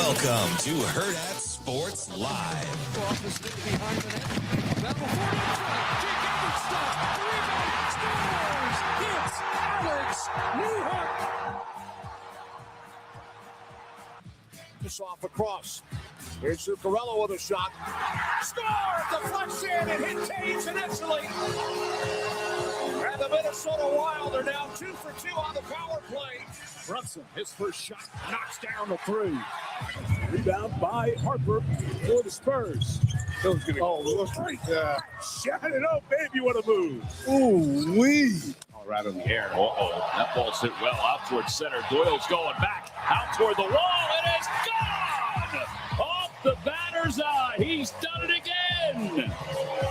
Welcome to Hurrdat Sports Live. Off the stick behind the net. Battle for it. Rebound, scores! It's Alex Newhart. This off across. Here's Zuccarello with a shot. Score! Deflection and hit Taves and Exley. And the Minnesota Wild are now 2 for 2 on the power play. Brunson, his first shot, knocks down the three. Rebound by Harper for the Spurs. Phil's gonna shut it up, baby, what a move. Ooh-wee. All right on the air. That ball's hit well out towards center. Doyle's going back out toward the wall. It is gone! Off the batter's eye. He's done it again.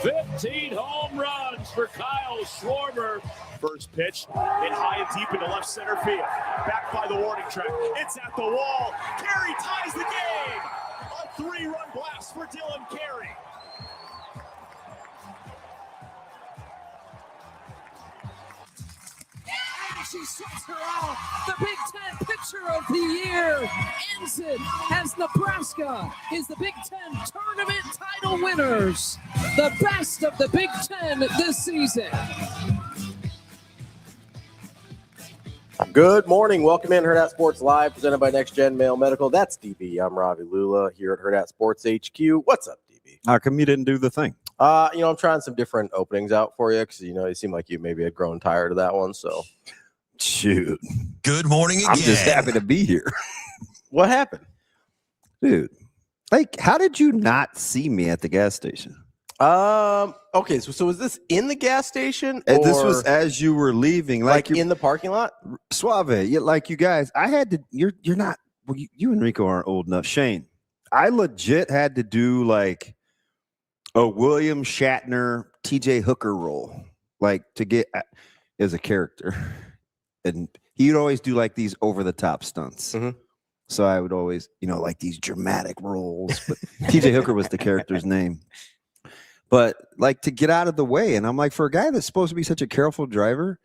15 home runs for Kyle Schwarber. First pitch hit high and deep into left center field. Back by the warning track. It's at the wall. Carey ties the game. A 3-run blast for Dylan Carey. She sets her out. The Big Ten Pitcher of the Year ends it as Nebraska is the Big Ten Tournament title winners. The best of the Big Ten this season. Good morning. Welcome in Hurrdat Sports Live, presented by Next Gen Mail Medical. That's DB. I'm Ravi Lulla here at Hurrdat Sports HQ. What's up, DB? How come you didn't do the thing? I'm trying some different openings out for you because, you seem like you maybe had grown tired of that one. So, shoot. Good morning again. I'm just happy to be here. What happened? Dude, how did you not see me at the gas station? Okay, so was this in the gas station? And this was as you were leaving, like in the parking lot? Suave, like you guys. I had to. You're not. Well, you and Rico aren't old enough. Shane, I legit had to do like a William Shatner, T.J. Hooker role, like to get as a character, and he'd always do like these over the top stunts. Mm-hmm. So I would always, like these dramatic roles. But T.J. Hooker was the character's name. But like to get out of the way. And I'm like, for a guy that's supposed to be such a careful driver,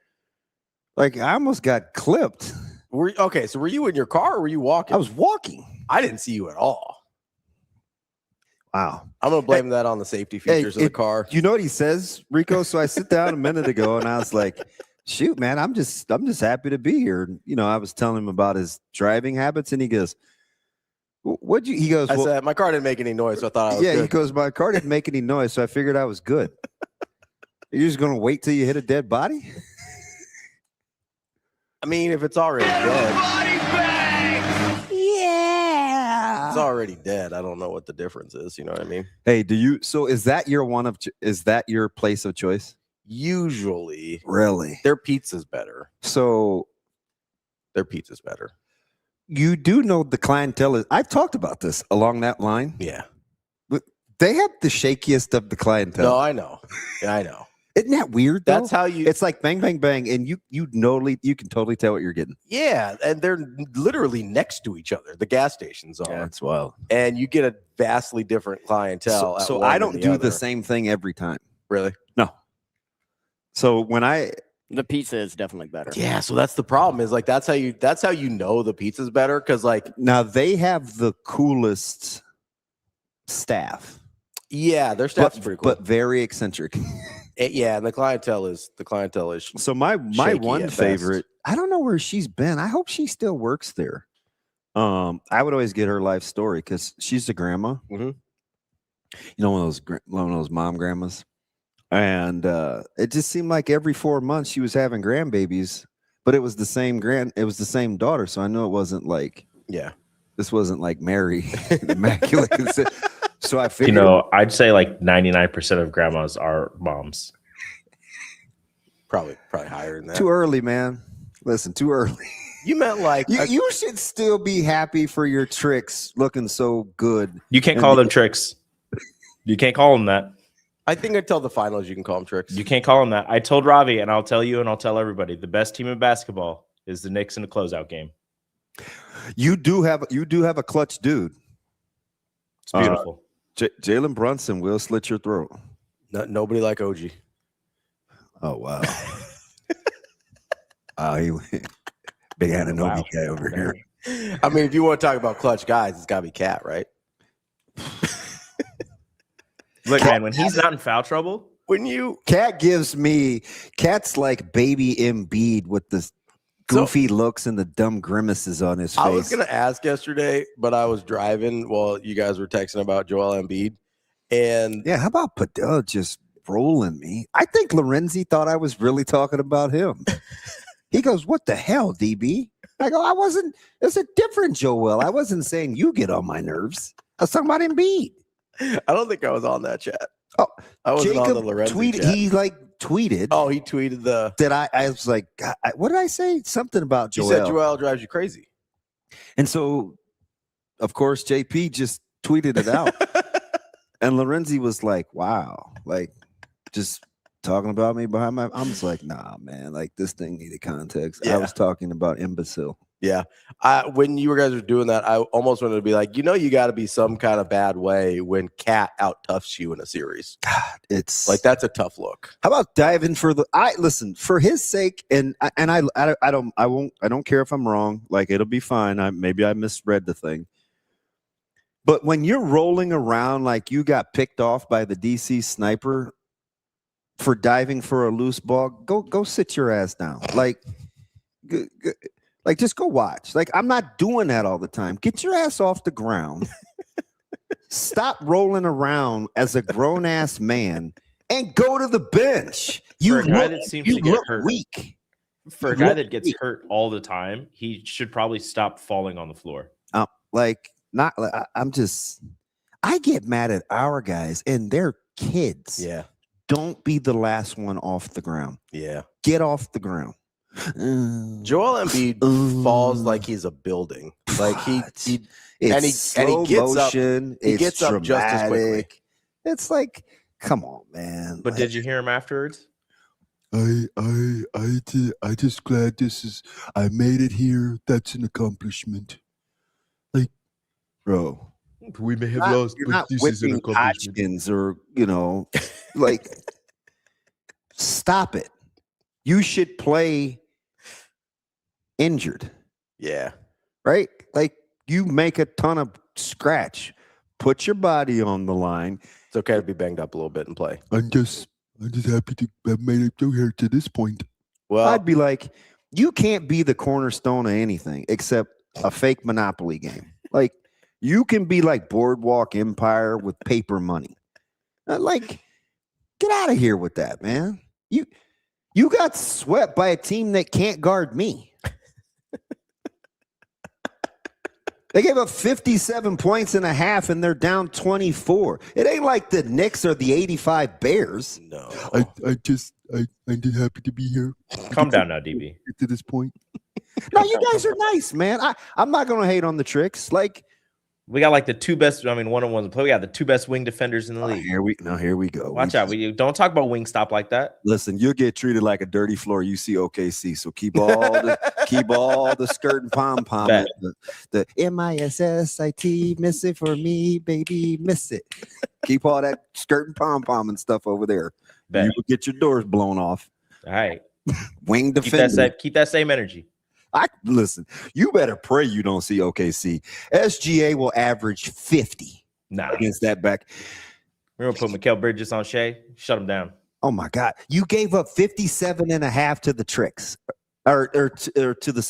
like I almost got clipped. So were you in your car or were you walking? I was walking. I didn't see you at all. Wow. I'm going to blame that on the safety features of the car. You know what he says, Rico? So I sit down a minute ago and I was like, shoot, man, I'm just happy to be here. I was telling him about his driving habits and he goes, he goes, I said, my car didn't make any noise, so I thought I was good. He goes, my car didn't make any noise, so I figured I was good. You're just going to wait till you hit a dead body? I mean, if it's already dead. Body bag! Yeah. It's already dead. I don't know what the difference is. You know what I mean? Hey, so is that your place of choice? Usually. Really? Their pizza's better. So their pizza's better. You do know the clientele is. I've talked about this along that line. Yeah. But they have the shakiest of the clientele. No, I know. Yeah, I know. Isn't that weird, though? That's how you. It's like bang, bang, bang, and you can totally tell what you're getting. Yeah, and they're literally next to each other. The gas stations are. Yeah, that's wild. And you get a vastly different clientele. So I don't do the same thing every time. Really? No. So when the pizza is definitely better. Yeah, so that's the problem. Is like that's how you know the pizza's better because like now they have the coolest staff. Yeah, their staff's pretty cool, but very eccentric. Yeah, and the clientele is so my one favorite. I don't know where she's been. I hope she still works there. I would always get her life story because she's a grandma. Mm-hmm. One of those mom grandmas. And it just seemed like every 4 months she was having grandbabies, but it was the same daughter. So I know it wasn't like, this wasn't like Mary, immaculate. So I figured, I'd say like 99% of grandmas are moms. Probably higher than that. Too early, man. Listen, too early. You meant like you should still be happy for your tricks looking so good. You can't call them tricks. You can't call them that. I think until the finals, you can call them tricks. You can't call them that. I told Ravi, and I'll tell you, and I'll tell everybody, the best team in basketball is the Knicks in the closeout game. You do have a clutch dude. It's beautiful. Jalen Brunson will slit your throat. Nobody like OG. Oh, wow. He big Ananobi guy over here. I mean, if you want to talk about clutch guys, it's got to be Cat, right? Look, man, when he's not in foul trouble, Cat's like baby Embiid with the goofy looks and the dumb grimaces on his face. I was going to ask yesterday, but I was driving while you guys were texting about Joel Embiid. And yeah, how about Padilla just rolling me? I think Lorenzi thought I was really talking about him. He goes, "What the hell, DB?" I go, "I wasn't. It's a different Joel. I wasn't saying you get on my nerves. I was talking about Embiid." I don't think I was on that chat. Oh, I wasn't Jacob on the Lorenzi tweeted. chat. He tweeted. Oh, he tweeted that I was like, God, what did I say? Something about Joel. You said Joel drives you crazy. And so, of course, JP just tweeted it out. And Lorenzi was like, wow, like just talking about me behind my. I'm just like, nah, man, like this thing needed context. Yeah. I was talking about imbecile. Yeah. When you guys were doing that, I almost wanted to be like, you got to be some kind of bad way when Cat out toughs you in a series. God, it's like that's a tough look. How about diving for listen, for his sake, and I don't care if I'm wrong. Like it'll be fine. Maybe I misread the thing. But when you're rolling around like you got picked off by the DC sniper for diving for a loose ball, go sit your ass down. Like just go watch. Like, I'm not doing that all the time. Get your ass off the ground. Stop rolling around as a grown-ass man and go to the bench. For a guy that seems to get hurt, weak. For a guy that gets hurt all the time, he should probably stop falling on the floor. I get mad at our guys, and they're kids. Yeah. Don't be the last one off the ground. Yeah. Get off the ground. Joel Embiid falls like he's a building. Like he gets motion, up. He gets dramatic. up just as quickly. It's like, come on, man. But did you hear him afterwards? I just glad I made it here. That's an accomplishment. Like, bro, we may have lost, but this is an accomplishment. Hodgkins or like, stop it. You should play injured. Yeah. Right? Like you make a ton of scratch. Put your body on the line. It's okay to be banged up a little bit and play. I'm just happy to have made it through here to this point. Well, I'd be like, you can't be the cornerstone of anything except a fake Monopoly game. Like you can be like Boardwalk Empire with paper money. Like, get out of here with that, man. You got swept by a team that can't guard me. They gave up 57 points in a half, and they're down 24. It ain't like the Knicks or the 85 Bears. No. I'm just happy to be here. Calm down now, DB. To this point. No, you guys are nice, man. I'm not going to hate on the tricks. Like, we got like the two best. One-on-ones play. We got the two best wing defenders in the league. Here we go. Watch out. We don't talk about wing stop like that. Listen, you'll get treated like a dirty floor. You see OKC, so keep all the skirt and pom pom. The MISSIT, miss it for me, baby, miss it. Keep all that skirt and pom pom and stuff over there. Bet. You will get your doors blown off. All right, wing defender. Keep that same energy. Listen, you better pray you don't see OKC. SGA will average 50 against that back. We're going to put Mikal Bridges on Shea. Shut him down. Oh, my God. You gave up 57 and a half to the tricks or to the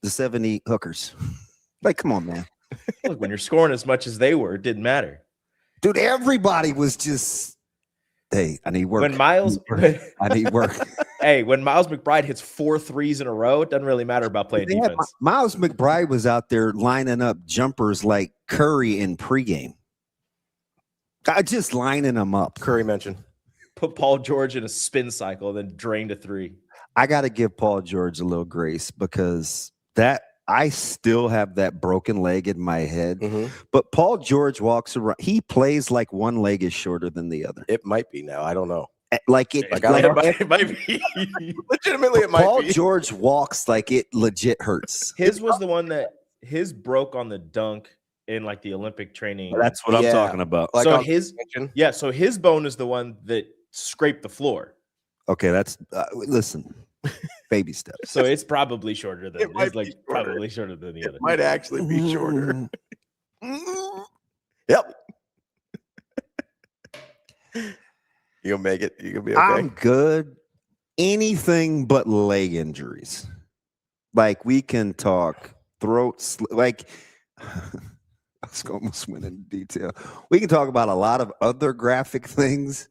70 hookers. Like, come on, man. Look, when you're scoring as much as they were, it didn't matter. Dude, everybody was just, hey, I need work. I need work. Hey, when Miles McBride hits 4 threes in a row, it doesn't really matter about playing defense. Miles McBride was out there lining up jumpers like Curry in pregame. Just lining them up. Curry mentioned. Put Paul George in a spin cycle, then drained a 3. I got to give Paul George a little grace because I still have that broken leg in my head. Mm-hmm. But Paul George walks around. He plays like one leg is shorter than the other. It might be now. I don't know. It might be. Legitimately, it might Paul be. George walks like it legit hurts. His was the one that broke on the dunk in like the Olympic training. That's what I'm talking about. Like so his bone is the one that scraped the floor. Okay, that's listen. baby steps. So it's probably shorter than It might it's like be shorter. probably shorter than the It other. might actually be shorter. Yep. You gonna make it? You gonna be okay? I'm good. Anything but leg injuries. Like we can talk like let's go almost went into detail. We can talk about a lot of other graphic things.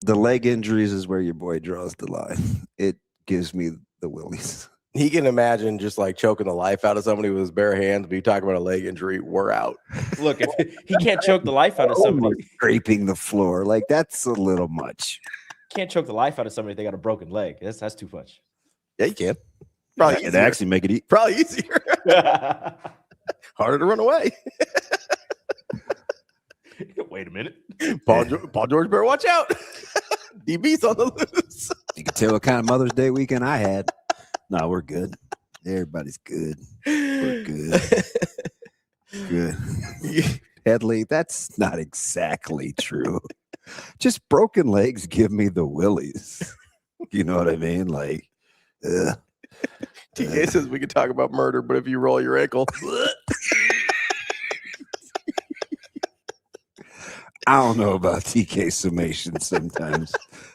The leg injuries is where your boy draws the line. It gives me the willies. He can imagine just like choking the life out of somebody with his bare hands, but you talk about a leg injury, we're out. Look, if he can't choke the life out of somebody, Scraping the floor. Like that's a little much. can't choke the life out of somebody if they got a broken leg. That's too much. Yeah, you can. Probably It easier. actually make it Probably easier. Harder to run away. Wait a minute. Paul George better watch out. DB's on the loose. You can tell what kind of Mother's Day weekend I had. No, we're good. Everybody's good. We're good. Good. Headley, that's not exactly true. Just broken legs give me the willies. You know what I mean? Like, TK says we can talk about murder, but if you roll your ankle. I don't know about TK summation sometimes.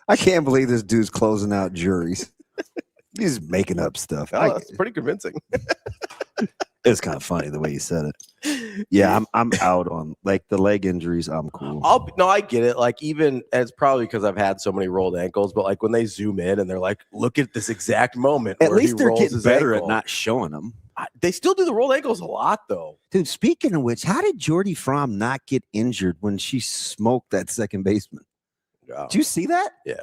I can't believe this dude's closing out juries. He's making up stuff. Oh, that's pretty convincing. It's kind of funny the way you said it. Yeah, I'm out on like the leg injuries. I'm cool. I get it. Like even it's probably because I've had so many rolled ankles, but like when they zoom in and they're like, look at this exact moment. At where least he they're rolls getting his better ankle. at not showing them. They still do the rolled ankles a lot though. Dude, speaking of which, how did Jordy Frahm not get injured when she smoked that second baseman? Yeah. Did you see that? Yeah.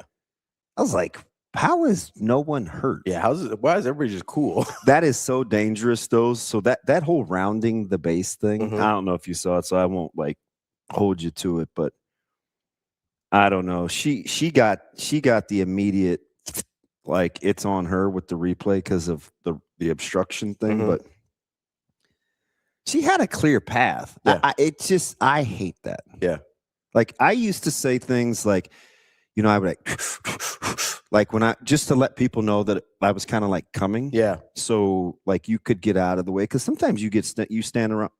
I was like, how is no one hurt? Yeah. Why is everybody just cool? That is so dangerous, though. So that whole rounding the base thing, Mhm. I don't know if you saw it, so I won't like hold you to it, but I don't know. She got the immediate like it's on her with the replay because of the obstruction thing, Mhm. but she had a clear path. Yeah. I hate that. Yeah. Like I used to say things like, you know, I would like when I just to let people know that I was kind of like coming. Yeah. So like you could get out of the way because sometimes you stand around.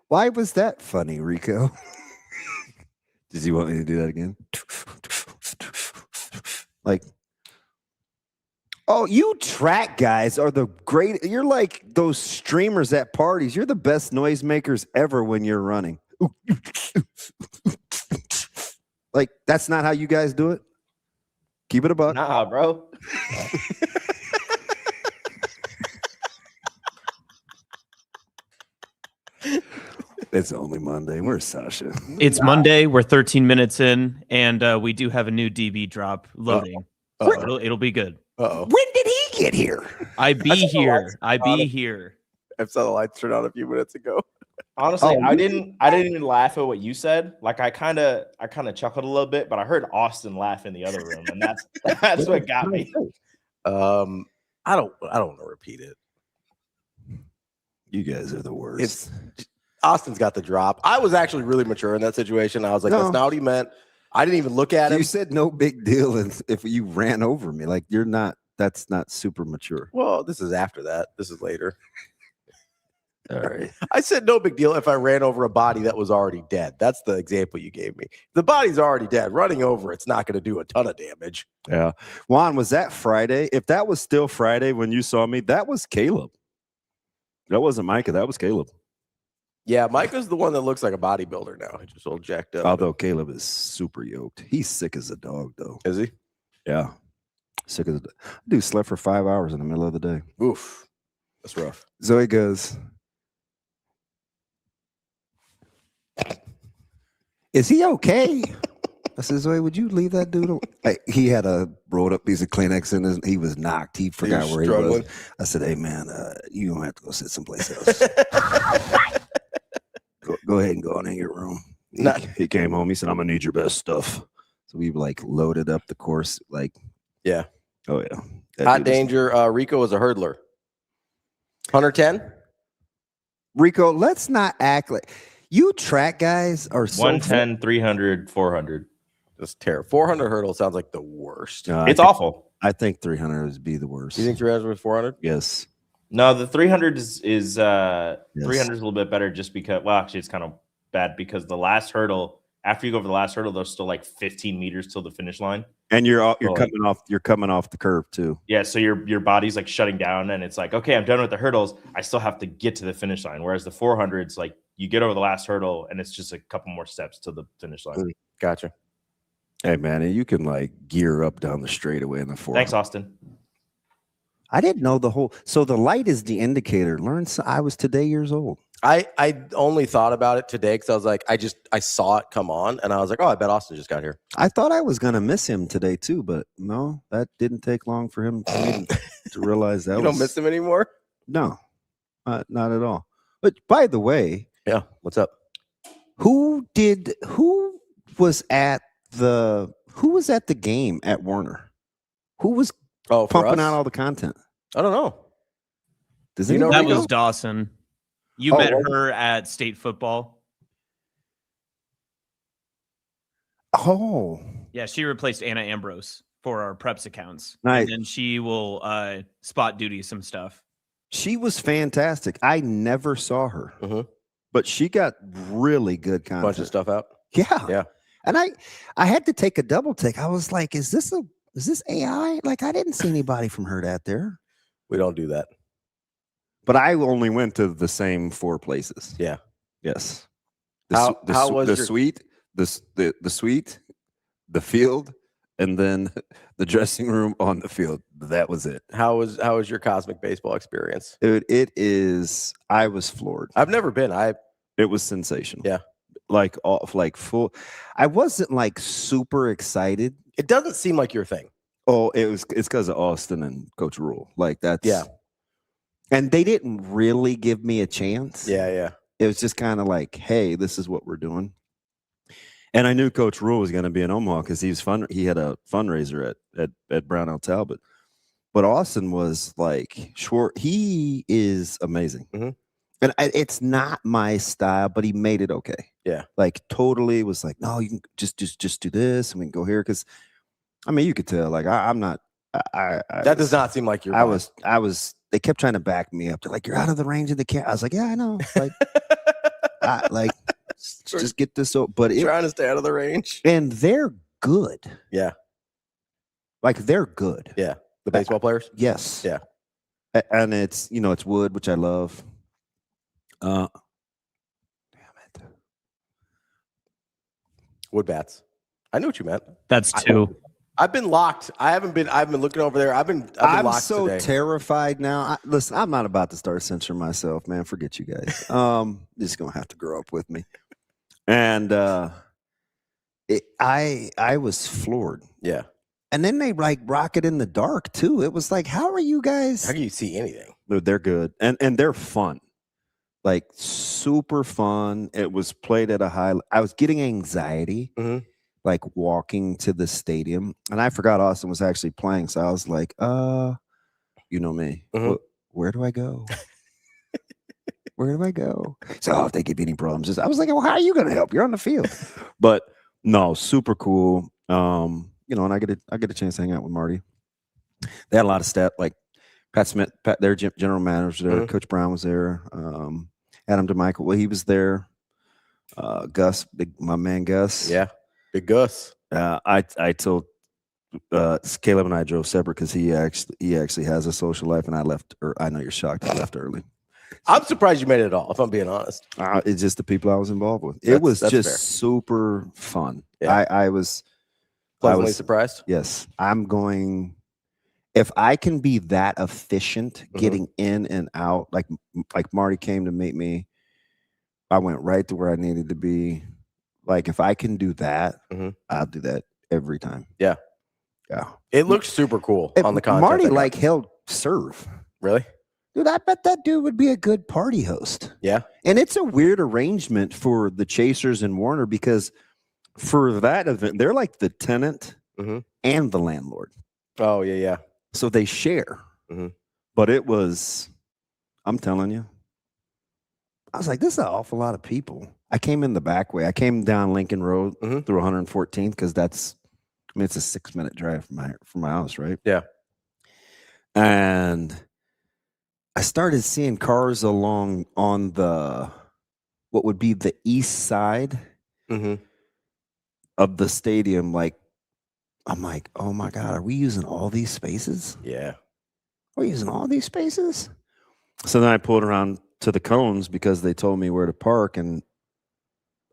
Why was that funny, Rico? Does he want me to do that again? Like, oh, you track guys are the great. You're like those streamers at parties. You're the best noisemakers ever when you're running. Like, that's not how you guys do it? Keep it a buck. Nah, bro. It's only Monday. Where's Sasha? It's Monday. We're 13 minutes in, and we do have a new DB drop loading. So it'll be good. Uh-oh. When did he get here? I be here. I saw the lights turn on a few minutes ago. Honestly, Oh, I didn't even laugh at what you said. Like I kind of chuckled a little bit, but I heard Austin laugh in the other room, and that's what got me. I don't want to repeat it. You guys are the worst. Austin's got the drop. I was actually really mature in that situation. I was like, No. that's not what he meant. I didn't even look at him. You said no big deal if you ran over me. Like you're not. That's not super mature. Well, this is after that. This is later. All right. I said no big deal if I ran over a body that was already dead. That's the example you gave me. The body's already dead. Running over it's not going to do a ton of damage. Yeah. Juan, was that Friday? If that was still Friday when you saw me, that was Caleb. That wasn't Micah. That was Caleb. Yeah, Micah's the one that looks like a bodybuilder now. He's just all jacked up. Although Caleb is super yoked. He's sick as a dog, though. Is he? Yeah. Sick as a dog. Dude slept for 5 hours in the middle of the day. Oof. That's rough. Zoe goes, is he okay? I said, Zoe, would you leave that dude? He had a rolled up piece of Kleenex in his, he was knocked. He forgot where he was. I said, hey, man, you don't have to go sit someplace else. Go ahead and go on in your room. He came home. He said, I'm going to need your best stuff. So we like loaded up the course. Like, Yeah. oh, yeah. Hot danger. Rico is a hurdler. 110? Rico, let's not act like you track guys are so 110, 300, 400. Just terrible. 400 hurdle sounds like the worst. It's awful. I think 300 would be the worst. You think 300 was 400? Yes. No, the 300 is 300 is a little bit better just because. Well, actually, it's kind of bad because the last hurdle. After you go over the last hurdle, there's still like 15 meters till the finish line, and you're coming off the curve too. Yeah, so your body's like shutting down, and it's like, okay, I'm done with the hurdles. I still have to get to the finish line. Whereas the 400s, like you get over the last hurdle, and it's just a couple more steps to the finish line. Gotcha. Hey man, and you can like gear up down the straightaway in the 400. Thanks, Austin. I didn't know the whole. So the light is the indicator. I was today years old. I only thought about it today because I was like, I saw it come on, and I was like, oh, I bet Austin just got here. I thought I was gonna miss him today too, but no, that didn't take long for him to realize that. You don't miss him anymore? No, not at all. But by the way, yeah, what's up? Who was at the game at Werner? Who was pumping out all the content? I don't know. Does you know that was Dawson? You met her at state football. Oh, yeah, she replaced Anna Ambrose for our preps accounts. Nice. And she will spot duty some stuff. She was fantastic. I never saw her, but she got really good content. Bunch of stuff out. Yeah. And I had to take a double take. I was like, is this AI? Like, I didn't see anybody from Hurrdat there. We don't do that. But I only went to the same 4 places. Yeah. Yes. How was the suite, the suite, the field, and then the dressing room on the field. That was it. How was your cosmic baseball experience? It is. I was floored. I've never been. It was sensational. Yeah. Like full. I wasn't like super excited. It doesn't seem like your thing. Oh, it's because of Austin and Coach Rule. Like that's yeah. And they didn't really give me a chance. Yeah. It was just kind of like, hey, this is what we're doing. And I knew Coach Rule was going to be in Omaha because he had a fundraiser at Brownell Talbot. But Austin was like, sure, he is amazing. And it's not my style, but he made it okay. Yeah. Like totally was like, no, you can just do this and we can go here. Because I mean, you could tell, like, I'm not. That does not seem like your. I was. They kept trying to back me up. They're like, you're out of the range of the camera. I was like, yeah, I know. Like, just get this. But trying to stay out of the range. And they're good. Yeah. Like they're good. Yeah. The baseball players. Yes. Yeah. And it's it's wood, which I love. Damn it. Wood bats. I knew what you meant. That's 2. I've been locked. I've been looking over there. I've been locked so today. Terrified now. Listen, I'm not about to start censoring myself, man. Forget you guys. Just gonna have to grow up with me. And I was floored. Yeah. And then they like rock it in the dark too. It was like, how are you guys? How can you see anything? They're good. And they're fun. Like super fun. It was played at a high. I was getting anxiety. Like walking to the stadium, and I forgot Austin was actually playing, so I was like, you know me, where do I go? Where do I go? So if they give you any problems, I was like, well, how are you going to help? You're on the field. But no, super cool. And I get a chance to hang out with Marty. They had a lot of stat, like Pat Smith, their general manager there, Coach Brown was there, Adam DeMichael, well, he was there. Gus, my man Gus, yeah. Big Gus. I told Caleb and I drove separate because he actually has a social life, and I left. I know you're shocked. I left early. I'm surprised you made it at all. If I'm being honest, it's just the people I was involved with. It was just fair. Super fun. Yeah. I was pleasantly surprised. Yes, I'm going. If I can be that efficient getting in and out, like Marty came to meet me, I went right to where I needed to be. Like if I can do that, I'll do that every time. Yeah. It looks super cool on the content. Marty he'll serve. Really? Dude, I bet that dude would be a good party host. Yeah. And it's a weird arrangement for the Chasers and Werner because for that event, they're like the tenant and the landlord. Oh, yeah. So they share. But it was, I'm telling you, I was like, this is an awful lot of people. I came in the back way. I came down Lincoln Road Mhm. through 114th because it's a 6-minute drive from my house, right? Yeah. And I started seeing cars along on what would be the east side Mm-hmm. of the stadium. Like, I'm like, oh my God, are we using all these spaces? Yeah. We're using all these spaces. So then I pulled around to the cones because they told me where to park, and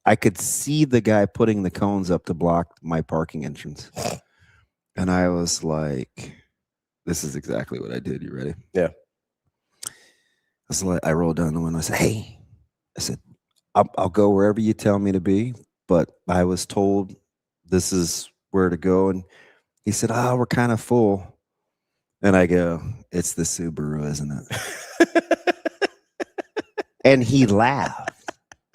I could see the guy putting the cones up to block my parking entrance. And I was like, this is exactly what I did. You ready? Yeah. I rolled down the window. I said, hey, I'll go wherever you tell me to be, but I was told this is where to go. And he said, we're kind of full. And I go, it's the Subaru, isn't it? And he laughed.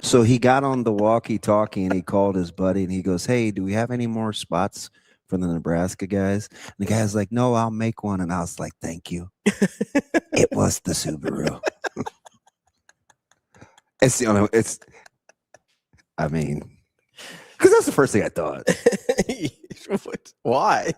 So he got on the walkie-talkie and he called his buddy and he goes, hey, do we have any more spots for the Nebraska guys? And the guy's like, no, I'll make one. And I was like, thank you. It was the Subaru. Because that's the first thing I thought. Why?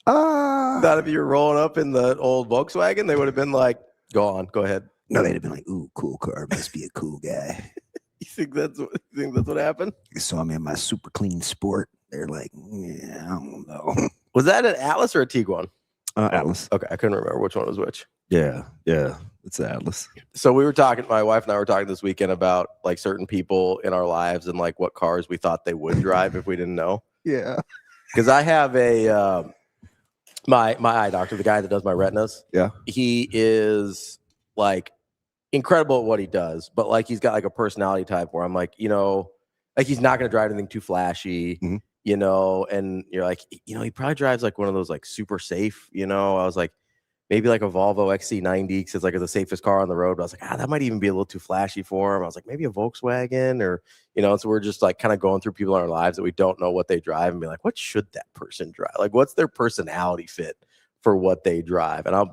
Not if you were rolling up in the old Volkswagen, they would have been like, go ahead. No, they'd have been like, ooh, cool car, must be a cool guy. You think that's what happened? You saw me in my super clean sport. They're like, yeah, I don't know. Was that an Atlas or a Tiguan? Atlas. Okay, I couldn't remember which one was which. Yeah, it's Atlas. So my wife and I were talking this weekend about like certain people in our lives and like what cars we thought they would drive if we didn't know. Yeah. Because I have my eye doctor, the guy that does my retinas. Yeah. He is like incredible at what he does, but like he's got like a personality type where I'm like, like he's not going to drive anything too flashy, Mhm. And you're like, he probably drives like one of those like super safe, I was like, maybe like a Volvo XC90 because it's like the safest car on the road. But I was like, that might even be a little too flashy for him. I was like, maybe a Volkswagen or, so we're just like kind of going through people in our lives that we don't know what they drive and be like, what should that person drive? Like, what's their personality fit for what they drive? And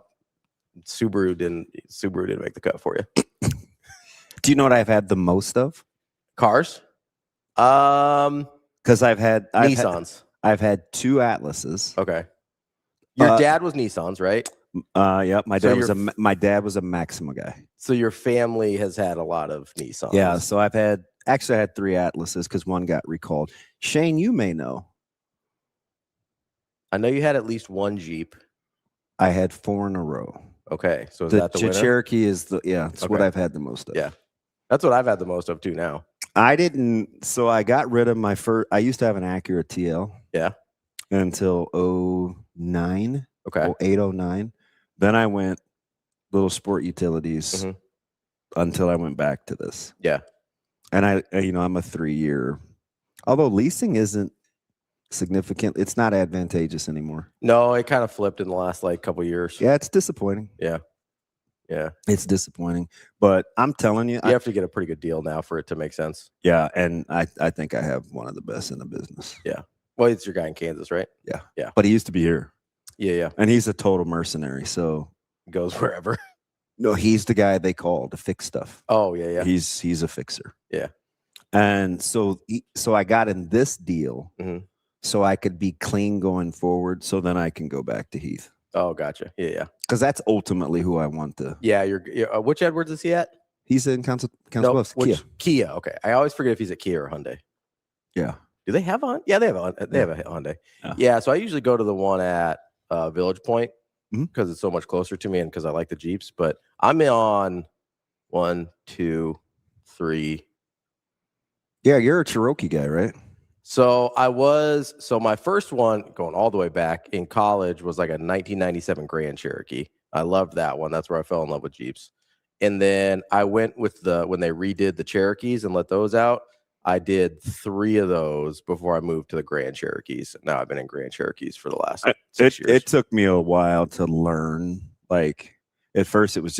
Subaru didn't make the cut for you. Do you know what I've had the most of? Cars? Because I've had Nissans. I've had 2 Atlases. Okay. Your dad was Nissans, right? Yeah. My dad was a Maxima guy. So your family has had a lot of Nissans. Yeah. So I had 3 Atlases because one got recalled. Shane, you may know. I know you had at least one Jeep. I had 4 in a row. Okay. So is that the winner? Cherokee is it's what I've had the most of. Yeah. That's what I've had the most of too now. I got rid of my first. I used to have an Acura TL. Yeah. Until 09. Okay. 08, 09. Then I went little sport utilities until I went back to this. Yeah. And I'm a 3-year. Although leasing isn't significant, it's not advantageous anymore. No, it kind of flipped in the last like couple years. Yeah, it's disappointing. Yeah. It's disappointing. But I'm telling you, you have to get a pretty good deal now for it to make sense. Yeah, and I think I have one of the best in the business. Yeah. Well, it's your guy in Kansas, right? Yeah. Yeah. But he used to be here. Yeah. And he's a total mercenary, so goes wherever. No, he's the guy they call to fix stuff. Oh, yeah. He's a fixer. Yeah. And so I got in this deal so I could be clean going forward, so then I can go back to Heath. Oh, gotcha. Yeah. Because that's ultimately who I want to. Yeah, which Edwards is he at? He's in Council Bluffs. Kia. Okay, I always forget if he's at Kia or Hyundai. Yeah. Do they have a? Yeah, they have a Hyundai. Yeah. So I usually go to the one at Village Point because it's so much closer to me and because I like the Jeeps. But I'm on 1, 2, 3. Yeah, you're a Cherokee guy, right? So my first one going all the way back in college was like a 1997 Grand Cherokee. I loved that one. That's where I fell in love with Jeeps. And then I went with when they redid the Cherokees and let those out. I did 3 of those before I moved to the Grand Cherokees. Now I've been in Grand Cherokees for the last 6 years. It took me a while to learn. Like at first it was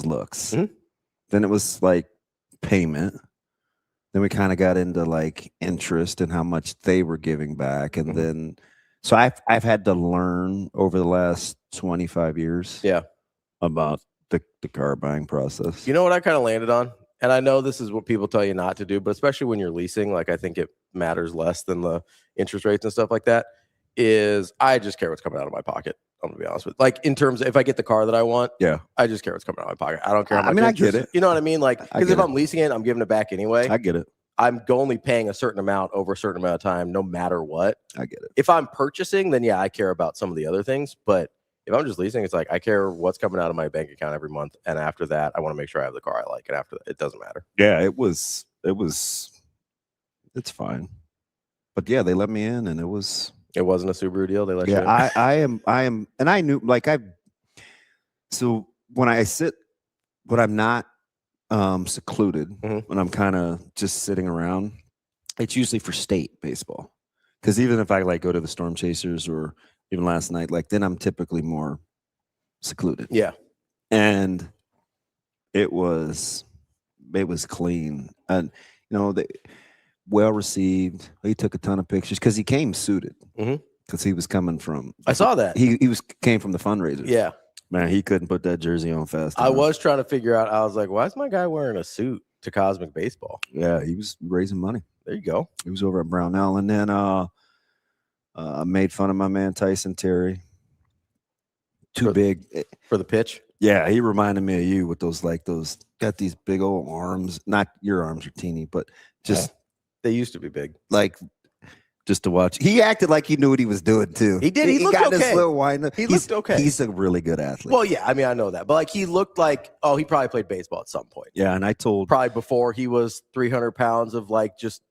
looks. Then it was like payment. Then we kind of got into like interest and how much they were giving back. And then, so I've had to learn over the last 25 years. Yeah. About the car buying process. You know what I kind of landed on? and I know this is what people tell you not to do, but especially when you're leasing, like I think it matters less than the interest rates and stuff like that, is I just care what's coming out of my pocket. I'm gonna be honest with you. Like in terms of if I get the car that I want, I just care what's coming out of my pocket. I don't care how much I get it. You know what I mean? Like, because if I'm leasing it, I'm giving it back anyway. I get it. I'm only paying a certain amount over a certain amount of time, no matter what. I get it. If I'm purchasing, then I care about some of the other things. But if I'm just leasing, it's like I care what's coming out of my bank account every month. And after that, I want to make sure I have the car I like. And after that, it doesn't matter. Yeah, it's fine. But yeah, they let me in, and it wasn't a Subaru deal. They let you in. I am, and I knew so when I'm not secluded, when I'm kind of just sitting around, it's usually for state baseball. Because even if I like go to the Storm Chasers or even last night, like then I'm typically more secluded. Yeah. And it was clean. And they well received. He took a ton of pictures because he came suited. Because he was coming from I saw that. He came from the fundraisers. Yeah. Man, he couldn't put that jersey on fast enough. I was trying to figure out, I was like, why is my guy wearing a suit to Cosmic Baseball? Yeah, he was raising money. There you go. He was over at Brownell. And then I made fun of my man Tyson Terry. Too big. For the pitch? Yeah, he reminded me of you with those got these big old arms. Not your arms are teeny, but just. They used to be big. Like, just to watch. He acted like he knew what he was doing, too. He did. He looked got okay. This little wind. He looked okay. He's a really good athlete. Well, yeah, I mean, I know that. But, like, he looked like, he probably played baseball at some point. Yeah, and I told. Probably before he was 300 pounds of, like, just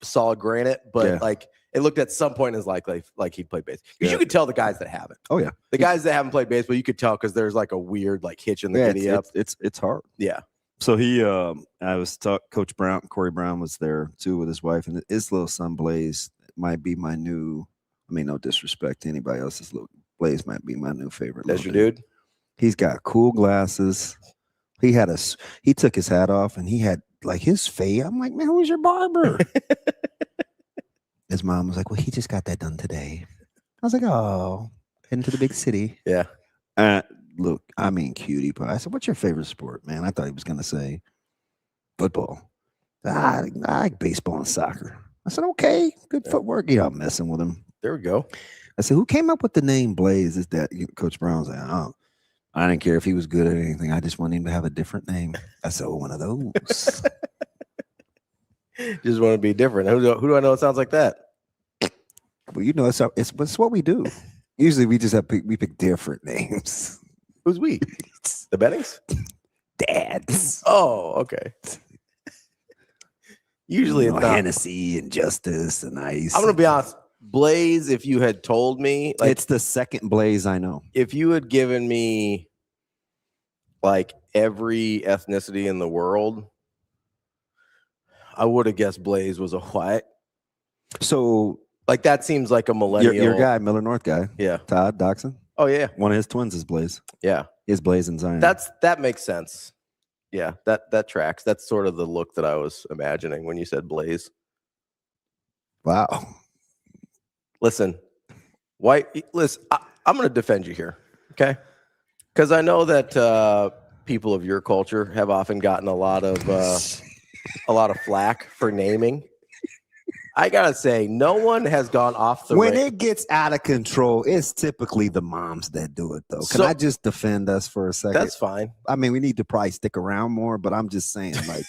solid granite. But, like, it looked at some point in his life like he played baseball. Because you could tell the guys that haven't. Oh, yeah. The guys that haven't played baseball, you could tell because there's, like, a weird, like, hitch in the giddy up. It's hard. Yeah. So I was Coach Brown, Corey Brown was there too with his wife, and his little son Blaze might be my new. I mean, no disrespect to anybody else's little Blaze might be my new favorite. That's your dude. He's got cool glasses. He took his hat off and he had like his fade. I'm like, man, who's your barber? His mom was like, well, he just got that done today. I was like, oh, heading to the big city. Yeah. Look, I mean, cutie pie. I said, what's your favorite sport, man? I thought he was going to say football. I like baseball and soccer. I said, okay, good footwork. I'm messing with him. There we go. I said, who came up with the name Blaze? Is that Coach Brown's like, oh, I didn't care if he was good at anything. I just wanted him to have a different name. I said, one of those. Just want to be different. Who do I know it sounds like that? Well, it's what we do. Usually we just we pick different names. Who's we? The Bettings? Dads. Oh, okay. Usually it's not. Hennessy and Justice and Ice. I'm going to be honest. Blaze, if you had told me. Like, it's the second Blaze I know. If you had given me like every ethnicity in the world, I would have guessed Blaze was a white. So. Like that seems like a millennial. Your guy, Miller North guy. Yeah. Todd Doxson. Oh, yeah. One of his twins is Blaze. Yeah. Is Blaze and Zion. That makes sense. Yeah, that tracks. That's sort of the look that I was imagining when you said Blaze. Wow. Listen, I'm going to defend you here, okay? Because I know that people of your culture have often gotten a lot of flack for naming. I gotta say, no one has gone off the. When it gets out of control, it's typically the moms that do it, though. Can I just defend us for a second? That's fine. I mean, we need to probably stick around more, but I'm just saying, like,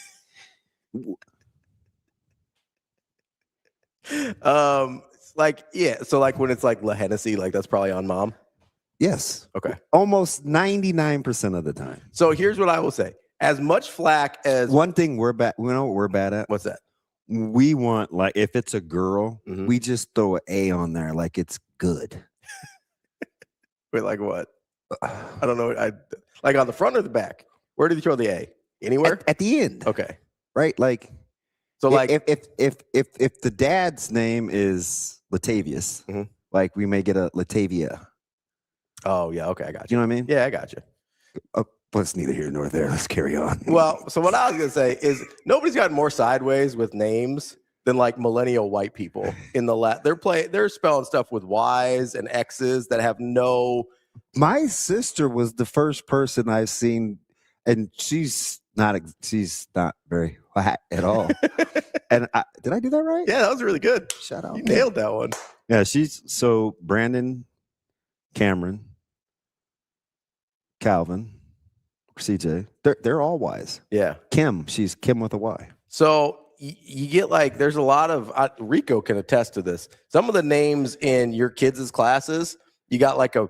So, like, when it's like La Hennessy, like that's probably on mom. Yes. Okay. Almost 99% of the time. So here's what I will say: as much flack as one thing we're bad. You know what we're bad at? What's that? We want, like, if it's a girl, we just throw an A on there like it's good. Wait, like what? I don't know. Like on the front or the back? Where did you throw the A? Anywhere? At the end. Okay. Right? Like, so like if the dad's name is Latavius, like we may get a Latavia. Oh, yeah. Okay. I got you. You know what I mean? Yeah, I got you. But it's neither here nor there. Let's carry on. Well, so what I was going to say is nobody's gotten more sideways with names than like millennial white people in the they're spelling stuff with Y's and X's that have no. My sister was the first person I've seen and she's not very hot at all. And did I do that right? Yeah, that was really good. Shout out. You nailed that one. Yeah, she's so Brandon, Cameron, Calvin, CJ. They're all wise. Yeah. Kim, she's Kim with a Y. So you get like, there's a lot of Rico can attest to this. Some of the names in your kids' classes, you got like a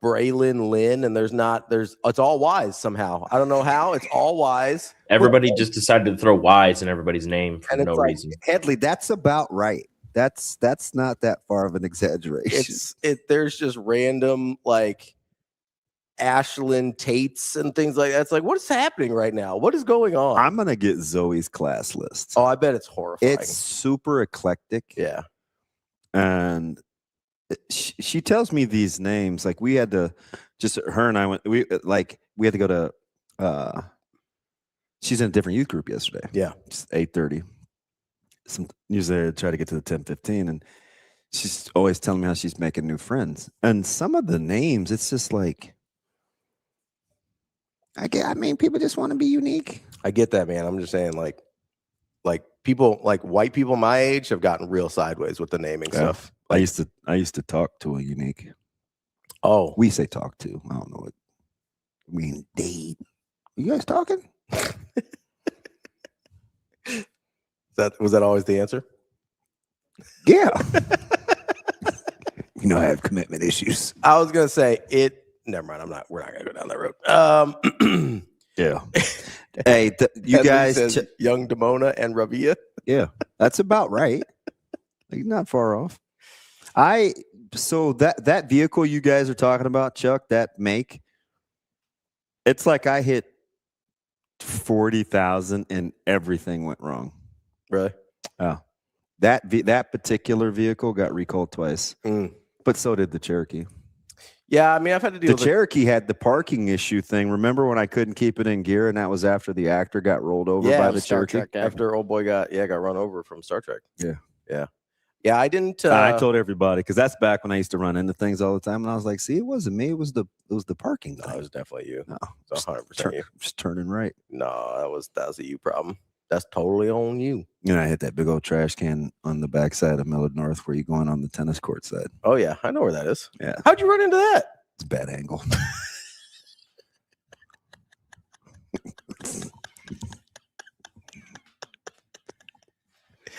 Braylon Lynn, and it's all Y's somehow. I don't know how. It's all Y's. Everybody just decided to throw Y's in everybody's name for no reason. Headley, that's about right. That's not that far of an exaggeration. There's just random like Ashlyn Tates and things like that. It's like, what is happening right now? What is going on? I'm gonna get Zoe's class list. Oh, I bet it's horrifying. It's super eclectic. Yeah. And she tells me these names. Like we had to her and I went, we had to go to she's in a different youth group yesterday. Yeah. It's 8:30. Usually I try to get to the 10:15, and she's always telling me how she's making new friends. And some of the names, it's just like, I mean, people just want to be unique. I get that, man. I'm just saying, like people, like white people my age have gotten real sideways with the naming stuff. I used to talk to a unique. Oh, we say talk to. I don't know what. I mean, date. You guys talking? Was that always the answer? Yeah. You know, I have commitment issues. I was gonna say it. Never mind. We're not gonna go down that road. Yeah. Hey, you guys, young Damona and Ravia. Yeah, that's about right. Like, not far off. So that vehicle you guys are talking about, Chuck, that make, it's like I hit 40,000 and everything went wrong. Really? Oh, that particular vehicle got recalled twice, but so did the Cherokee. Yeah, I mean, I've had to deal with Cherokee had the parking issue thing. Remember when I couldn't keep it in gear, and that was after the actor got rolled over by the Cherokee? After old boy got run over from Star Trek. Yeah. I didn't. I told everybody, because that's back when I used to run into things all the time, and I was like, "See, it wasn't me. It was the parking thing." No, it was definitely you. No, it's 100% you. Just turning right. No, that was a you problem. That's totally on you. You know, I hit that big old trash can on the backside of Millard North where you're going on the tennis court side. Oh yeah, I know where that is. Yeah. How'd you run into that? It's a bad angle.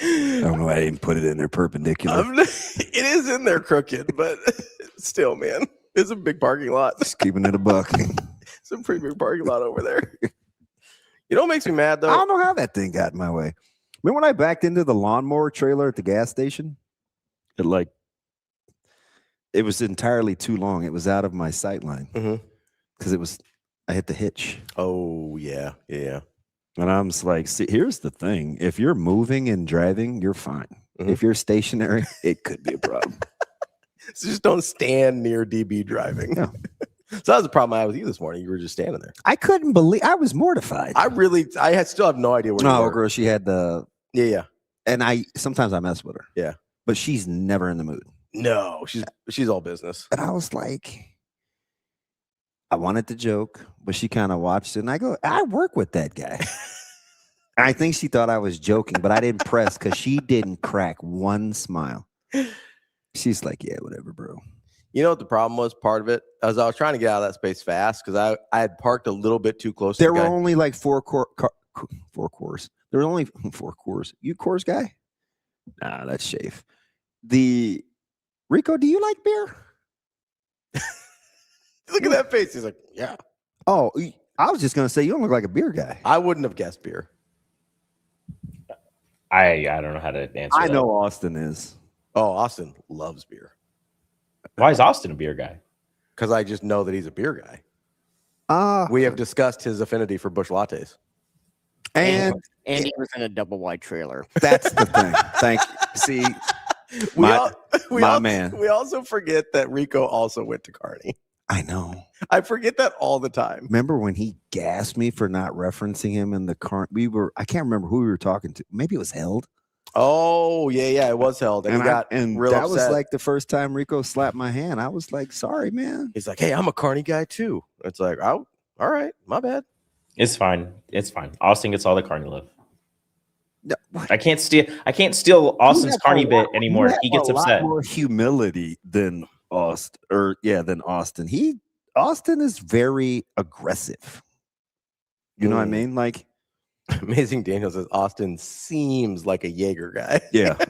I don't know why I didn't put it in there perpendicular. It is in there crooked, but still, man, it's a big parking lot. Just keeping it a buck. It's a pretty big parking lot over there. You know what makes me mad, though? I don't know how that thing got in my way. Remember when I backed into the lawnmower trailer at the gas station? It was entirely too long. It was out of my sight line because I hit the hitch. Oh, yeah. And I'm just like, see, here's the thing. If you're moving and driving, you're fine. If you're stationary, it could be a problem. So just don't stand near DB driving. No. So that was the problem I had with you this morning. You were just standing there. I couldn't believe, I was mortified. I still have no idea where you were. Girl, she had the. Yeah. And sometimes I mess with her. Yeah. But she's never in the mood. No, she's all business. And I was like, I wanted to joke, but she kind of watched it. And I go, I work with that guy. I think she thought I was joking, but I didn't press because she didn't crack one smile. She's like, yeah, whatever, bro. You know what the problem was? Part of it, as I was trying to get out of that space fast because I had parked a little bit too close. There were only like four cores. There were only 4 cores. You cores guy? Nah, that's Shafe. Rico, do you like beer? Look at that face. He's like, yeah. Oh, I was just gonna say you don't look like a beer guy. I wouldn't have guessed beer. I don't know how to answer. I know Austin is. Oh, Austin loves beer. Why is Austin a beer guy? Because I just know that he's a beer guy. We have discussed his affinity for Busch lattes. And he was in a double wide trailer. That's the thing. Thank you. See, man. We also forget that Rico also went to Kearney. I know. I forget that all the time. Remember when he gassed me for not referencing him in the car? I can't remember who we were talking to. Maybe it was Held. Oh, yeah, it was Held. And he got real that upset. Was like the first time Rico slapped my hand. I was like, sorry, man. He's like, hey, I'm a Kearney guy too. It's like, oh, all right, my bad. It's fine. It's fine. Austin gets all the carny love. No, I can't steal Austin's carny bit anymore. He gets upset. More humility than Austin. Austin is very aggressive. You know what I mean? Like, Amazing Daniel says Austin seems like a Jaeger guy.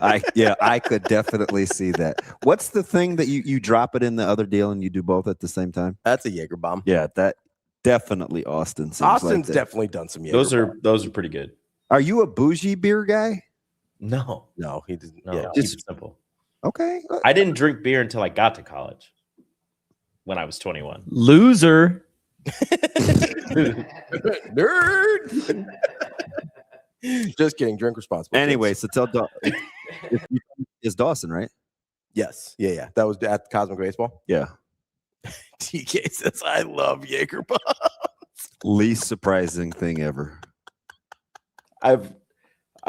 I could definitely see that. What's the thing that you drop it in the other deal and you do both at the same time? That's a Jaeger bomb. Yeah, that definitely Austin. Austin's definitely done some Jaeger. Those are pretty good. Are you a bougie beer guy? No, he doesn't. no. Yeah. Just simple. Okay. I didn't drink beer until I got to college. When I was 21. Loser. Nerd. Just kidding. Drink responsibly. Anyway, so tell is Dawson, right? Yes. Yeah. That was at Cosmic Baseball. Yeah. TK says, I love Jaeger bombs. Least surprising thing ever. I've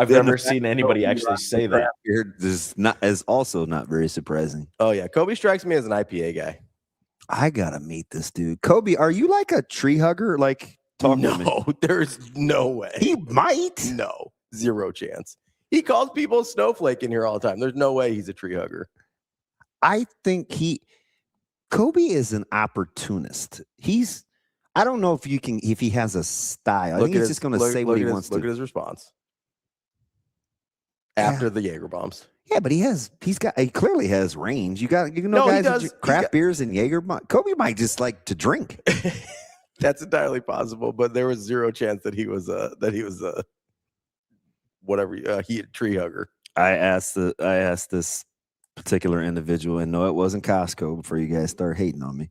never seen anybody actually say that. Is also not very surprising. Oh yeah. Kobe strikes me as an IPA guy. I gotta meet this dude. Kobe, are you like a tree hugger? Like, talk to me. No, there's no way. He might. No, zero chance. He calls people snowflake in here all the time. There's no way he's a tree hugger. I think Kobe is an opportunist. I don't know if he has a style. I think he's just going to say what he wants to. Look at his response after the Jaeger bombs. Yeah, but he clearly has range. Guys who drink craft beers and Jaeger. Kobe might just like to drink. That's entirely possible, but there was zero chance that he was a tree hugger. I asked this particular individual, and no, it wasn't Costco. Before you guys start hating on me,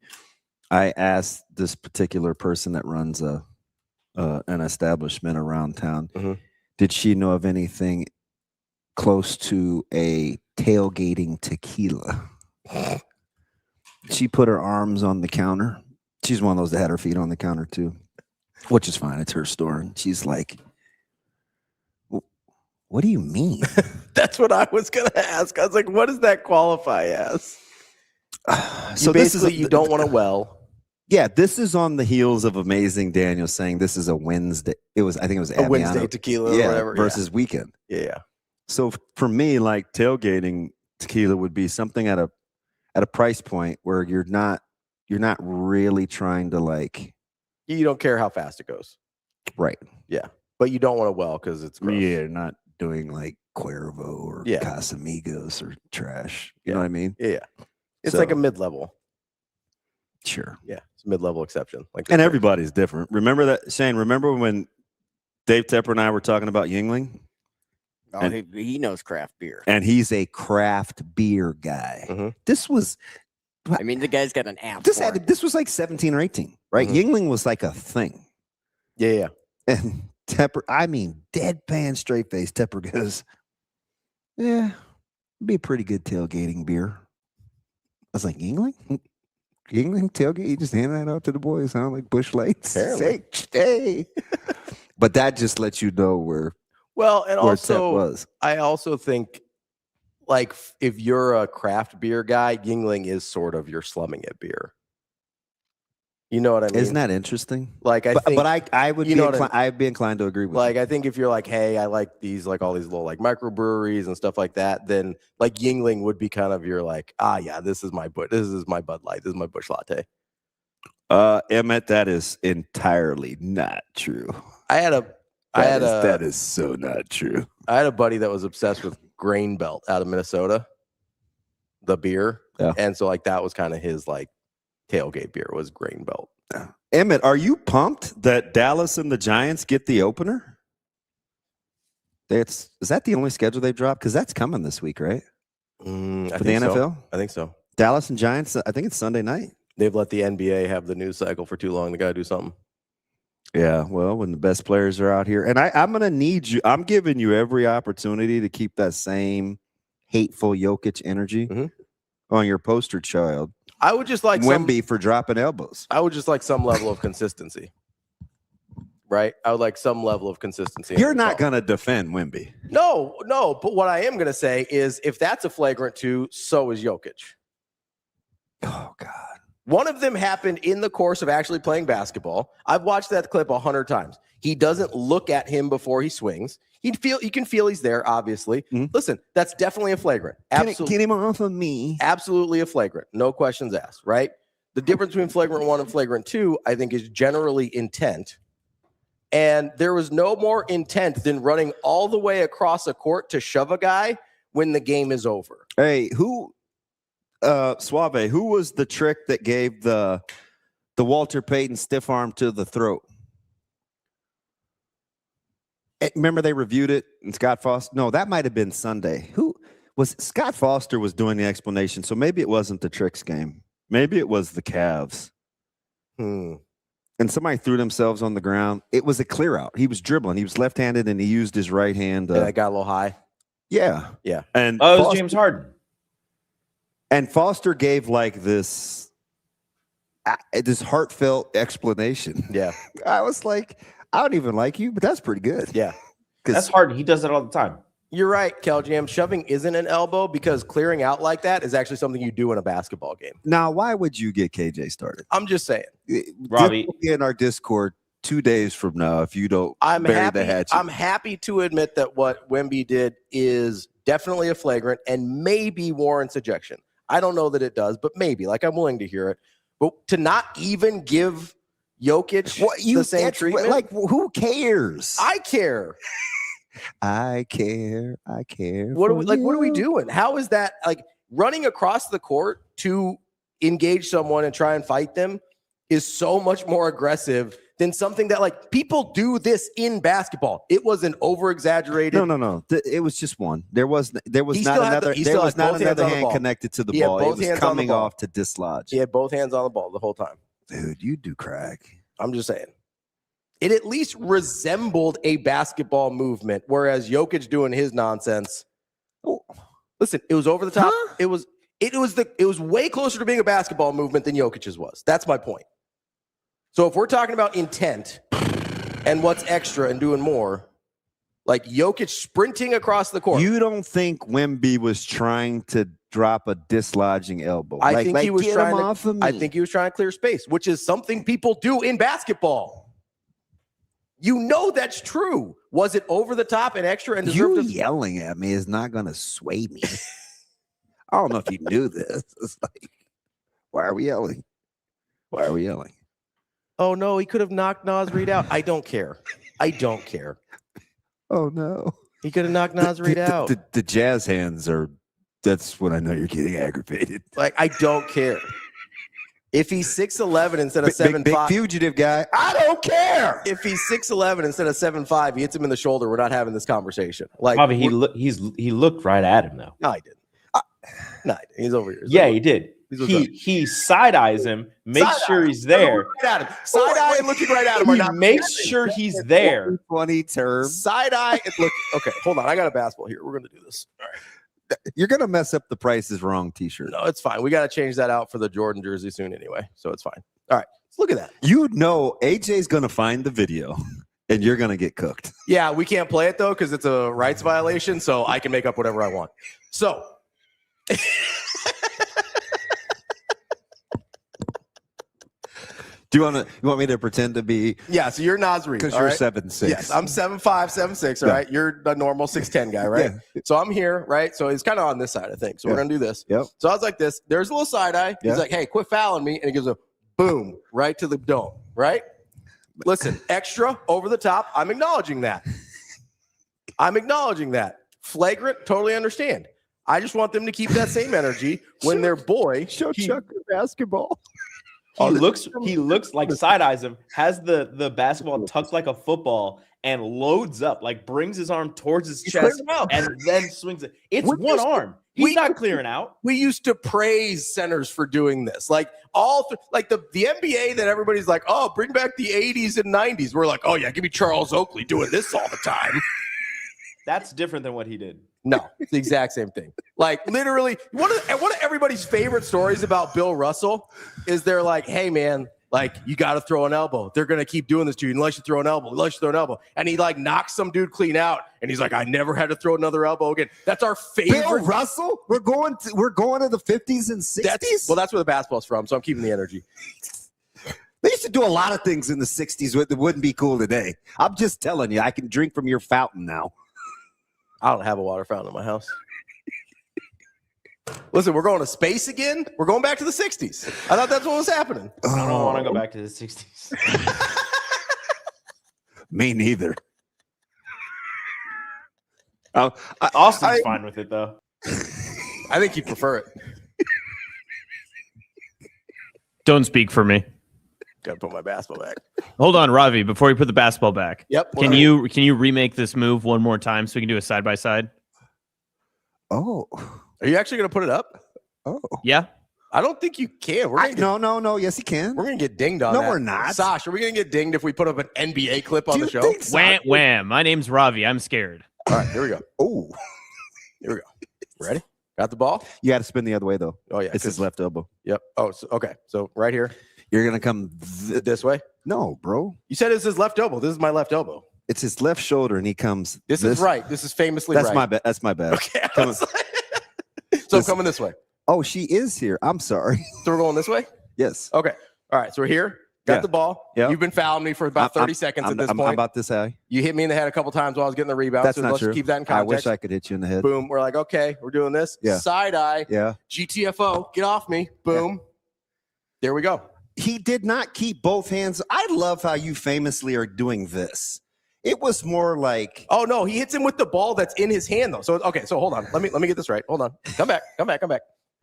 I asked this particular person that runs an establishment around town. Mm-hmm. Did she know of anything close to a tailgating tequila? She put her arms on the counter. She's one of those that had her feet on the counter too, which is fine. It's her store. And she's like, what do you mean? That's what I was going to ask. I was like, what does that qualify as? So basically, you don't want to well. Yeah, this is on the heels of Amazing Daniel saying this is a Wednesday. I think it was a Wednesday tequila or whatever. Versus weekend. Yeah. So for me, like tailgating tequila would be something at a price point where you're not really trying to like. You don't care how fast it goes. Right. Yeah. But you don't want to well because it's gross. Yeah, not doing like Cuervo or Casamigos or trash. You know what I mean? Yeah. It's like a mid-level. Sure. Yeah. It's a mid-level exception. And everybody's different. Remember that, Shane, remember when Dave Tepper and I were talking about Yuengling? Oh, he knows craft beer. And he's a craft beer guy. Mm-hmm. This was... I mean, the guy's got an app. This was like 17 or 18, right? Mm-hmm. Yuengling was like a thing. Yeah. And Tepper, I mean, deadpan, straight face. Tepper goes, yeah, it'd be a pretty good tailgating beer. I was like, Yuengling tailgate? You just hand that out to the boys, huh? Like Busch Lights? Hey. But that just lets you know where also, was. I also think, like, if you're a craft beer guy, Yuengling is sort of your slumming it beer. You know what I mean? Isn't that interesting? Like, I'd be inclined to agree with you. I think if you're like, hey, I like these, like all these little like microbreweries and stuff like that, then like Yuengling would be kind of your like, this is my Bud Light, this is my Busch Latte. Emmett, that is entirely not true. That is so not true. I had a buddy that was obsessed with Grain Belt out of Minnesota, the beer, and so like that was kind of his like tailgate beer was Grain Belt. Emmett, are you pumped that Dallas and the Giants get the opener? Is that the only schedule they dropped? Because that's coming this week, right? For the NFL? So. I think so. Dallas and Giants, I think it's Sunday night. They've let the NBA have the news cycle for too long. They got to do something. Yeah, well, when the best players are out here. And I'm going to need you. I'm giving you every opportunity to keep that same hateful Jokic energy on your poster child. I would just like Wemby for dropping elbows. I would just like some level of consistency. Right? I would like some level of consistency. You're not going to defend Wemby. No. But what I am going to say is if that's a flagrant 2, so is Jokic. Oh, God. One of them happened in the course of actually playing basketball. I've watched that clip 100 times. He doesn't look at him before he swings. You can feel he's there, obviously. Listen, that's definitely a flagrant. Absolutely. Get him off of me. Absolutely a flagrant. No questions asked, right? The difference between flagrant 1 and flagrant 2, I think, is generally intent. And there was no more intent than running all the way across a court to shove a guy when the game is over. Hey, Suave, who was the trick that gave the Walter Payton stiff arm to the throat? Remember they reviewed it and Scott Foster? No, that might have been Sunday. Who was Scott Foster was doing the explanation, so maybe it wasn't the tricks game. Maybe it was the Cavs. And somebody threw themselves on the ground. It was a clear out. He was dribbling. He was left-handed and he used his right hand. And I got a little high. Yeah. And it was James Harden. And Foster gave like this heartfelt explanation. Yeah. I was like, I don't even like you, but that's pretty good. Yeah. That's Harden. He does it all the time. You're right, Kel Jam. Shoving isn't an elbow because clearing out like that is actually something you do in a basketball game. Now, why would you get KJ started? I'm just saying. Ravi, in our Discord 2 days from now if you don't bury the hatchet. I'm happy to admit that what Wemby did is definitely a flagrant and maybe warrants ejection. I don't know that it does, but maybe. Like, I'm willing to hear it. But to not even give Jokic the same treatment? Like, who cares? I care. I care. What are we doing? How is that like running across the court to engage someone and try and fight them is so much more aggressive than something that like people do this in basketball. It was an over exaggerated. No. It was just one. There was not another hand connected to the ball. It was coming off to dislodge. He had both hands on the ball the whole time. Dude, you do crack. I'm just saying. It at least resembled a basketball movement, whereas Jokic doing his nonsense. Oh, listen, it was over the top. Huh? It was way closer to being a basketball movement than Jokic's was. That's my point. So if we're talking about intent and what's extra and doing more, like Jokic sprinting across the court. You don't think Wemby was trying to drop a dislodging elbow? I think he was trying to clear space, which is something people do in basketball. You know that's true. Was it over the top and extra and deserved? You yelling at me is not going to sway me. I don't know if you knew this. It's like, why are we yelling? Oh, no, he could have knocked Naz Reid out. I don't care. Oh, no. He could have knocked Naz Reid out. The jazz hands that's when I know you're getting aggravated. Like, I don't care. If he's 6'11" instead of 7'5", big fugitive guy, I don't care. If he's 6'11" instead of 7'5", he hits him in the shoulder. We're not having this conversation. Like, Bobby, he looked right at him though. No, he didn't. He's over here. He did. He side eyes him, makes sure he's there. Right at him. Side eye and looking right at him. He makes sure he's there. Funny term. Side eye and look. Okay, hold on. I got a basketball here. We're gonna do this. All right. You're going to mess up the Price is Wrong t-shirt. No, it's fine. We got to change that out for the Jordan jersey soon anyway, so it's fine. All right, let's look at that. You know AJ's going to find the video, and you're going to get cooked. Yeah, we can't play it, though, because it's a rights violation, so I can make up whatever I want. So you want me to pretend to be? Yeah, so you're Naz Reid. Because you're 7'6". Yes, I'm 7'5", 6'6", all right? You're a normal 6'10" guy, right? Yeah. So I'm here, right? So he's kind of on this side, I think. So we're going to do this. Yep. So I was like this. There's a little side eye. He's like, hey, quit fouling me. And he gives a boom right to the dome, right? Listen, extra, over the top. I'm acknowledging that. Flagrant, totally understand. I just want them to keep that same energy when their boy. Show Chuck the basketball. He looks like side eyes him, has the basketball tucked like a football, and loads up, like brings his arm towards his chest and then swings it. It's one arm. He's not clearing out. We used to praise centers for doing this. Like the NBA that everybody's like, oh, bring back the 80s and 90s. We're like, oh yeah, give me Charles Oakley doing this all the time. That's different than what he did. No, it's the exact same thing. Like literally, one of everybody's favorite stories about Bill Russell is they're like, hey man, like, you got to throw an elbow. They're going to keep doing this to you unless you throw an elbow. And he like knocks some dude clean out. And he's like, I never had to throw another elbow again. That's our favorite. Bill Russell? We're going to the 50s and 60s? That's where the basketball's from. So I'm keeping the energy. They used to do a lot of things in the 60s that wouldn't be cool today. I'm just telling you, I can drink from your fountain now. I don't have a water fountain in my house. Listen, we're going to space again. We're going back to the 60s. I thought that's what was happening. I don't want to go back to the 60s. Me neither. Austin's fine with it, though. I think you prefer it. Don't speak for me. Got to put my basketball back. Hold on, Ravi, before you put the basketball back. Yep. Can you remake this move one more time so we can do a side-by-side? Oh. Are you actually going to put it up? Oh. Yeah. I don't think you can. No. Yes, he can. We're going to get dinged on No, that. we're not. Sash, are we going to get dinged if we put up an NBA clip on the show? Wham, wham. My name's Ravi. I'm scared. All right, here we go. Oh. Here we go. Ready? Got the ball? You got to spin the other way, though. Oh, yeah. It's his left elbow. Yep. Oh, okay. So right here. You're going to come This way? No, bro. You said it's his left elbow. This is my left elbow. It's his left shoulder, and he comes. This is right. This is famously That's right. my bad. That's my bad. Okay. Come So I'm coming this way. Oh, she is here. I'm sorry. So we're going this way? Yes. Okay. All right. So we're here. Got Yeah. the ball. Yeah. You've been fouling me for about 30 seconds at this point. I'm about this high. You hit me in the head a couple times while I was getting the rebound. That's so not let's true. keep that in I context. wish I could hit you in the head. Boom. We're like, okay, we're doing this. Yeah. Side eye. Yeah. GTFO. Get off me. Boom. There we go. He did not keep both hands. I love how you famously are doing this. It was more like, Oh no, he hits him with the ball that's in his hand though. So okay, so hold on. Let me get this right. Hold on. Come back.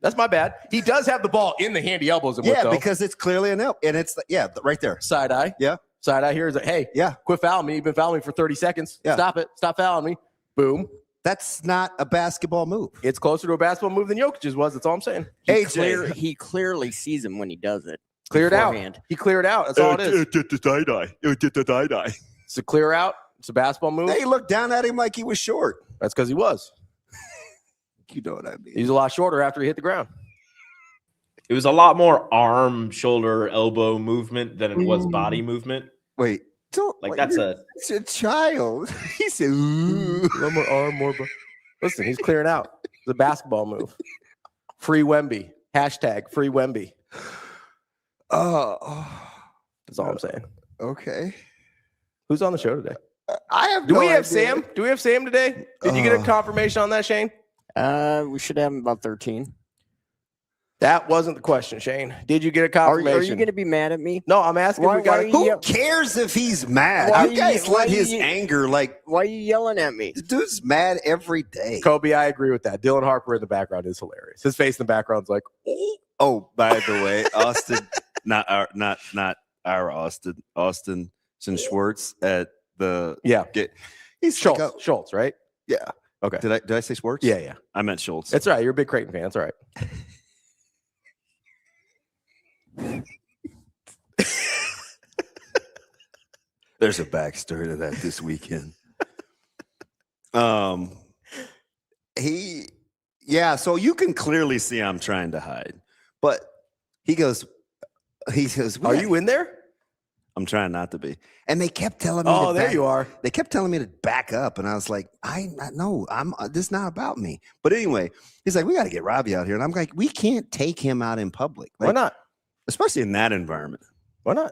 That's my bad. He does have the ball in the hand he elbows him with though. because it's clearly an elbow, and it's right there. Side eye. Yeah. Side eye here is like, hey, Yeah. quit fouling me. You've been fouling me for 30 seconds. Yeah. Stop it. Stop fouling me. Boom. That's not a basketball move. It's closer to a basketball move than Jokic's was. That's all I'm saying. He clearly sees him when he does it. Clear it out. beforehand. He cleared out. That's all it is. Tie-dye. It's a clear out. It's a basketball move. They looked down at him like he was short. That's because he was. You know what I mean? He's a lot shorter after he hit the ground. It was a lot more arm, shoulder, elbow movement than it was body movement. Wait. It's a child. He said, ooh. A little more arm, more. Listen, he's clearing out. It's a basketball move. Free Wemby. Hashtag free Wemby. That's all I'm saying. Okay. Who's on the show today? I have. Do no we have idea. Sam? Do we have Sam today? Did you get a confirmation on that, Shane? We should have him about 13. That wasn't the question, Shane. Did you get a Are confirmation? you going to be mad at me? No, I'm asking. Why- if we got why a- are Who you- cares if he's mad? Why You are guys you- why let are his you- anger like. Why are you yelling at me? This dude's mad every day. Kobe, I agree with that. Dylan Harper in the background is hilarious. His face in the background's like, oh. Oh, by the way, Austin, not our Austin Schwartz at the he's Schultz. like Schultz, right? yeah. Okay. Did I say Schwartz? Yeah. I meant Schultz. That's all right. You're a big Creighton fan. That's all right. There's a backstory to that this weekend. So you can clearly see I'm trying to hide, but he goes, Are you in there? I'm trying not to be. And they kept telling me, Oh, there you are. They kept telling me to back up, and I was like, this is not about me. But anyway, he's like, we got to get Ravi out here, and I'm like, we can't take him out in public. Like, Why not? especially in that environment. Why not?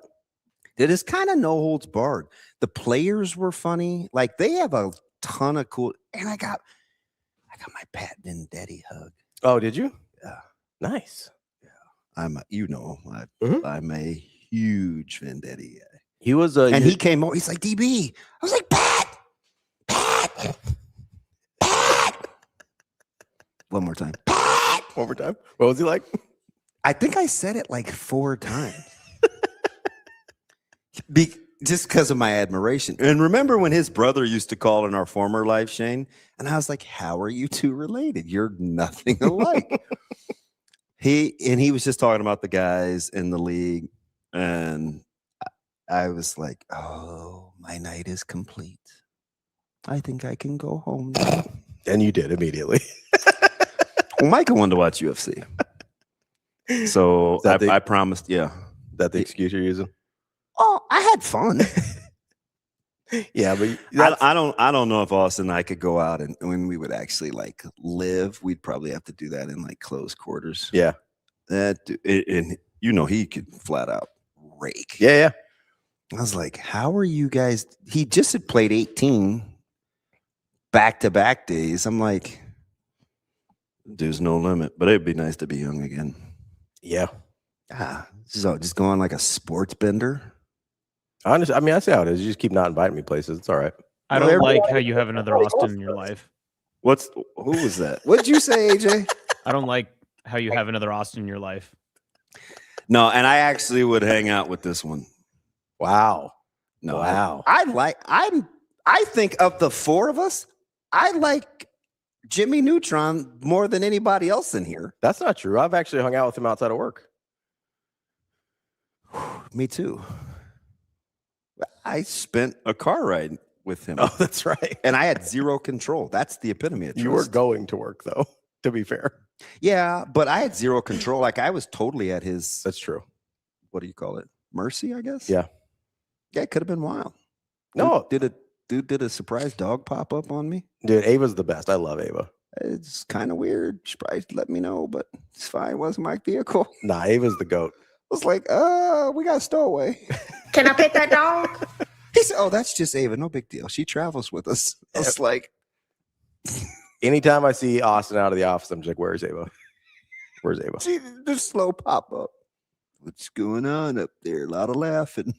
It is kind of no holds barred. The players were funny. Like they have a ton of cool. And I got my Pat Vendetti hug. Oh, did you? Yeah. Nice. I'm a huge Vendetti guy. He was And he came over. He's like, DB. I was like, Pat. One more time. One more time. What was he like? I think I said it like 4 times. Just because of my admiration. And remember when his brother used to call in our former life, Shane? And I was like, how are you two related? You're nothing alike. He was just talking about the guys in the league. And I was like, oh, my night is complete. I think I can go home now. And you did immediately. Well, Michael wanted to watch UFC. So I promised, yeah. that the excuse you're using? Oh, I had fun. Yeah, but I don't know if Austin and I could go out and when we would actually like live, we'd probably have to do that in like close quarters. Yeah. And he could flat out rake. Yeah. I was like, how are you guys? He just had played 18 back-to-back days. I'm like, there's no limit, but it'd be nice to be young again. Yeah. So just go on like a sports bender. Honestly, I mean, I see how it is. You just keep not inviting me places. It's all right. I don't like how you have another Austin in your life. Who was that? What'd you say, AJ? I don't like how you have another Austin in your life. No, and I actually would hang out with this one. Wow. No, wow. I think of the four of us, I like Jimmy Neutron more than anybody else in here. That's not true. I've actually hung out with him outside of work. Me too. I spent a car ride with him. Oh, that's right. And I had zero control. That's the epitome of trust. You were going to work, though, to be fair. Yeah, but I had zero control. Like I was totally at his. That's true. What do you call it? Mercy, I guess. Yeah. Yeah, it could have been wild. No, did a surprise dog pop up on me? Dude, Ava's the best. I love Ava. It's kind of weird. She probably let me know, but it's fine. It wasn't my vehicle. Nah, Ava's the goat. I was like, we got a stowaway. Can I pet that dog? He said, oh, that's just Ava. No big deal. She travels with us. I was like, anytime I see Austin out of the office, I'm just like, where's Ava? Where's Ava? She just slow pop up. What's going on up there? A lot of laughing.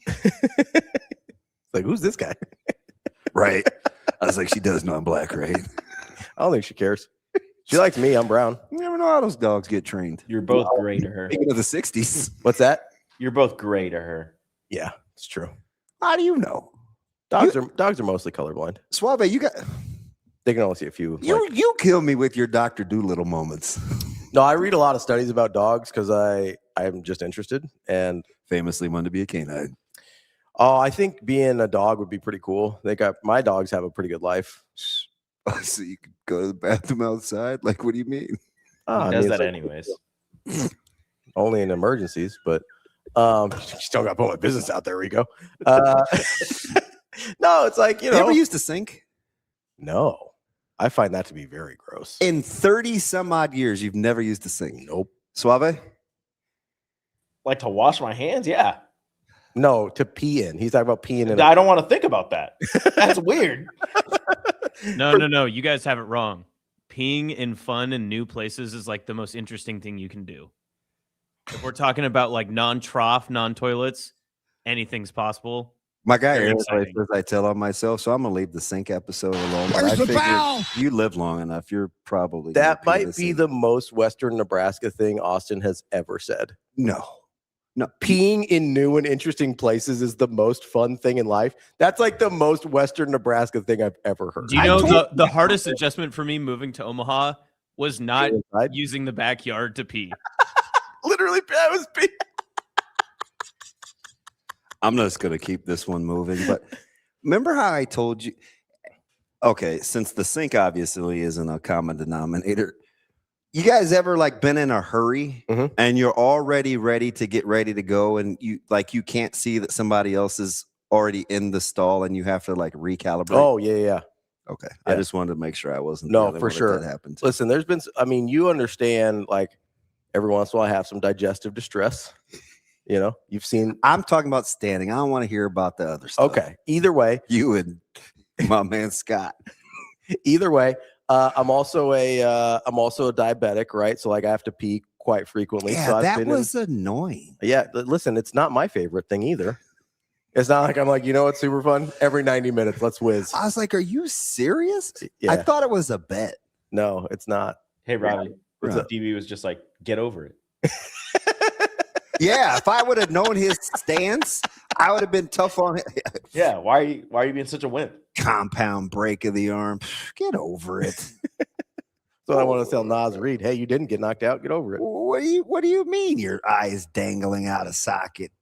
Like, who's this guy? Right. I was like, she does know I'm black, right? I don't think she cares. She likes me. I'm brown. You never know how those dogs get trained. You're both gray to her. Speaking of the 60s. What's that? You're both gray to her. Yeah, it's true. How do you know? Dogs are mostly colorblind. Suave, they can only see a few. You kill me with your Dr. Doolittle moments. No, I read a lot of studies about dogs because I'm just interested and famously wanted to be a canine. Oh, I think being a dog would be pretty cool. My dogs have a pretty good life. So you could go to the bathroom outside? Like, what do you mean? He does that anyways. Only in emergencies, but still got to put my business out there, Rico. No, it's like, you ever used to sink? No. I find that to be very gross. In 30 some odd years, you've never used a sink? Nope. Suave? Like to wash my hands? Yeah. No, to pee in. He's talking about peeing in. I don't want to think about that. That's weird. No. You guys have it wrong. Peeing in fun and new places is like the most interesting thing you can do. If we're talking about like non-trough, non-toilets, anything's possible. My guy says I tell on myself, so I'm gonna leave the sink episode alone. But I figure you live long enough, you're probably that might be the most Western Nebraska thing Austin has ever said. No, peeing in new and interesting places is the most fun thing in life. That's like the most Western Nebraska thing I've ever heard. Do you know the hardest adjustment for me moving to Omaha was not using the backyard to pee. Literally, I was peeing. I'm just going to keep this one moving. But remember how I told you? Okay, since the sink obviously isn't a common denominator, you guys ever like been in a hurry and you're already ready to go and you can't see that somebody else is already in the stall and you have to like recalibrate? Oh, yeah. Okay. Yeah. I just wanted to make sure I wasn't. No, for sure. That happened. Listen, there's been, you understand, like every once in a while I have some digestive distress. You know, you've seen. I'm talking about standing. I don't want to hear about the other stuff. Okay. Either way. You and my man Scott. Either way. I'm also a diabetic, right? So like I have to pee quite frequently. Yeah, so that was annoying. Yeah. Listen, it's not my favorite thing either. It's not like I'm like, you know what's super fun? Every 90 minutes, let's whiz. I was like, are you serious? Yeah. I thought it was a bet. No, it's not. Hey, Ravi. DB was just like, get over it. Yeah, if I would have known his stance, I would have been tough on him. Yeah, why are you being such a wimp? Compound break of the arm. Get over it. So I want to tell Nas Reed, hey, you didn't get knocked out. Get over it. What do you mean your eye is dangling out of socket?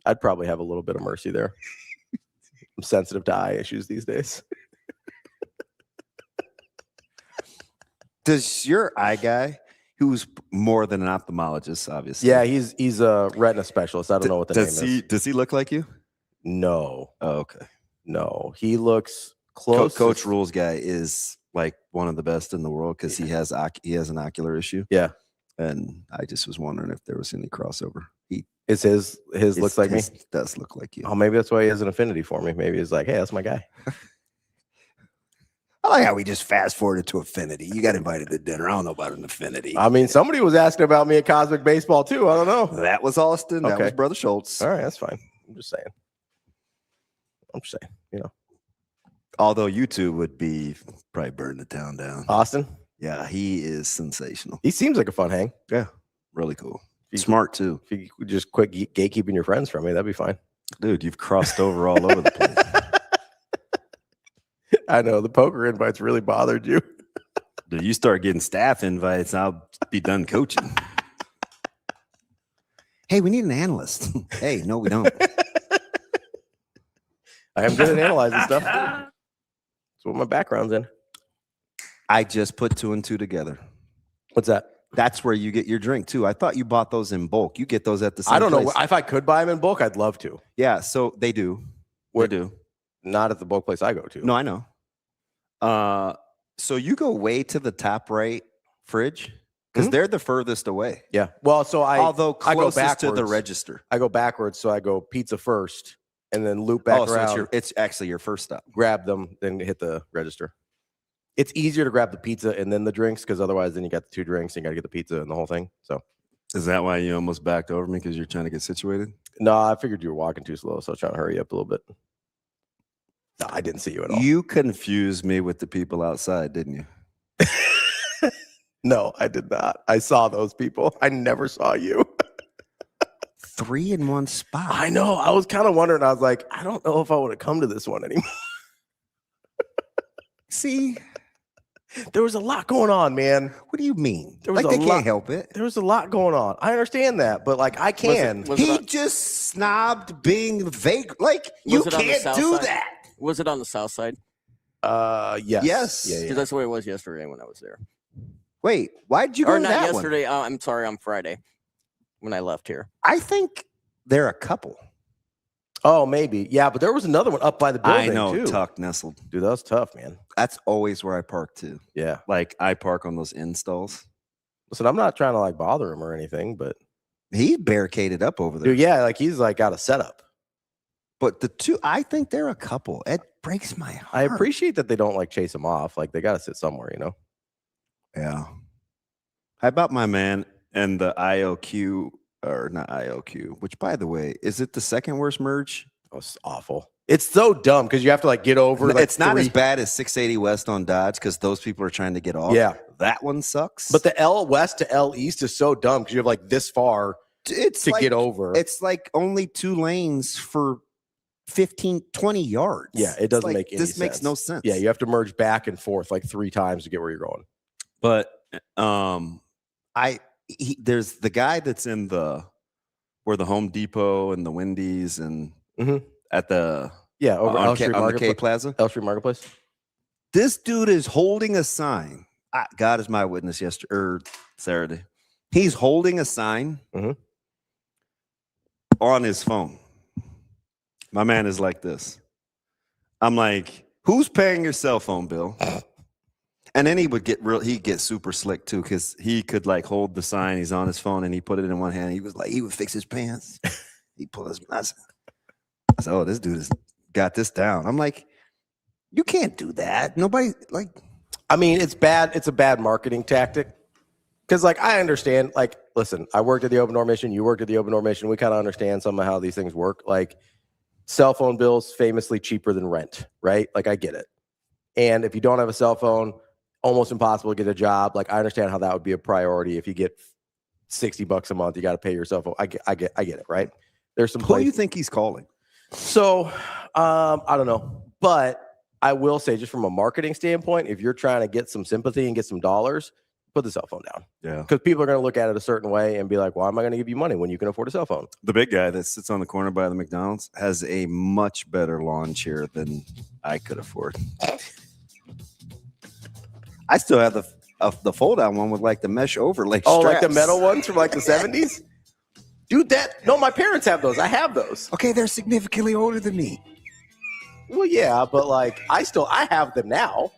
I'd probably have a little bit of mercy there. I'm sensitive to eye issues these days. Does your eye guy, who's more than an ophthalmologist, obviously. Yeah, he's a retina specialist. I don't know what the name is. Does he look like you? No. Oh, okay. No, he looks close. Coach Rule's guy is like one of the best in the world because he has an ocular issue. Yeah, and I just was wondering if there was any crossover. His looks like me. Does look like you. Oh, maybe that's why he has an affinity for me. Maybe he's like, hey, that's my guy. I like how we just fast forwarded to affinity. You got invited to dinner. I don't know about an affinity. I mean, somebody was asking about me at Cosmic Baseball too. I don't know. That was Austin. That Okay. was Brother Schultz. All right, that's fine. I'm just saying. Although you two would be probably burn the town down. Austin? Yeah, he is sensational. He seems like a fun hang. Yeah, really cool. Smart too. If you could just quit gatekeeping your friends from me, that'd be fine. Dude, you've crossed over all over the place. I know the poker invites really bothered you. Dude, you start getting staff invites, I'll be done coaching. Hey, we need an analyst. Hey, no, we don't. I am good at analyzing stuff. That's what my background's in. I just put 2 and 2 together. What's that? That's where you get your drink too. I thought you bought those in bulk. You get those at the same I don't know. place. If I could buy them in bulk, I'd love to. Yeah, so they do. Where They do. Not at the bulk place I go to. No, I know. So you go way to the top right fridge because they're the furthest away. Yeah. Well, so although I go closest to the backwards. register. I go backwards, so I go pizza first and then loop back So around. it's actually your first stop. Grab them, then hit the register. It's easier to grab the pizza and then the drinks because otherwise, then you got the 2 drinks and you got to get the pizza and the whole thing. So, Is that why you almost backed over me because you're trying to get situated? no, I figured you were walking too slow, so I was trying to hurry up a little bit. No, I didn't see you at all. You confused me with the people outside, didn't you? No, I did not. I saw those people. I never saw you. 3 in one spot. I know. I was kind of wondering. I was like, I don't know if I would have come to this one anymore. See, there was a lot going on, man. what do you mean? There was Like a they lot- can't help it. There was a lot going on. I understand that, but like I can. He just snobbed being vague. Like you Was it on the can't south do side? that. Was it on the south side? Yes. Yes. Yeah, Because yeah. that's the way it was yesterday when I was there. Wait, why did you go Or to not that yesterday. one? I'm sorry, on Friday when I left here. I think they're a couple. Oh, maybe. Yeah, but there was another one up by the building I know, too. tucked, nestled. Dude, that was tough, man. That's always where I park too. Yeah. Like I park on those installs. Listen, I'm not trying to like bother him or anything, but He barricaded up over there. dude, yeah, like he's like got a setup. But the two, I think they're a couple. It breaks my heart. I appreciate that they don't like chase him off. Like they got to sit somewhere, you know? Yeah. How about my man and the IOQ, or not IOQ, which by the way, is it the second worst merge? Oh, it's awful. It's so dumb because you have to like get over. Like, It's not as bad as 680 West on Dodge because those people are trying to get off. Yeah. That one sucks. But the L West to L East is so dumb because you have like this far it's to like, get over. It's like only 2 lanes for 15, 20 yards. Yeah, it It's doesn't like, make any this sense. makes no sense. Yeah, you have to merge back and forth like 3 times to get where you're going. But there's the guy that's in where the Home Depot and the Wendy's and at the over on L K Street Plaza. L Street Marketplace. This dude is holding a sign. God is my witness. Yesterday or Saturday, he's holding a sign on his phone. My man is like this. I'm like, who's paying your cell phone bill? And then he'd get super slick too, because he could like hold the sign, he's on his phone, and he put it in one hand. He would fix his pants. He pull his I said, oh, this dude has got this down. I'm like, you can't do that. Nobody like I mean, it's bad. It's a bad marketing tactic. Because like I understand, like, listen, I worked at the Open Door Mission, you worked at the Open Door Mission. We kind of understand some of how these things work. Like cell phone bills famously cheaper than rent, right? Like I get it. And if you don't have a cell phone, almost impossible to get a job. Like I understand how that would be a priority. If you get $60 a month, you got to pay your cell phone. I get it, right? There's some who do you think he's calling? So I don't know. But I will say, just from a marketing standpoint, if you're trying to get some sympathy and get some dollars, put the cell phone down. Yeah. Because people are going to look at it a certain way and be like, why am I going to give you money when you can afford a cell phone? The big guy that sits on the corner by the McDonald's has a much better lawn chair than I could afford. I still have the fold-out one with like the mesh overlay. Oh, like the straps. metal ones from like the 70s? Dude, my parents have those. I have those. Okay, they're significantly older than me. Well, yeah, but like I have them now.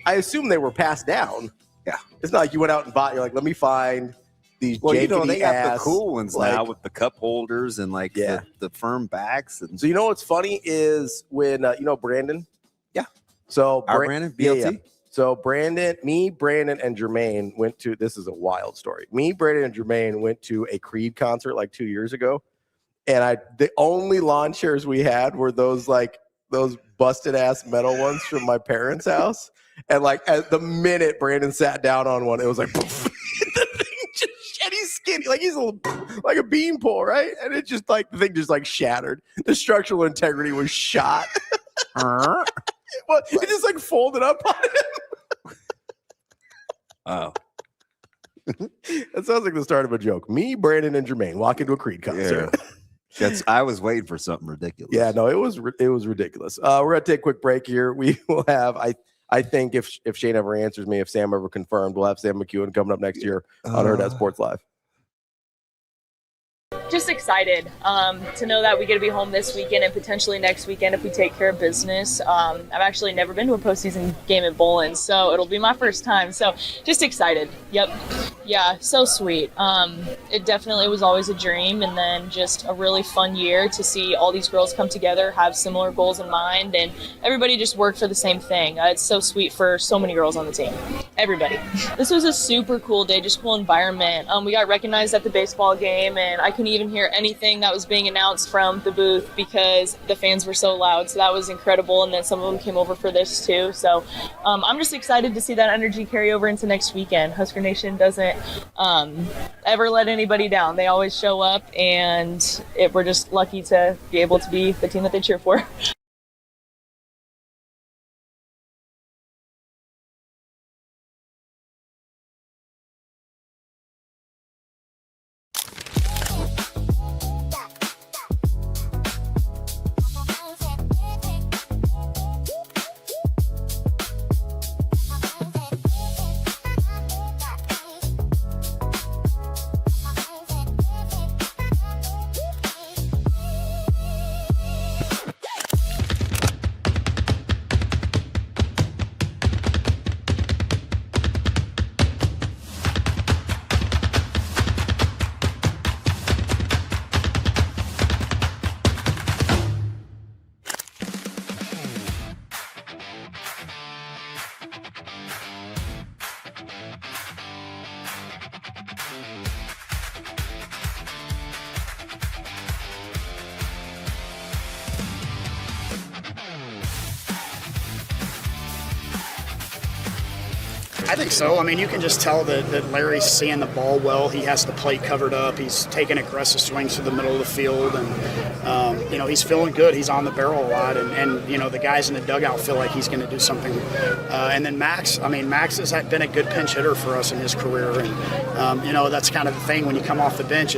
I assume they were passed down. Yeah. It's not like you went out and bought, you're like, let me find these they got the ass, cool ones like, now with the cup holders and like the firm backs. And so you know what's funny is when Brandon? Yeah. So Brandon, BLT? Yeah. So Brandon, and Jermaine went to, this is a wild story. Brandon, and Jermaine went to a Creed concert like 2 years ago. And the only lawn chairs we had were those busted ass metal ones from my parents' house. And like at the minute Brandon sat down on one, it was like the thing just and he's skinny, like he's like a beanpole, right? And it just like the thing just like shattered. The structural integrity was shot. It just like folded up on him. Oh. That sounds like the start of a joke. Me, Brandon, and Jermaine walk into a Creed concert. Yeah. I was waiting for something ridiculous. Yeah, no, it was ridiculous. We're gonna take a quick break here. We will have I think if Shane ever answers me, if Sam ever confirmed, we'll have Sam McKEWON coming up next year on Hurrdat Sports Live. Just excited to know that we get to be home this weekend and potentially next weekend if we take care of business. I've actually never been to a postseason game at Bowling, so it'll be my first time. So just excited. Yep. Yeah, so sweet. It definitely was always a dream, and then just a really fun year to see all these girls come together, have similar goals in mind, and everybody just work for the same thing. It's so sweet for so many girls on the team. Everybody. This was a super cool day, just cool environment. We got recognized at the baseball game, and I couldn't even hear anything that was being announced from the booth because the fans were so loud. So that was incredible. And then some of them came over for this too. So I'm just excited to see that energy carry over into next weekend. Husker Nation doesn't ever let anybody down. They always show up, and we're just lucky to be able to be the team that they cheer for. I think so. I mean, you can just tell that Larry's seeing the ball well. He has the plate covered up. He's taking aggressive swings through the middle of the field. And, he's feeling good. He's on the barrel a lot. And the guys in the dugout feel like he's going to do something. And then Max has been a good pinch hitter for us in his career. And, that's kind of the thing when you come off the bench.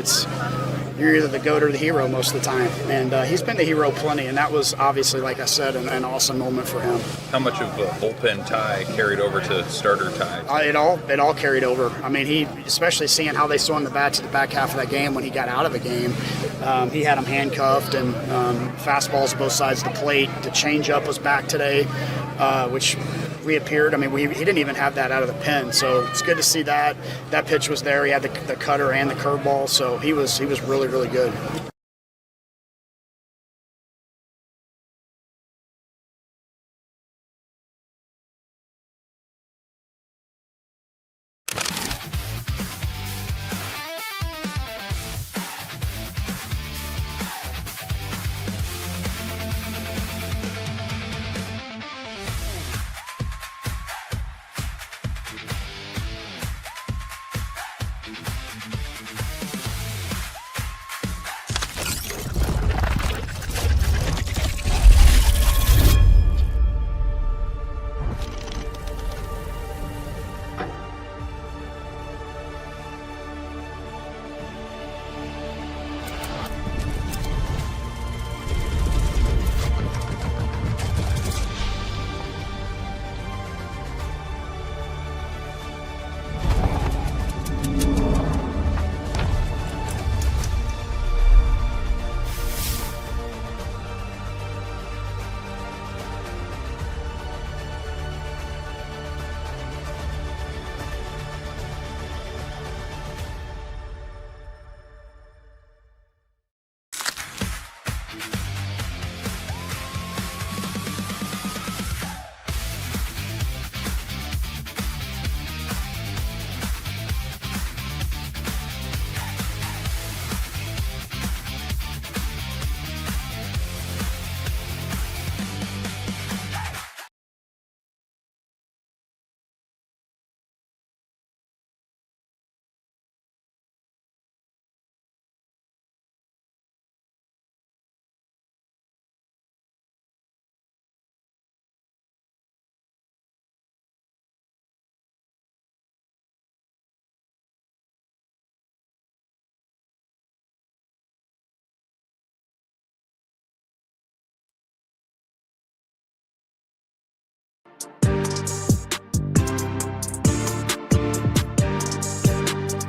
You're either the GOAT or the hero most of the time. And he's been the hero plenty, and that was obviously, like I said, an awesome moment for him. How much of a bullpen tie carried over to starter tie? It all carried over. I mean, he, especially seeing how they swung the bat to the back half of that game when he got out of the game, he had them handcuffed and fastballs both sides of the plate. The changeup was back today, which reappeared. I mean, he didn't even have that out of the pen, so it's good to see that. That pitch was there. He had the cutter and the curveball, so he was really, really good.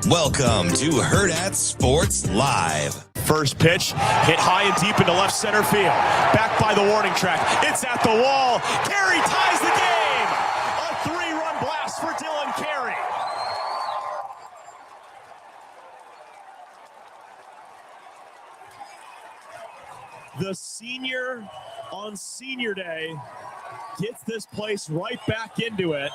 Welcome to Hurrdat Sports Live. First pitch, hit high and deep into left center field. Back by the warning track. It's at the wall. Carey ties the game. A 3-run blast for Dylan Carey. The senior on senior day gets this place right back into it.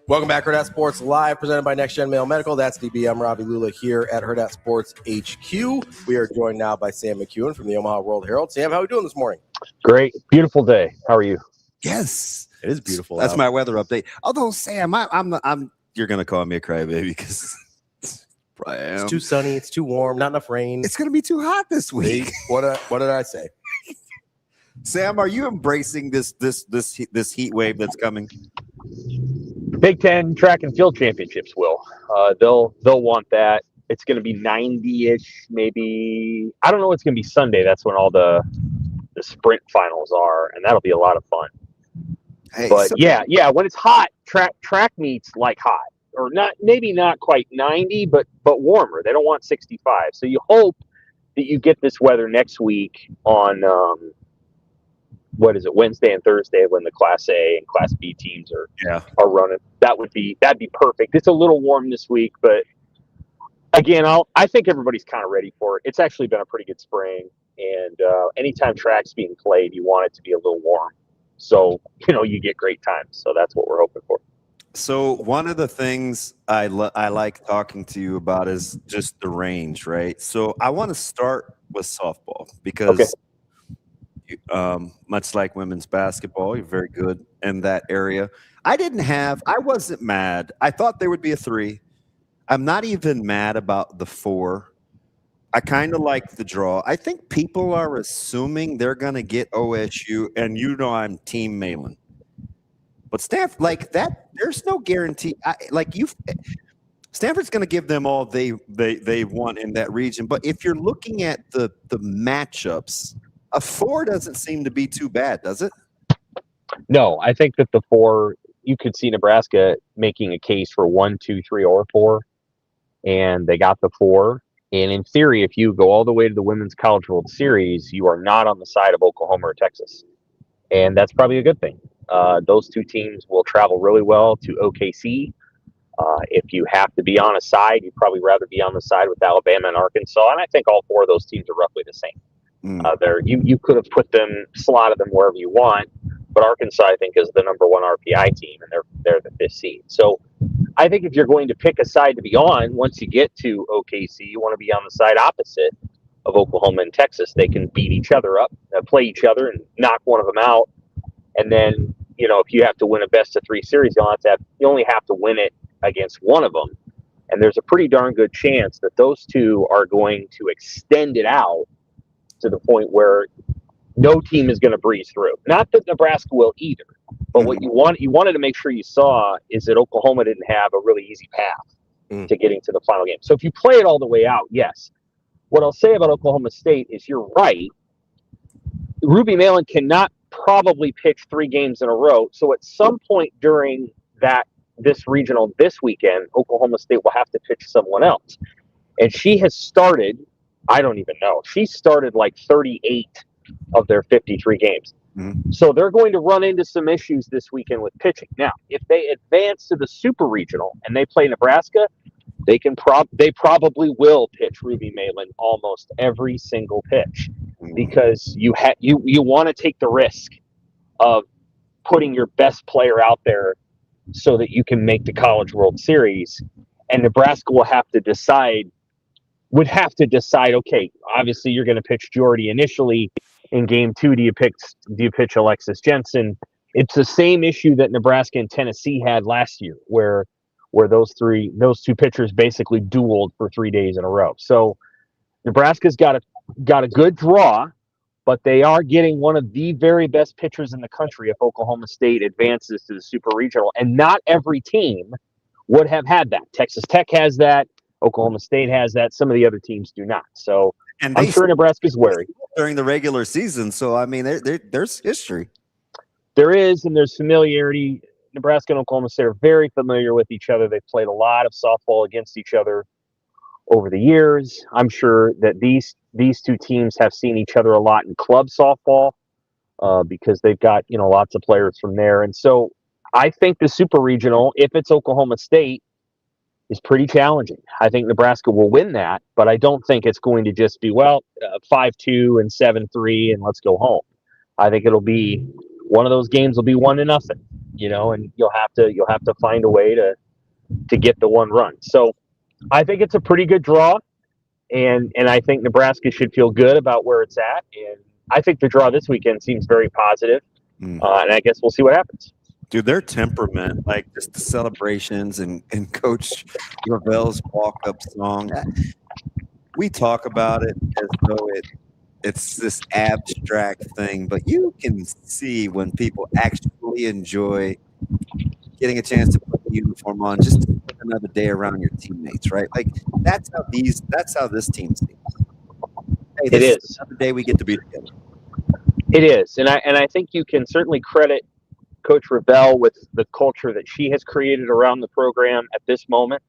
Welcome back, Hurrdat Sports Live, presented by Next Gen Male Medical. That's DB. I'm Ravi Lulla here at Hurrdat Sports HQ. We are joined now by Sam McKEWON from the Omaha World Herald. Sam, how are we doing this morning? Great. Beautiful day. How are you? Yes. It is beautiful. That's my weather update. Although, Sam, I'm you're going to call me a crybaby because I am. It's too sunny. It's too warm. Not enough rain. It's going to be too hot this week. What did I say? Sam, are you embracing this heat wave that's coming? Big Ten track and field championships will. They'll want that. It's going to be 90-ish, maybe. I don't know. It's going to be Sunday. That's when all the sprint finals are, and that'll be a lot of fun. Hey, but yeah, when it's hot, track meets like hot, or maybe not quite 90, but warmer. They don't want 65. So you hope that you get this weather next week on Wednesday and Thursday when the Class A and Class B teams are running. That'd be perfect. It's a little warm this week, but again, I think everybody's kind of ready for it. It's actually been a pretty good spring, and anytime track's being played, you want it to be a little warm, so you get great times. So that's what we're hoping for. So one of the things I like talking to you about is just the range, right? So I want to start with softball because much like women's basketball, you're very good in that area. I wasn't mad. I thought there would be a 3. I'm not even mad about the 4. I kind of like the draw. I think people are assuming they're going to get OSU, and I'm Team Malin. But Stanford, like that, there's no guarantee. Stanford's going to give them all they want in that region. But if you're looking at the matchups, a 4 doesn't seem to be too bad, does it? No, I think that the 4, you could see Nebraska making a case for 1, 2, 3, or 4, and they got the 4. And in theory, if you go all the way to the Women's College World Series, you are not on the side of Oklahoma or Texas. And that's probably a good thing. Those two teams will travel really well to OKC. If you have to be on a side, you'd probably rather be on the side with Alabama and Arkansas. And I think all 4 of those teams are roughly the same. You could have slotted them wherever you want, but Arkansas, I think, is the number 1 RPI team, and they're the 5th seed. So I think if you're going to pick a side to be on, once you get to OKC, you want to be on the side opposite of Oklahoma and Texas. They can beat each other up, play each other, and knock one of them out. And then, if you have to win a best-of-3 series, you only have to win it against one of them. And there's a pretty darn good chance that those two are going to extend it out to the point where no team is going to breeze through. Not that Nebraska will either, but what you wanted to make sure you saw is that Oklahoma didn't have a really easy path to getting to the final game. So if you play it all the way out, yes. What I'll say about Oklahoma State is you're right. Ruby Malin cannot probably pitch 3 games in a row. So at some point during this regional this weekend, Oklahoma State will have to pitch someone else. And she has started, I don't even know, she started like 38 of their 53 games. So they're going to run into some issues this weekend with pitching. Now, if they advance to the super regional and they play Nebraska, they probably will pitch Ruby Malin almost every single pitch because you want to take the risk of putting your best player out there so that you can make the College World Series. And Nebraska would have to decide, okay, obviously you're going to pitch Jordy initially. In game 2, do you pitch Alexis Jensen? It's the same issue that Nebraska and Tennessee had last year, where those two pitchers basically dueled for 3 days in a row. So Nebraska's got a good draw, but they are getting one of the very best pitchers in the country if Oklahoma State advances to the Super Regional. And not every team would have had that. Texas Tech has that. Oklahoma State has that. Some of the other teams do not. So I'm sure Nebraska's wary. During the regular season. So, I mean, there's history. There is, and there's familiarity. Nebraska and Oklahoma State are very familiar with each other. They've played a lot of softball against each other over the years. I'm sure that these two teams have seen each other a lot in club softball because they've got, lots of players from there. And so I think the Super Regional, if it's Oklahoma State, is pretty challenging. I think Nebraska will win that, but I don't think it's going to just be 5-2 and 7-3 and let's go home. I think it'll be one of those games will be 1-0, and you'll have to find a way to get the one run. So I think it's a pretty good draw, and I think Nebraska should feel good about where it's at. And I think the draw this weekend seems very positive, and I guess we'll see what happens. Dude, their temperament, like just the celebrations and Coach Ravel's walk-up song, we talk about it as though it's this abstract thing, but you can see when people actually enjoy getting a chance to put the uniform on just to spend another day around your teammates, right? Like that's how this team seems. Hey, this is another day we get to be together. It is, and I think you can certainly credit Coach Ravel with the culture that she has created around the program at this moment.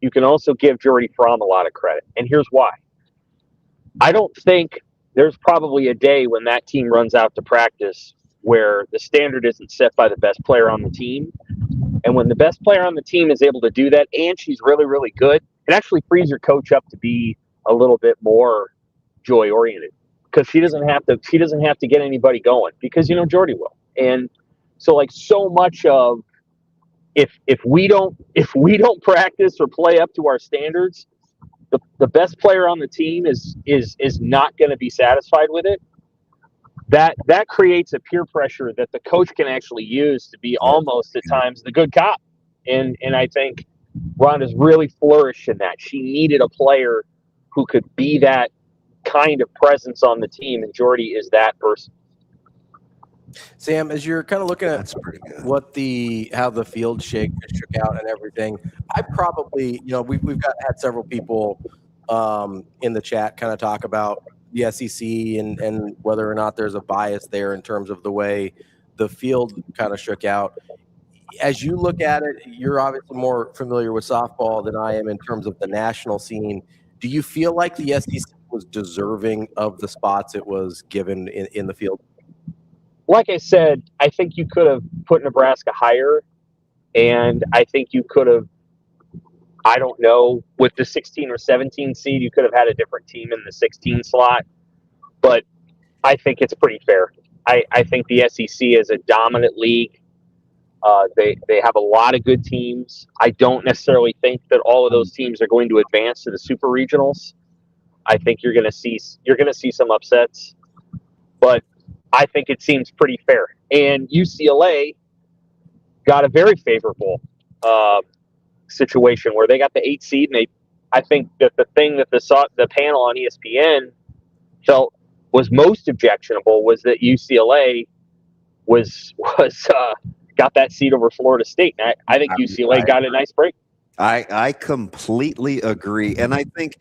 You can also give Jordy Frahm a lot of credit, and here's why. I don't think there's probably a day when that team runs out to practice where the standard isn't set by the best player on the team. And when the best player on the team is able to do that, and she's really, really good, it actually frees your coach up to be a little bit more joy-oriented because she doesn't have to get anybody going because, Jordy will. And so so much of if we don't practice or play up to our standards, the best player on the team is not going to be satisfied with it. That creates a peer pressure that the coach can actually use to be almost at times the good cop. And I think Rhonda's really flourished in that. She needed a player who could be that kind of presence on the team, and Jordy is that person. Sam, as you're kind of looking at how the field shook out and everything, I probably, we've had several people in the chat kind of talk about the SEC and whether or not there's a bias there in terms of the way the field kind of shook out. As you look at it, you're obviously more familiar with softball than I am in terms of the national scene. Do you feel like the SEC was deserving of the spots it was given in the field? Like I said, I think you could have put Nebraska higher, and I think you could have, I don't know, with the 16 or 17 seed, you could have had a different team in the 16 slot, but I think it's pretty fair. I think the SEC is a dominant league. They have a lot of good teams. I don't necessarily think that all of those teams are going to advance to the super regionals. I think you're going to see some upsets, but I think it seems pretty fair. And UCLA got a very favorable situation where they got the 8 seed, and I think that the thing that the panel on ESPN felt was most objectionable was that UCLA was got that seed over Florida State. And I think UCLA got a nice break. I completely agree, and I think,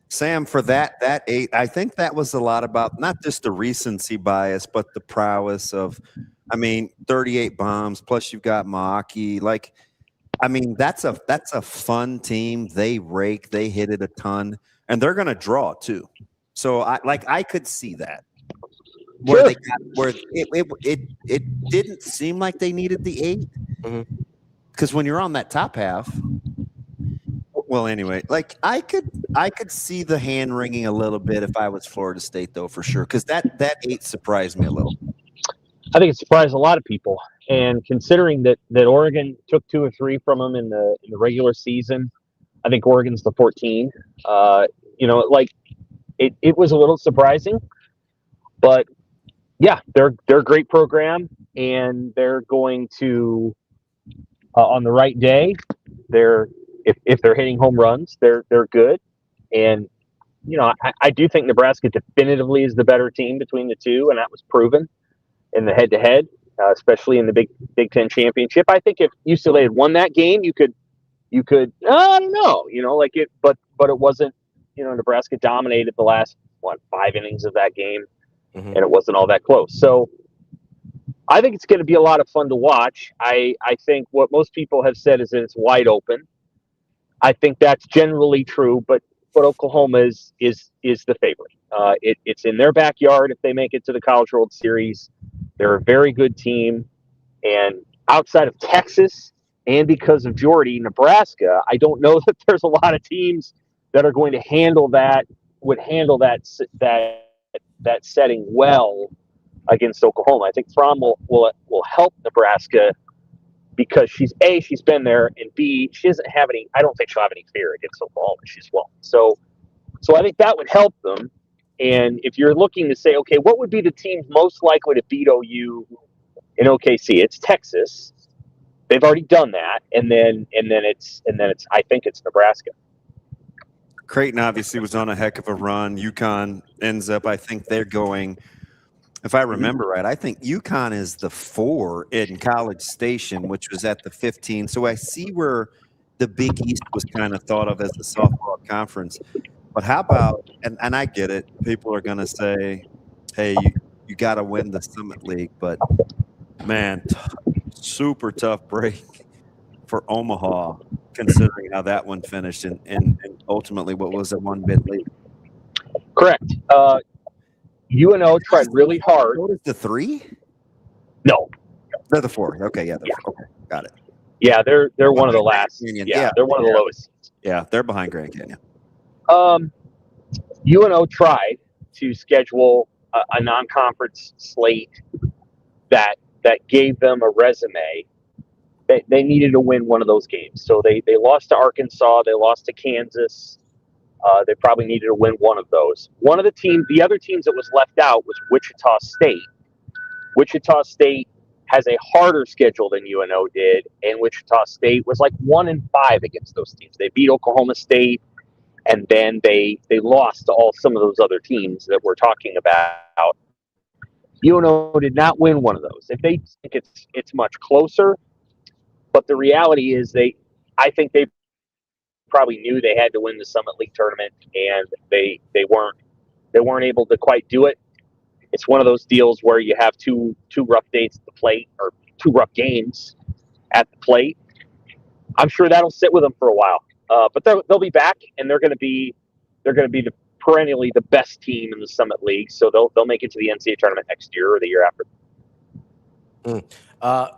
Sam, for that 8, I think that was a lot about not just the recency bias, but the prowess of, 38 bombs, plus you've got Maaki. That's a fun team. They rake, they hit it a ton, and they're going to draw too. So I could see that. Where they got, where it didn't seem like they needed the 8. Because when you're on that top half, well, anyway, I could see the hand wringing a little bit if I was Florida State, though, for sure, because that 8 surprised me a little. I think it surprised a lot of people, and considering that Oregon took 2 or 3 from them in the regular season, I think Oregon's the 14. It was a little surprising, but yeah, they're a great program, and they're going to on the right day, if they're hitting home runs, they're good. And I do think Nebraska definitively is the better team between the two, and that was proven in the head-to-head, especially in the Big Ten championship. I think if UCLA had won that game, you could I don't know, but it wasn't. Nebraska dominated the last 5 innings of that game, and it wasn't all that close. So I think it's going to be a lot of fun to watch. I think what most people have said is that it's wide open. I think that's generally true, but Oklahoma is the favorite. It's in their backyard if they make it to the College World Series. They're a very good team, and outside of Texas and because of Jordy, Nebraska, I don't know that there's a lot of teams that are going to handle that setting well against Oklahoma. I think Frahm will help Nebraska because she's been there, and B, she doesn't have any. I don't think she'll have any fear against Oklahoma. She's won. So I think that would help them. And if you're looking to say, okay, what would be the team most likely to beat OU in OKC? It's Texas. They've already done that, and then it's I think it's Nebraska. Creighton obviously was on a heck of a run. UConn ends up, I think they're going, if I remember right, I think UConn is the 4 in College Station, which was at the 15. So I see where the Big East was kind of thought of as the softball conference. But how about, and I get it, people are going to say, hey, you got to win the Summit League. But, man, super tough break for Omaha, considering how that one finished and ultimately what was a 1-bid lead. Correct. UNO tried really hard. What is the 3? No, they're the 4. Okay, yeah, okay, got it. Yeah, they're one of the last. Yeah, they're one of the lowest. Yeah, they're behind Grand Canyon. UNO tried to schedule a non-conference slate that gave them a resume. They needed to win one of those games. So they lost to Arkansas. They lost to Kansas. They probably needed to win one of those. One of the other teams that was left out was Wichita State. Wichita State has a harder schedule than UNO did, and Wichita State was like 1-5 against those teams. They beat Oklahoma State, and then they lost to some of those other teams that we're talking about. UNO did not win one of those. If they think it's much closer, but the reality is I think they probably knew they had to win the Summit League tournament, and they weren't able to quite do it. It's one of those deals where you have two rough dates at the plate, or 2 rough games at the plate. I'm sure that'll sit with them for a while, but they'll be back, and they're going to be perennially the best team in the Summit League, so they'll make it to the NCAA tournament next year or the year after.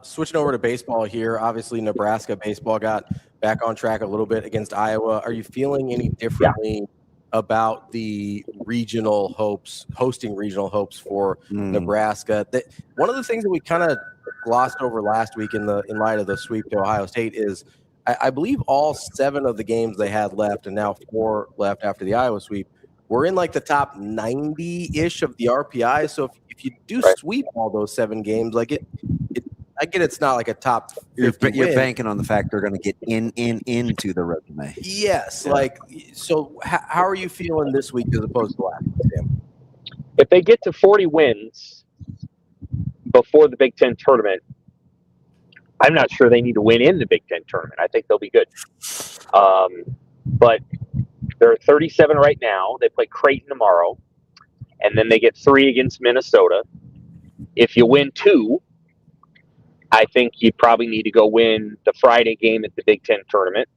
Switching over to baseball here, obviously Nebraska baseball got back on track a little bit against Iowa. Are you feeling any differently about the hosting regional hopes for Nebraska? One of the things that we kind of glossed over last week in light of the sweep to Ohio State is I believe all 7 of the games they had left, and now 4 left after the Iowa sweep, were in like the top 90-ish of the RPI. So if you do sweep all those 7 games, like I get it's not like a top 50 You're banking on the fact they're going to get into the resume. Yes. Yeah. So how are you feeling this week as opposed to last week, Sam? If they get to 40 wins before the Big Ten tournament, I'm not sure they need to win in the Big Ten tournament. I think they'll be good. But they're 37 right now. They play Creighton tomorrow, and then they get 3 against Minnesota. If you win 2, I think you probably need to go win the Friday game at the Big Ten tournament.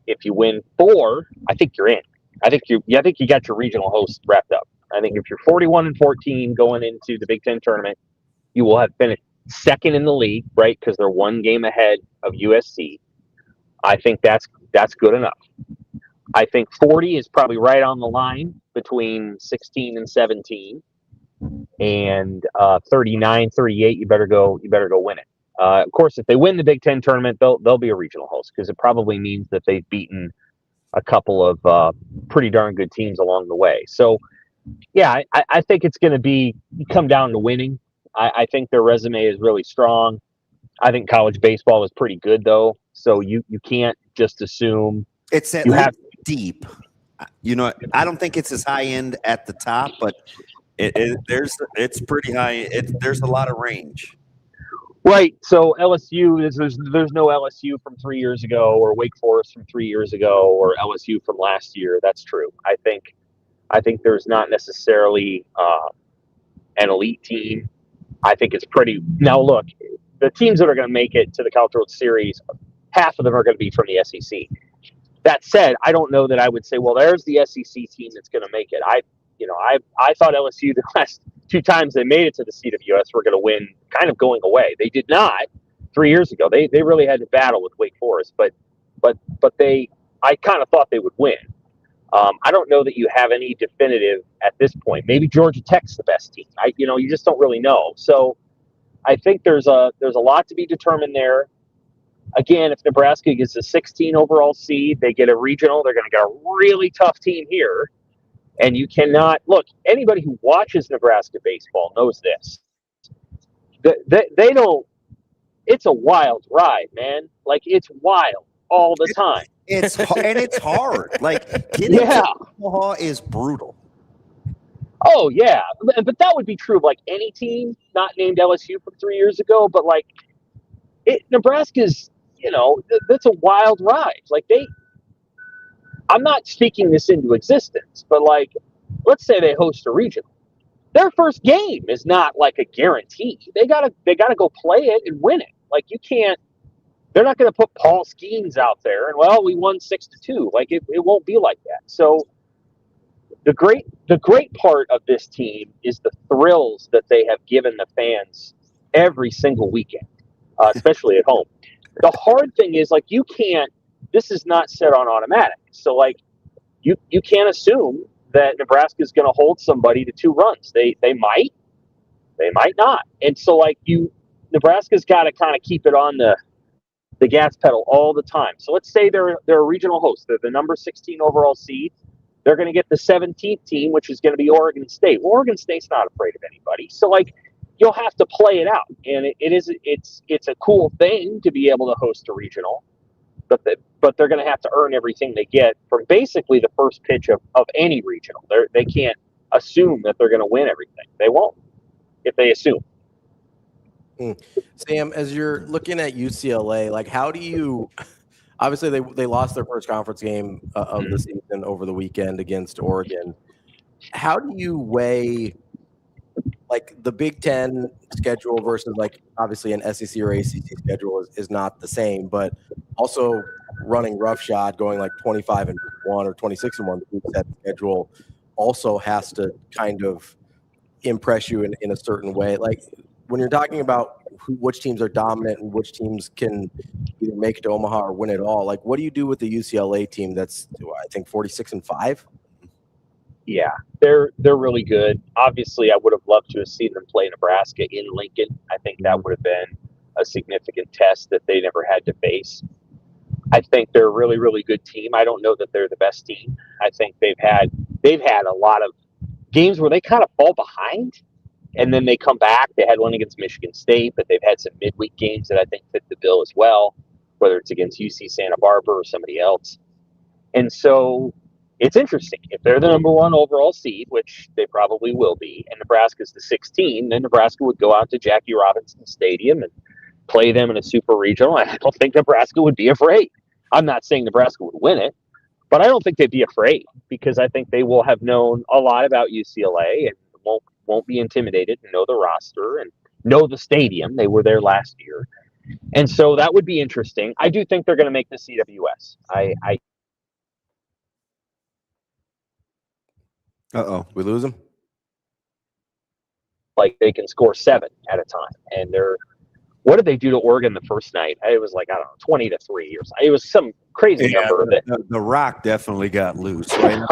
If you win 4, I think you're in. I think you got your regional host wrapped up. I think if you're 41-14 going into the Big Ten tournament, you will have finished second in the league, right? Because they're 1 game ahead of USC. I think that's good enough. I think 40 is probably right on the line between 16 and 17. And 39, 38, you better go win it. Of course, if they win the Big Ten tournament, they'll be a regional host, because it probably means that they've beaten a couple of pretty darn good teams along the way. So, yeah, I think it's going to come down to winning. I think their resume is really strong. I think college baseball is pretty good, though. So you can't just assume it's deep. I don't think it's as high end at the top, but it's pretty high. There's a lot of range. Right. So LSU, there's no LSU from 3 years ago, or Wake Forest from 3 years ago, or LSU from last year. That's true. I think there's not necessarily an elite team I think it's pretty. Now, look, the teams that are going to make it to the College World Series, half of them are going to be from the SEC. That said, I don't know that I would say, well, there's the SEC team that's going to make it. I thought LSU the last 2 times they made it to the CWS were going to win, kind of going away. They did not 3 years ago. They really had to battle with Wake Forest, but I kind of thought they would win. I don't know that you have any definitive at this point. Maybe Georgia Tech's the best team. You just don't really know. So I think there's a lot to be determined there. Again, if Nebraska gets a 16 overall seed, they get a regional, they're going to get a really tough team here. And you cannot look. Anybody who watches Nebraska baseball knows this. They don't. It's a wild ride, man. Like, it's wild all the time. It's hard. Like, getting to Omaha is brutal. Oh yeah, but that would be true of like any team not named LSU from 3 years ago. But like, Nebraska's, that's a wild ride. Like I'm not speaking this into existence, but like, let's say they host a regional. Their first game is not like a guarantee. They gotta go play it and win it. Like, you can't. They're not going to put Paul Skeens out there and, well, we won 6-2. Like, it won't be like that. So the great part of this team is the thrills that they have given the fans every single weekend, especially at home. The hard thing is, like, this is not set on automatic. So, like, you can't assume that Nebraska is going to hold somebody to 2 runs. They might not. And so, like, Nebraska's got to kind of keep it on the gas pedal all the time. So let's say they're a regional host. They're the number 16 overall seed. They're going to get the 17th team, which is going to be Oregon State. Well, Oregon State's not afraid of anybody. So, like, you'll have to play it out. And it's a cool thing to be able to host a regional, but they're going to have to earn everything they get from basically the first pitch of any regional. They can't assume that they're going to win everything. They won't if they assume. Sam, as you're looking at UCLA, like, how do you – obviously they lost their first conference game of the season over the weekend against Oregon. How do you weigh, like, the Big Ten schedule versus, like, obviously an SEC or ACC schedule is not the same, but also running roughshod, going like 25-1 or 26-1, the Big Ten schedule also has to kind of impress you in a certain way. Like, when you're talking about which teams are dominant and which teams can either make it to Omaha or win it all, like, what do you do with the UCLA team that's, I think, 46-5? Yeah, they're really good. Obviously, I would have loved to have seen them play Nebraska in Lincoln. I think that would have been a significant test that they never had to face. I think they're a really, really good team. I don't know that they're the best team. I think they've had a lot of games where they kind of fall behind, and then they come back. They had one against Michigan State, but they've had some midweek games that I think fit the bill as well, whether it's against UC Santa Barbara or somebody else. And so it's interesting. If they're the number 1 overall seed, which they probably will be, and Nebraska's the 16, then Nebraska would go out to Jackie Robinson Stadium and play them in a super regional. I don't think Nebraska would be afraid. I'm not saying Nebraska would win it, but I don't think they'd be afraid, because I think they will have known a lot about UCLA and won't be intimidated and know the roster and know the stadium. They were there last year. And so that would be interesting. I do think they're going to make the CWS. We lose them? Like, they can score 7 at a time. And what did they do to Oregon the first night? It was like, I don't know, 20-3 or something. It was some crazy number of it. The Rock definitely got loose, right?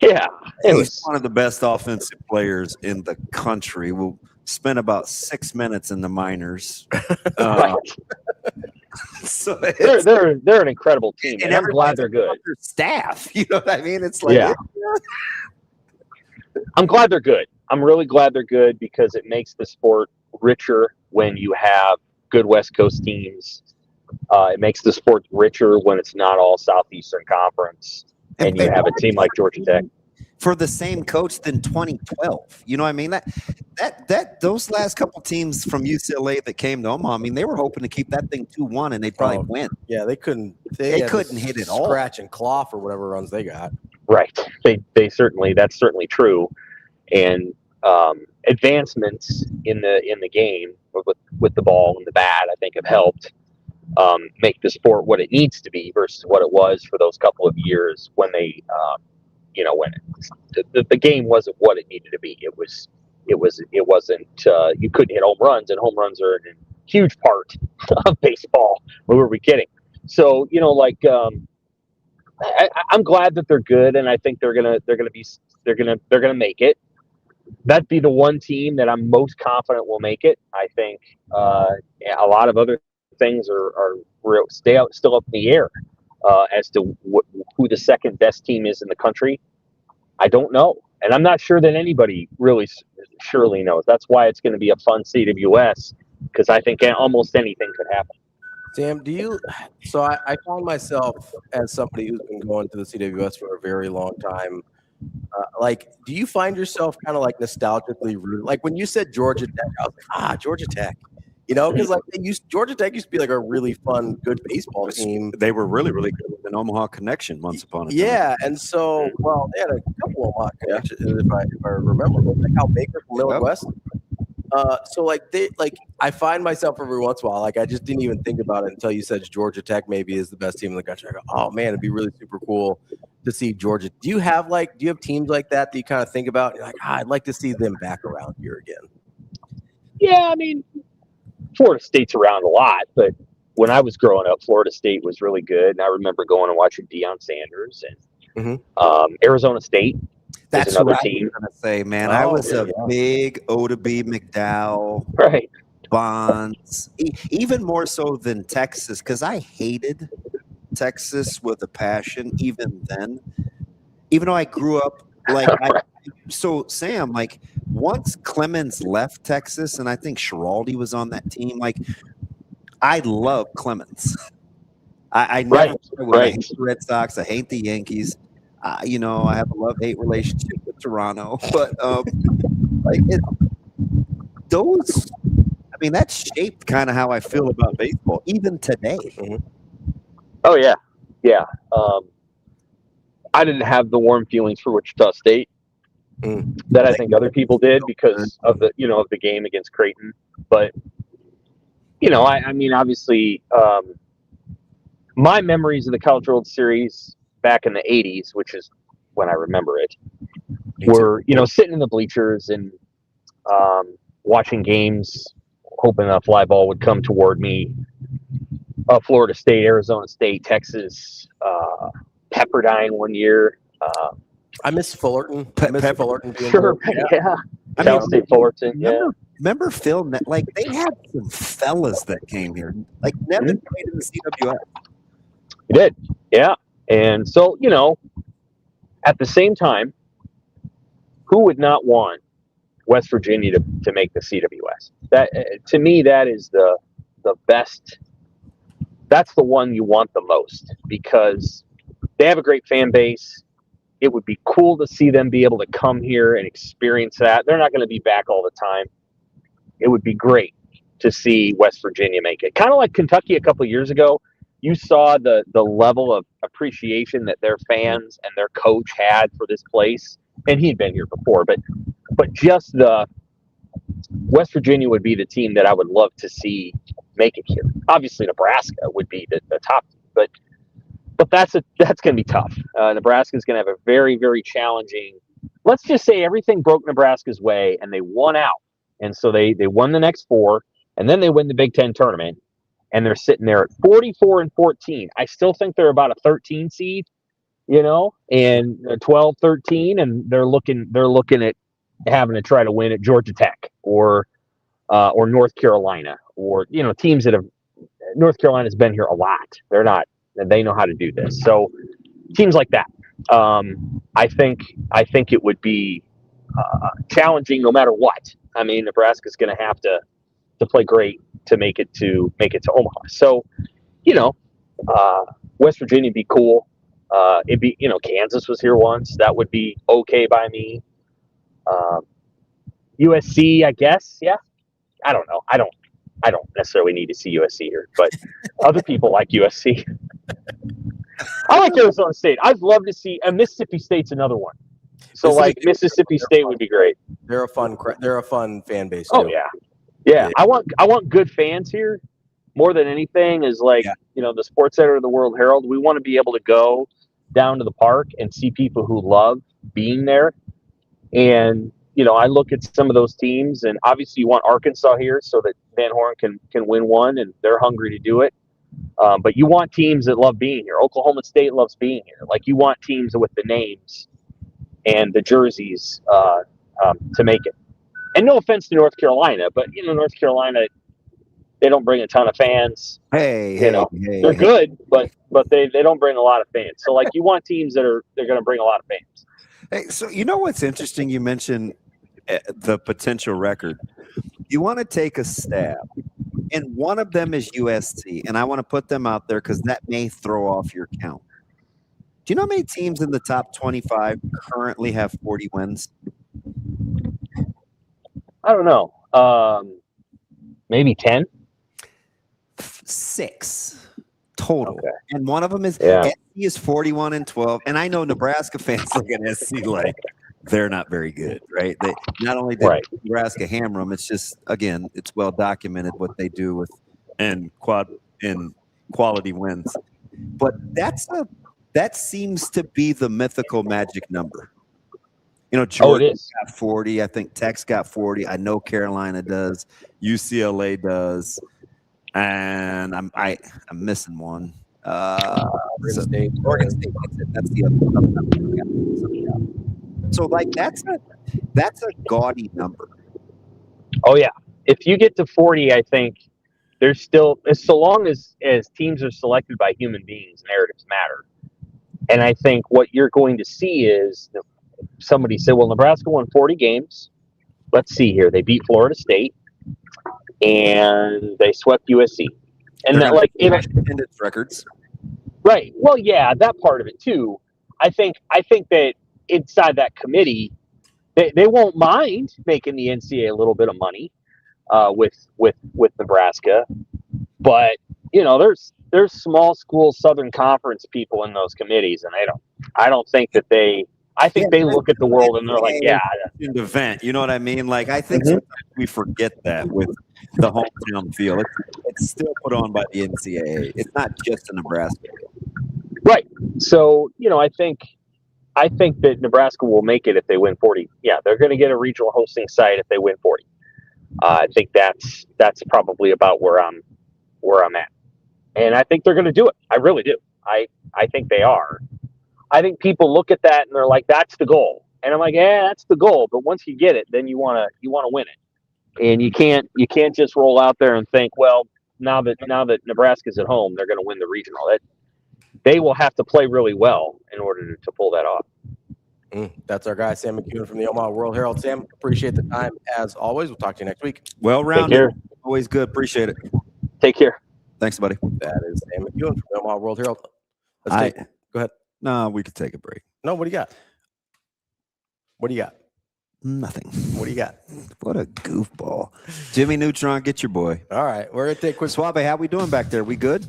Yeah. He's one of the best offensive players in the country. We'll spend about 6 minutes in the minors. Right. So they're an incredible team, and I'm glad they're good. Their staff, you know what I mean? It's like, yeah. I'm glad they're good. I'm really glad they're good, because it makes the sport richer when you have good West Coast teams. It makes the sport richer when it's not all Southeastern Conference, and you have a team like Georgia Tech. For the same coach than 2012. You know what I mean? That those last couple teams from UCLA that came to Omaha, I mean, they were hoping to keep that thing 2-1, and they'd probably win. Yeah, they couldn't. They couldn't hit it all. Scratch and claw for whatever runs they got. Right. They certainly, that's certainly true. And advancements in the game with the ball and the bat, I think have helped make the sport what it needs to be versus what it was for those couple of years when they, when the game wasn't what it needed to be. It wasn't. You couldn't hit home runs, and home runs are a huge part of baseball. What were we kidding? So I'm glad that they're good, and I think they're gonna make it. That'd be the one team that I'm most confident will make it. I think a lot of other things are still up in the air as to who the second best team is in the country. I don't know, and I'm not sure that anybody really surely knows. That's why it's going to be a fun CWS, because I think almost anything could happen. Sam, so I find myself as somebody who's been going to the CWS for a very long time. Do you find yourself kind of nostalgically rooted? Like when you said Georgia Tech, I was like, Georgia Tech. Because Georgia Tech used to be a really fun, good baseball team. They were really, really good with an Omaha connection once upon a time. Yeah, and so they had a couple of Omaha connections, if I remember, like Al Baker from Millard West. I find myself every once in a while, I just didn't even think about it until you said Georgia Tech maybe is the best team in the country. I go, oh man, it'd be really super cool to see Georgia. Do you have teams like that you kind of think about? You're like, I'd like to see them back around here again. Yeah, I mean, Florida State's around a lot, but when I was growing up, Florida State was really good, and I remember going and watching Deion Sanders and Arizona State. That's another what team. I was going to say, man. I was a big O2B McDowell, Bonds, even more so than Texas, because I hated Texas with a passion even then. Even though I grew up so Sam, once Clemens left Texas, and I think Schiraldi was on that team, I love Clemens. I never I hate the Red Sox. I hate the Yankees. I have a love-hate relationship with Toronto, but that shaped kind of how I feel about baseball, even today. Oh yeah, yeah. I didn't have the warm feelings for Wichita State that I think other people did because of the of the game against Creighton, but I mean, obviously, my memories of the College World Series back in the 80s, which is when I remember it, were, sitting in the bleachers and watching games, hoping a fly ball would come toward me. Florida State, Arizona State, Texas, Pepperdine one year. I miss Fullerton. Fullerton. Sure, yeah. Cal State Fullerton, Remember Phil? They had some fellas that came here. Nevin played in the CWS. He did, yeah. And so, at the same time, who would not want West Virginia to make the CWS? That to me, that is the best. That's the one you want the most because they have a great fan base. It would be cool to see them be able to come here and experience that. They're not going to be back all the time. It would be great to see West Virginia make it. Kind of like Kentucky a couple of years ago. You saw the level of appreciation that their fans and their coach had for this place. And he'd been here before, but just the West Virginia would be the team that I would love to see make it here. Obviously, Nebraska would be the top team, but that's going to be tough. Nebraska is going to have a very, very challenging. Let's just say everything broke Nebraska's way, and they won out, and so they won the next four, and then they win the Big Ten tournament, and they're sitting there at 44-14. I still think they're about a 13 seed, and 12, 13, and they're looking at having to try to win at Georgia Tech or North Carolina or teams that have. North Carolina's been here a lot. They know how to do this. So teams like that, I think it would be challenging no matter what. I mean, Nebraska's going to have to play great to make it to Omaha. So, West Virginia would be cool. It'd be, Kansas was here once. That would be okay by me. USC, I guess. Yeah. I don't know. I don't necessarily need to see USC here, but other people like USC. I like Arizona State. I'd love to see, and Mississippi State's another one. So like Mississippi State would be great. They're a fun fan base. Oh too. yeah. I want good fans here more than anything. Is like the Sports Center of the World Herald. We want to be able to go down to the park and see people who love being there. And I look at some of those teams, and obviously you want Arkansas here so that Van Horn can win one, and they're hungry to do it. But you want teams that love being here. Oklahoma State loves being here. Like you want teams with the names and the jerseys to make it. And no offense to North Carolina, but North Carolina, they don't bring a ton of fans. They're good, but they don't bring a lot of fans. So like you want teams they're going to bring a lot of fans. Hey, so what's interesting? You mentioned the potential record. You want to take a stab, and one of them is USC, and I want to put them out there because that may throw off your count. Do you know how many teams in the top 25 currently have 40 wins? I don't know. Maybe 10? 6 total. Okay. And one of them is SC is 41-12. And I know Nebraska fans look at SC like they're not very good, right? They not only did Nebraska hammer them, it's just it's well documented what they do with and quality wins. But that seems to be the mythical magic number. Georgia's got 40. I think Tech's got 40. I know Carolina does. UCLA does. And I'm missing one. Oregon State. That's the other one. So like that's a gaudy number. Oh yeah. If you get to 40, I think there's still, so long as teams are selected by human beings, narratives matter. And I think what you're going to see is somebody said, well, Nebraska won 40 games. Let's see here. They beat Florida State and they swept USC. And that attendance records. Right. Well, yeah, that part of it too. I think that inside that committee, they won't mind making the NCAA a little bit of money with Nebraska. But, there's small school Southern Conference people in those committees, and I don't think that they look at the world and they're like, yeah. An event, you know what I mean? Like, I think sometimes we forget that with the hometown feel. It's still put on by the NCAA. It's not just a Nebraska. Right. So, I think that Nebraska will make it if they win 40. Yeah, they're going to get a regional hosting site if they win 40. I think that's probably about where I'm at. And I think they're going to do it. I really do. I think they are. I think people look at that and they're like, that's the goal. And I'm like, yeah, that's the goal. But once you get it, then you want to win it. And you can't just roll out there and think, well, now that Nebraska's at home, they're going to win the regional. They will have to play really well in order to pull that off. That's our guy, Sam McKEWON from the Omaha World Herald. Sam, appreciate the time as always. We'll talk to you next week. Well-rounded. Always good. Appreciate it. Take care. Thanks, buddy. That is Sam McKEWON from the Omaha World Herald. Go ahead. No, we could take a break. No, what do you got? What do you got? Nothing. What do you got? What a goofball. Jimmy Neutron, get your boy. All right. We're going to take a quick. Suave, how we doing back there? We good?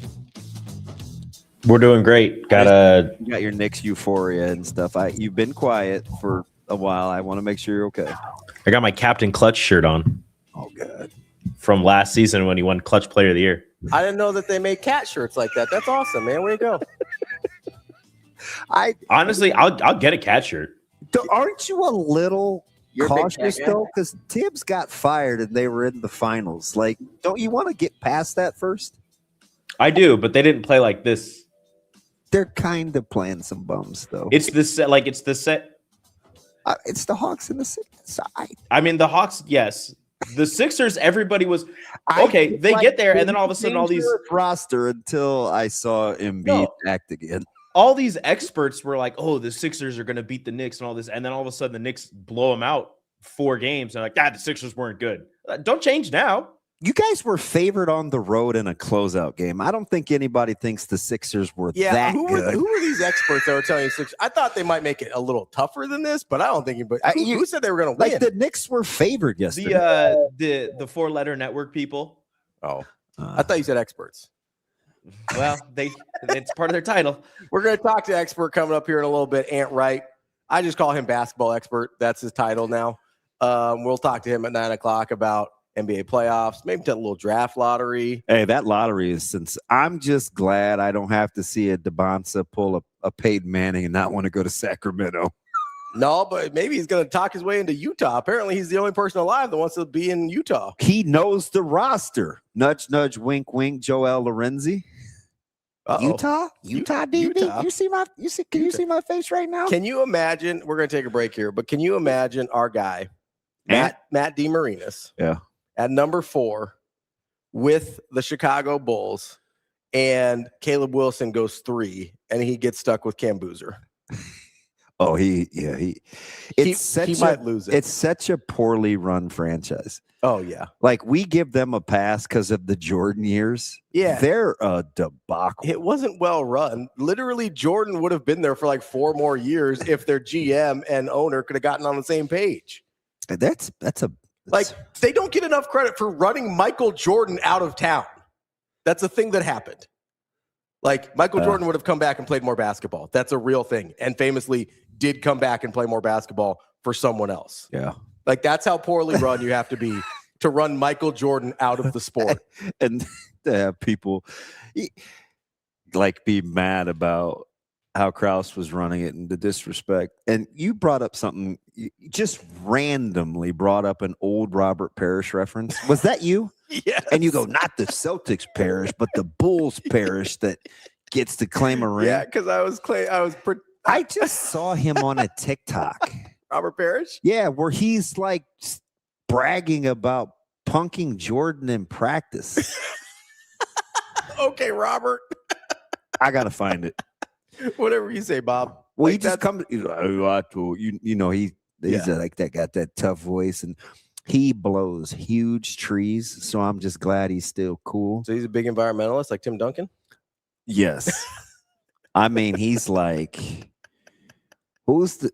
We're doing great. You got your Knicks euphoria and stuff. You've been quiet for a while. I want to make sure you're okay. I got my Captain Clutch shirt on. Oh, good. From last season when he won Clutch Player of the Year. I didn't know that they made cat shirts like that. That's awesome, man. Where you go? Honestly, I'll get a cat shirt. Aren't you a little cautious though? Because Tibbs got fired and they were in the finals. Like, don't you want to get past that first? I do, but they didn't play like this. They're kind of playing some bums though. It's the set. It's the Hawks in the side. I mean, the Hawks, yes. The Sixers, everybody was okay. They get there, and then all of a sudden, all these roster until I saw Embiid act again. All these experts were like, "Oh, the Sixers are going to beat the Knicks," and all this, and then all of a sudden, the Knicks blow them out 4 games, and like, the Sixers weren't good. Don't change now. You guys were favored on the road in a closeout game. I don't think anybody thinks the Sixers were that good. Who were these experts that were telling you Sixers? I thought they might make it a little tougher than this, but I don't think who said they were going to win? Like the Knicks were favored yesterday. The 4-letter network people. Oh, I thought you said experts. Well, it's part of their title. We're going to talk to expert coming up here in a little bit. Wright. I just call him basketball expert. That's his title now. We'll talk to him at 9:00 about NBA playoffs, maybe a little draft lottery. Hey, that lottery is since I'm just glad I don't have to see a DeBonsa pull a Peyton Manning and not want to go to Sacramento. No, but maybe he's going to talk his way into Utah. Apparently, he's the only person alive that wants to be in Utah. He knows the roster. Nudge, nudge, wink, wink. Joel Lorenzi. Utah, DB. Utah. Can you see my face right now? Can you imagine? We're going to take a break here, but can you imagine our guy, Matt DeMarinis, at number 4 with the Chicago Bulls, and Caleb Wilson goes 3, and he gets stuck with Cam Boozer. Oh, he might lose it. It's such a poorly run franchise. Oh, yeah. Like, we give them a pass because of the Jordan years. Yeah. They're a debacle. It wasn't well run. Literally, Jordan would have been there for like 4 more years if their GM and owner could have gotten on the same page. That's like, they don't get enough credit for running Michael Jordan out of town. That's a thing that happened. Like, Michael Jordan would have come back and played more basketball. That's a real thing. And famously did come back and play more basketball for someone else. Yeah. Like, that's how poorly run you have to be to run Michael Jordan out of the sport. And to have people like be mad about how Krause was running it and the disrespect. And you brought up something, you just randomly brought up an old Robert Parrish reference. Was that you? Yes. And you go, not the Celtics Parrish, but the Bulls Parrish that gets to claim a ring. Yeah, because I just saw him on a TikTok. Robert Parrish? Yeah, where he's like bragging about punking Jordan in practice. Okay, Robert. I gotta find it. Whatever you say, Bob. Well, like he just comes. He's like, he's like that. Got that tough voice, and he blows huge trees. So I'm just glad he's still cool. So he's a big environmentalist, like Tim Duncan. Yes, I mean he's like.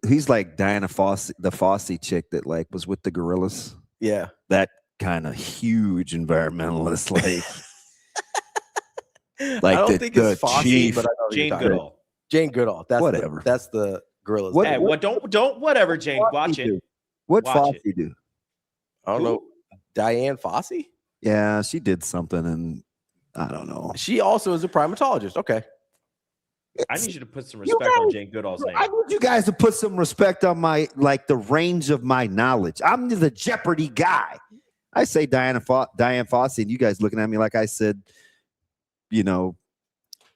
He's like Diana Fossey, the Fossey chick that like was with the Gorillas. Yeah. That kind of huge environmentalist, like I don't think it's Fossey, chief. but I know Jane Goodall. Jane Goodall. That's whatever. That's the Gorillas. Hey, don't whatever, Jane. Watch it. What Watch Fossey do? I don't know. Diane Fossey? Yeah, she did something, and I don't know. She also is a primatologist. Okay. I need you to put some respect on Jane Goodall's name. I need you guys to put some respect on my the range of my knowledge. I'm the Jeopardy guy. I say Diane Fossey, and you guys looking at me like I said,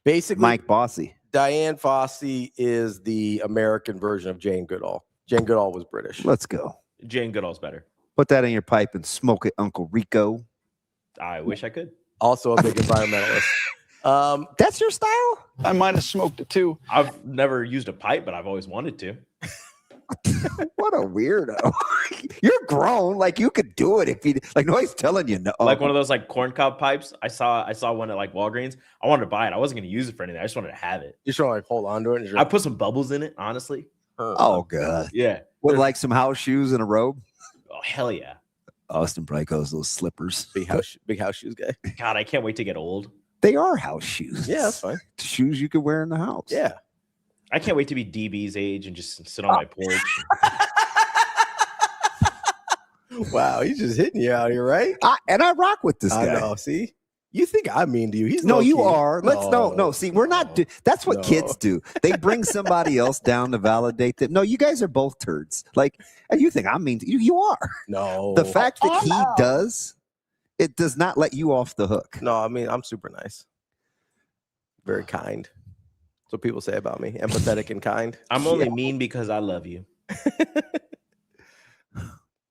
basically Mike Bossy. Diane Fossey is the American version of Jane Goodall. Jane Goodall was British. Let's go. Jane Goodall's better. Put that in your pipe and smoke it, Uncle Rico. I wish I could. Also a big environmentalist. That's your style? I might have smoked it too. I've never used a pipe, but I've always wanted to. What a weirdo. You're grown. Like, you could do it if you like. Nobody's telling you no. Like one of those like corncob pipes. I saw one at like Walgreens. I wanted to buy it. I wasn't going to use it for anything. I just wanted to have it. You just want to like hold on to it. I put some bubbles in it, honestly. Oh god. Yeah. With like some house shoes and a robe. Oh hell yeah. Austin probably calls those slippers. Big house shoes guy. God, I can't wait to get old. They are house shoes. Yeah, that's fine. Shoes you could wear in the house. Yeah. I can't wait to be DB's age and just sit on my porch. Wow, he's just hitting you out here, right? I rock with this guy. I know. See, you think I'm mean to you? He's no, you low-key. are. Let's no. See, we're not. That's what kids do. They bring somebody else down to validate them. No, you guys are both turds. Like, and you think I'm mean to you? You are. No. The fact that he does, it does not let you off the hook. No, I mean I'm super nice, very kind. That's what people say about me. Empathetic and kind. I'm only mean because I love you.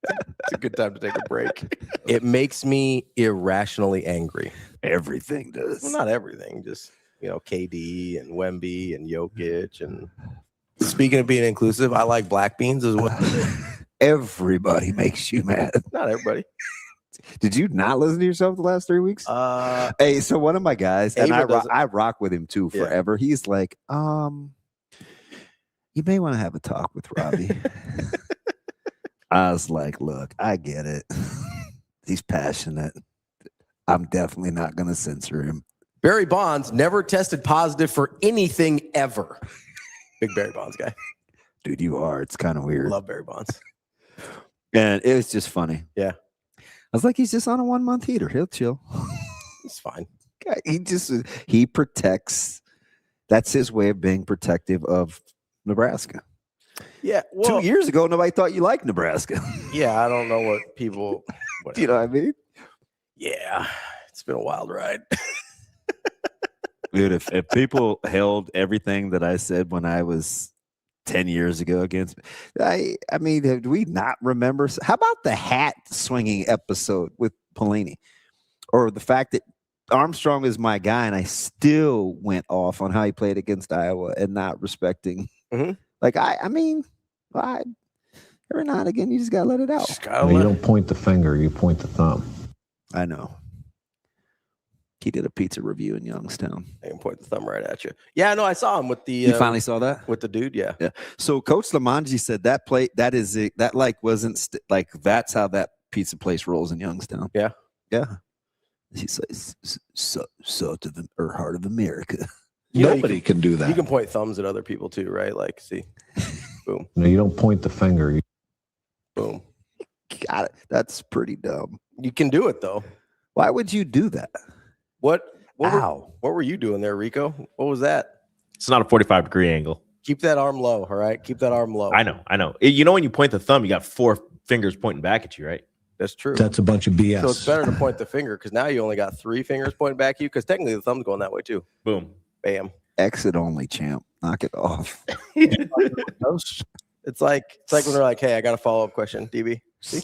It's a good time to take a break. It makes me irrationally angry. Everything does. Well, not everything. Just, KD and Wemby and Jokic. And speaking of being inclusive, I like black beans as well. Everybody makes you mad. Not everybody. Did you not listen to yourself the last 3 weeks? Hey, so one of my guys, and I rock with him too forever. Yeah. He's like, you may want to have a talk with Ravi. I was like, look, I get it. He's passionate. I'm definitely not going to censor him. Barry Bonds never tested positive for anything ever. Big Barry Bonds guy. Dude, you are. It's kind of weird. Love Barry Bonds. And it was just funny. Yeah. I was like, he's just on a 1-month heater. He'll chill. He's fine. He protects. That's his way of being protective of Nebraska. Yeah. Well, 2 years ago, nobody thought you liked Nebraska. Yeah, I don't know what people. Do you know what I mean? Yeah, it's been a wild ride. Dude, if people held everything that I said when I was 10 years ago against, I mean, do we not remember? How about the hat swinging episode with Pelini, or the fact that Armstrong is my guy, and I still went off on how he played against Iowa and not respecting. Mm-hmm. Like every now and again, you just gotta let it out. You don't point the finger, you point the thumb. I know. He did a pizza review in Youngstown. I can point the thumb right at you. Yeah, no, I saw him with the. You finally saw that with the dude. Yeah. Yeah. So Coach Lamanji said that play. That is it. That wasn't that's how that pizza place rolls in Youngstown. Yeah. Yeah. He says salt of or heart of America. Nobody can do that. You can point thumbs at other people too, right? Like, see, boom. No, you don't point the finger. Boom. Got it. That's pretty dumb. You can do it though. Why would you do that? What were you doing there, Rico? What was that? It's not a 45-degree angle. Keep that arm low, all right? Keep that arm low. I know. You know when you point the thumb, you got 4 fingers pointing back at you, right? That's true. That's a bunch of BS. So it's better to point the finger because now you only got 3 fingers pointing back at you because technically the thumb's going that way too. Boom. Bam. Exit only, champ. Knock it off. It's like when they're like, hey, I got a follow-up question, DB. See?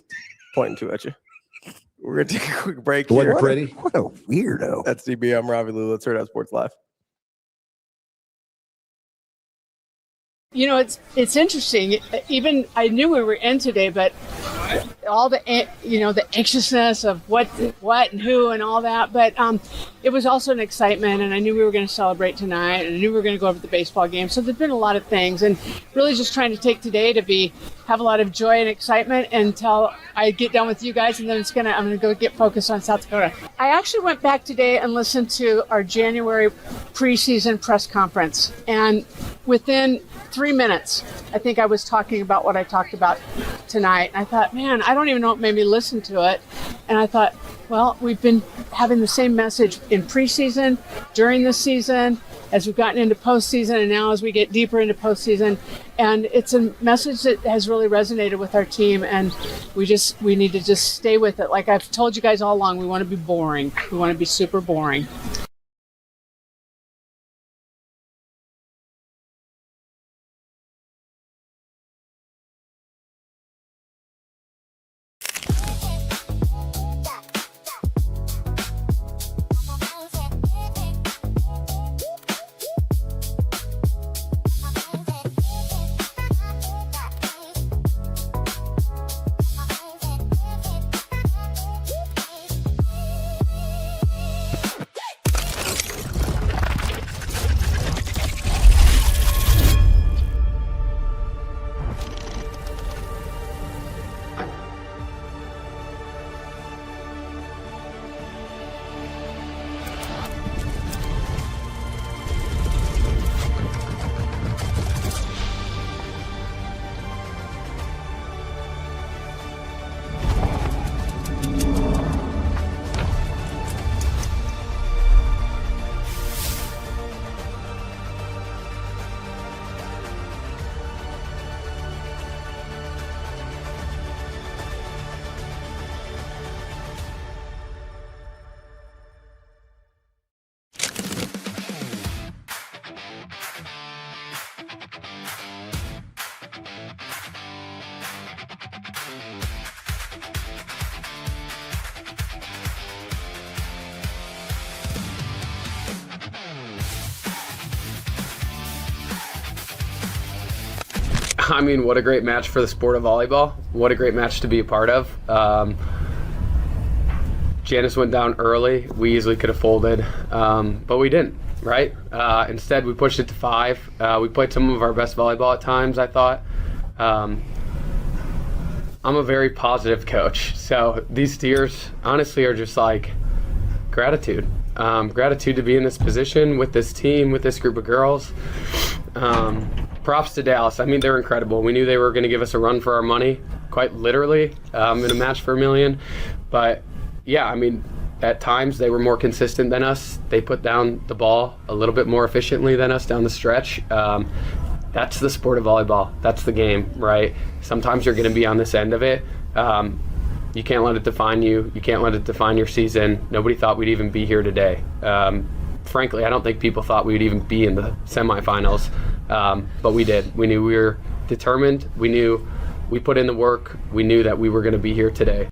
Pointing two at you. We're going to take a quick break here. What a weirdo. That's DB. I'm Ravi Lulla. It's Hurrdat Sports Live. You know, it's interesting. Even I knew we were in today, but all the the anxiousness of what and who and all that. But it was also an excitement, and I knew we were going to celebrate tonight, and I knew we were going to go over the baseball game. So there's been a lot of things, and really just trying to take today to have a lot of joy and excitement until I get done with you guys, and then I'm gonna go get focused on South Dakota. I actually went back today and listened to our January preseason press conference, and within 3 minutes, I think I was talking about what I talked about tonight. I thought, man, I don't even know what made me listen to it. And I thought, well, we've been having the same message in preseason, during the season, as we've gotten into postseason, and now as we get deeper into postseason. And it's a message that has really resonated with our team, and we need to just stay with it. Like I've told you guys all along, we want to be boring. We want to be super boring. I mean, what a great match for the sport of volleyball. What a great match to be a part of. Janice went down early. We easily could have folded, but we didn't, right? Instead, we pushed it to 5. We played some of our best volleyball at times, I thought. I'm a very positive coach, so these tears, honestly, are just like gratitude. Gratitude to be in this position with this team, with this group of girls. Props to Dallas. I mean, they're incredible. We knew they were going to give us a run for our money, quite literally, in a match for $1 million. But yeah, I mean, at times they were more consistent than us. They put down the ball a little bit more efficiently than us down the stretch. That's the sport of volleyball. That's the game, right? Sometimes you're going to be on this end of it. You can't let it define you. You can't let it define your season. Nobody thought we'd even be here today. Frankly, I don't think people thought we would even be in the semifinals, but we did. We knew we were determined. We knew we put in the work. We knew that we were going to be here today.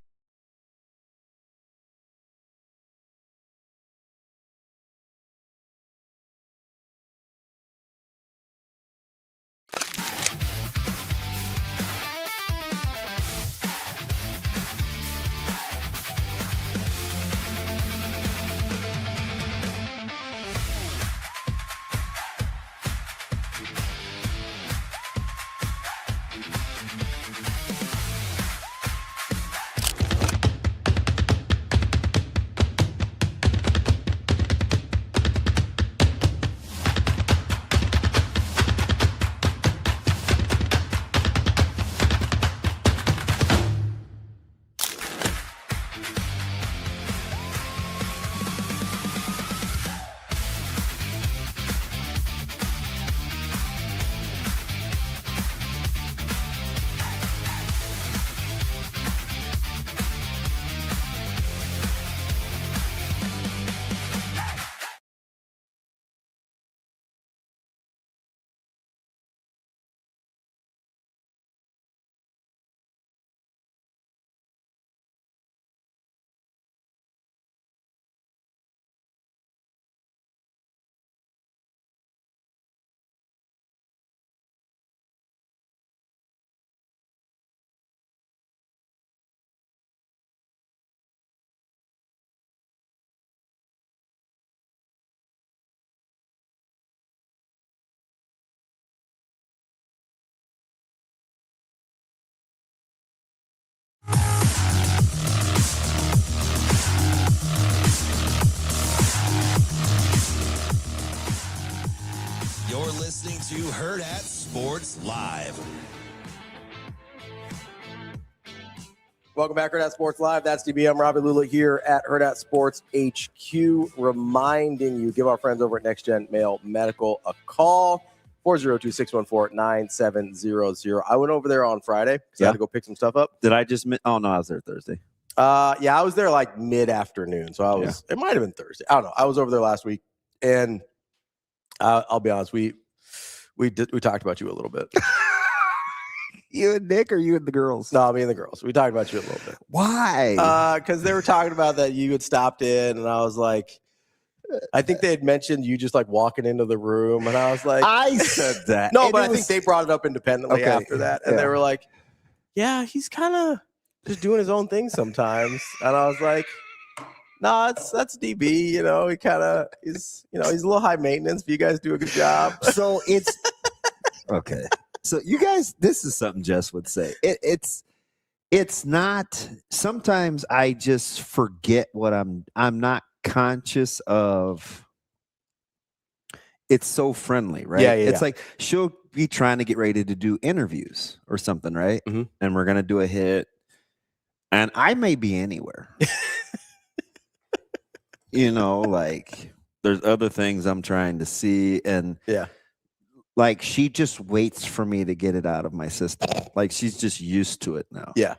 You're listening to Hurrdat Sports Live. Welcome back, Hurrdat Sports Live. That's DB. I'm Ravi Lulla here at Hurrdat Sports HQ, reminding you, give our friends over at Next Gen Mail Medical a call, 402-614-9700. I went over there on Friday because I had to go pick some stuff up. Did I just oh no, I was there Thursday. Yeah, I was there like mid-afternoon, so it might have been Thursday. I don't know. I was over there last week, and I'll be honest, we talked about you a little bit. You and Nick, or you and the girls? No, me and the girls. We talked about you a little bit. Why? Because they were talking about that you had stopped in, and I was like, I think they had mentioned you just like walking into the room, and I was like, I said that. No, but I think they brought it up independently after that, and they were like, yeah, he's kind of just doing his own thing sometimes, and I was like, no, that's DB. You know, he kind of is. You know, he's a little high maintenance, but you guys do a good job. So it's okay. So you guys, this is something Jess would say. It's not. Sometimes I just forget what I'm not conscious of. It's so friendly, right? It's like she'll be trying to get ready to do interviews or something, right? Mm-hmm. And we're gonna do a hit, and I may be anywhere. You know, like there's other things I'm trying to see, and like she just waits for me to get it out of my system. Like she's just used to it now. Yeah.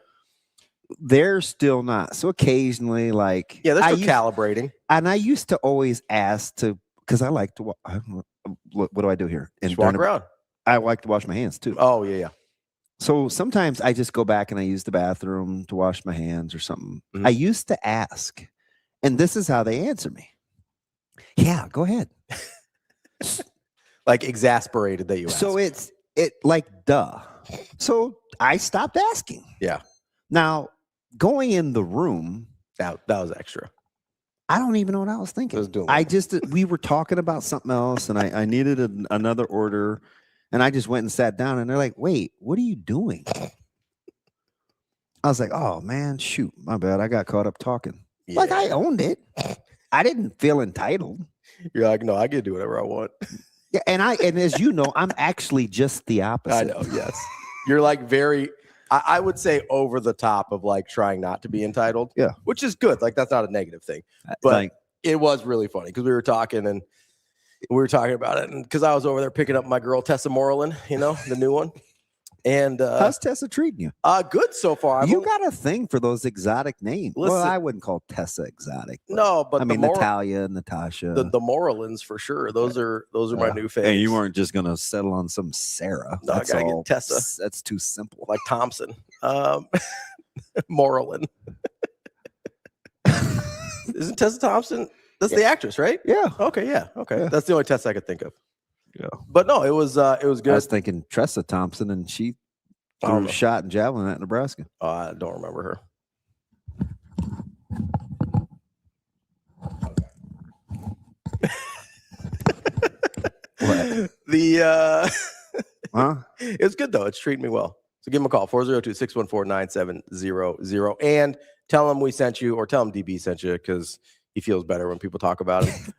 They're still not. So occasionally, like they're still calibrating. And I used to always ask to, because I like to. What do I do here? Just walk around. I like to wash my hands too. Oh yeah. So sometimes I just go back and I use the bathroom to wash my hands or something. Mm-hmm. I used to ask, and this is how they answer me. Yeah, go ahead. Like exasperated that you asked. So it like duh. So I stopped asking. Yeah. Now going in the room, that was extra. I don't even know what I was thinking. We were talking about something else, and I needed another order, and I just went and sat down, and they're like, "Wait, what are you doing?" I was like, "Oh man, shoot, my bad. I got caught up talking." Yeah. Like I owned it. I didn't feel entitled. You're like, no, I get to do whatever I want. Yeah, and as you know, I'm actually just the opposite. I know. Yes, you're like very. I would say over the top of like trying not to be entitled. Yeah, which is good. Like that's not a negative thing, but it was really funny because we were talking about it, and because I was over there picking up my girl Tessa Moreland, the new one. And how's Tessa treating you? Good so far. You got a thing for those exotic names. Listen, well, I wouldn't call Tessa exotic. But I mean Natalia, Natasha, the Morelands for sure. Those are my new faves. And you weren't just gonna settle on some Sarah. No, that's I gotta all. get Tessa. That's too simple. Like Thompson, Moreland. Isn't Tessa Thompson? That's the actress, right? Yeah. Okay. Yeah. Okay. Yeah. That's the only Tessa I could think of. Yeah. But no, it was good. I was thinking Tressa Thompson, and she threw a shot and javelin at Nebraska. I don't remember her. What? It's good though. It's treating me well. So give him a call, 402-614-9700, and tell him we sent you, or tell him DB sent you, because he feels better when people talk about him.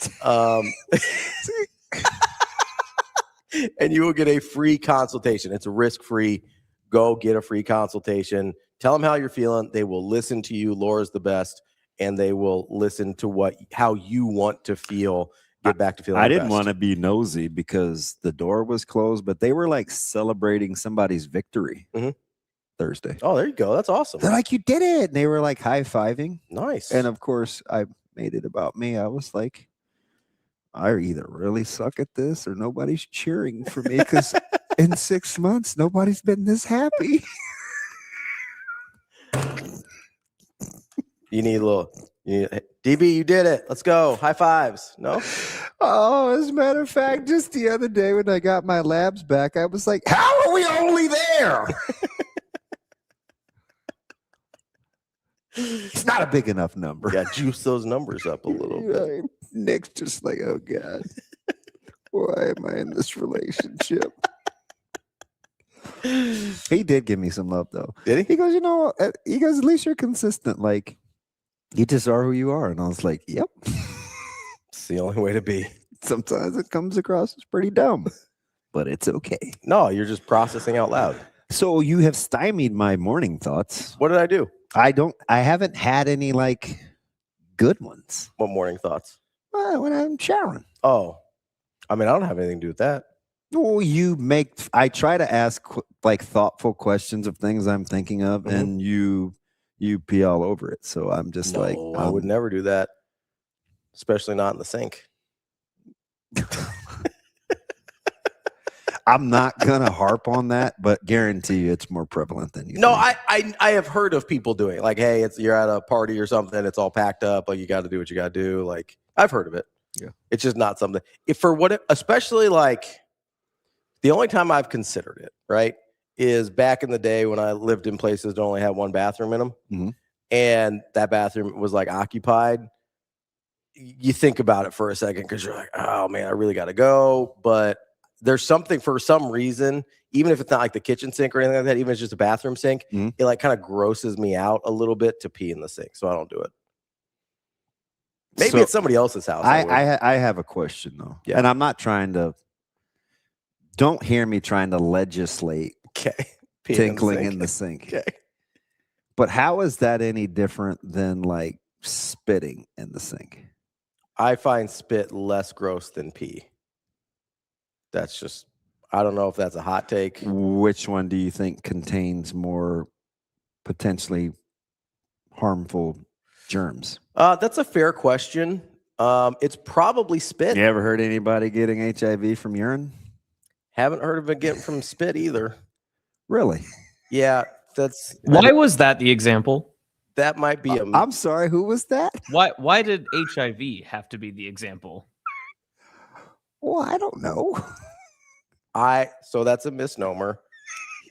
And you will get a free consultation. It's risk-free. Go get a free consultation. Tell them how you're feeling. They will listen to you. Laura's the best, and they will listen to how you want to feel. Get back to feeling. I didn't want to be nosy because the door was closed, but they were like celebrating somebody's victory Thursday. Oh, there you go. That's awesome. They're like, you did it. And they were like high-fiving. Nice. And of course, I made it about me. I was like, I either really suck at this or nobody's cheering for me because in 6 months, nobody's been this happy. You need a little. DB, you did it. Let's go. High fives. No? Oh, as a matter of fact, just the other day when I got my labs back, I was like, how are we only there? It's not a big enough number. Yeah, juice those numbers up a little bit. Nick's just like, oh, God. Why am I in this relationship? He did give me some love, though. Did he? He goes, at least you're consistent. Like, you just are who you are. And I was like, yep. It's the only way to be. Sometimes it comes across as pretty dumb, but it's okay. No, you're just processing out loud. So you have stymied my morning thoughts. What did I do? I haven't had any like good ones. What morning thoughts? When I'm showering. Oh, I mean, I don't have anything to do with that. Well, I try to ask like thoughtful questions of things I'm thinking of, and you pee all over it. So I'm just I would never do that, especially not in the sink. I'm not gonna harp on that, but guarantee you it's more prevalent than you. No, think. I have heard of people doing it. Like, hey, you're at a party or something, it's all packed up, like you got to do what you got to do. Like, I've heard of it. Yeah, it's just not something. Especially like the only time I've considered it, right, is back in the day when I lived in places that only had one bathroom in them, and that bathroom was like occupied. You think about it for a second because you're like, oh man, I really got to go, but there's something for some reason, even if it's not like the kitchen sink or anything like that, even if it's just a bathroom sink, it like kind of grosses me out a little bit to pee in the sink. So I don't do it. Maybe it's somebody else's house. I have a question though. Yeah. And I'm not don't hear me trying to legislate tinkling in the sink. Okay. But how is that any different than like spitting in the sink? I find spit less gross than pee. That's just, I don't know if that's a hot take. Which one do you think contains more potentially harmful germs? That's a fair question. It's probably spit. You ever heard anybody getting HIV from urine? Haven't heard of it getting from spit either. Really? Yeah, Why was that the example? That might be I'm sorry, who was that? Why did HIV have to be the example? Well, I don't know. So that's a misnomer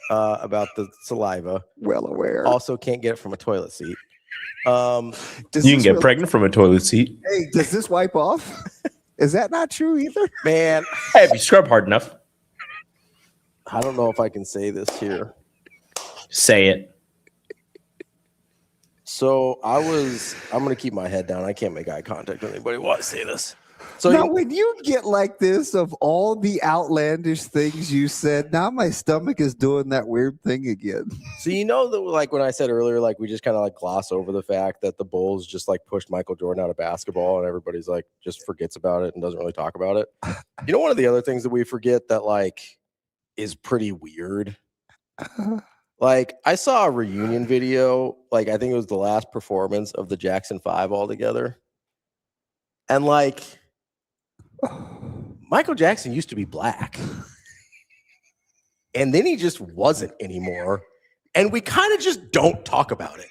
about the saliva. Well aware. Also can't get it from a toilet seat. You can get pregnant from a toilet seat. Hey, does this wipe off? Is that not true either? Man. Hey, if you scrub hard enough. I don't know if I can say this here. Say it. So I'm going to keep my head down. I can't make eye contact with anybody while I say this. So now, when you get like this of all the outlandish things you said, now my stomach is doing that weird thing again. So that, like when I said earlier, like we just kind of like gloss over the fact that the Bulls just like pushed Michael Jordan out of basketball, and everybody's like just forgets about it and doesn't really talk about it. One of the other things that we forget that like is pretty weird. Like I saw a reunion video, like I think it was the last performance of the Jackson 5 all together, and like. Michael Jackson used to be black, and then he just wasn't anymore, and we kind of just don't talk about it.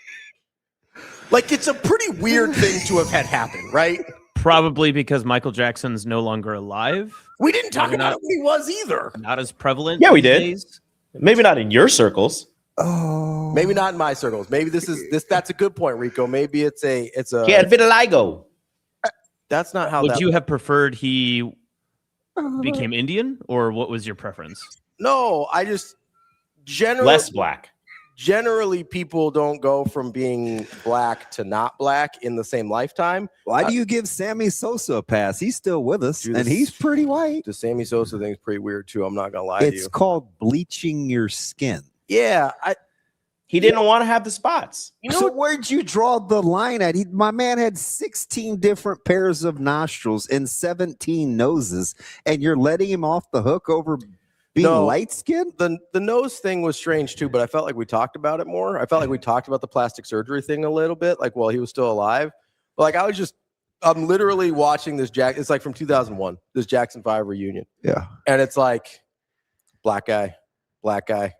Like, it's a pretty weird thing to have had happen, right? Probably because Michael Jackson's no longer alive. We didn't talk about it when he was either. Not as prevalent. Yeah, we these did. days. Maybe not in your circles. Oh, maybe not in my circles. Maybe that's a good point, Rico. Maybe it's a He had vitiligo. That's not how. Would you have preferred he became Indian, or what was your preference? No, I just generally less black. Generally, people don't go from being black to not black in the same lifetime. Why do you give Sammy Sosa a pass? He's still with us, and he's pretty white. The Sammy Sosa thing's pretty weird too. I'm not gonna lie to you. It's called bleaching your skin. Yeah, he didn't want to have the spots. So where'd you draw the line at? My man had 16 different pairs of nostrils and 17 noses, and you're letting him off the hook over being light skinned? The nose thing was strange too, but I felt like we talked about it more. I felt like we talked about the plastic surgery thing a little bit, like while he was still alive. But like I'm literally watching this it's like from 2001, this Jackson 5 reunion. Yeah. And it's like black guy, black guy,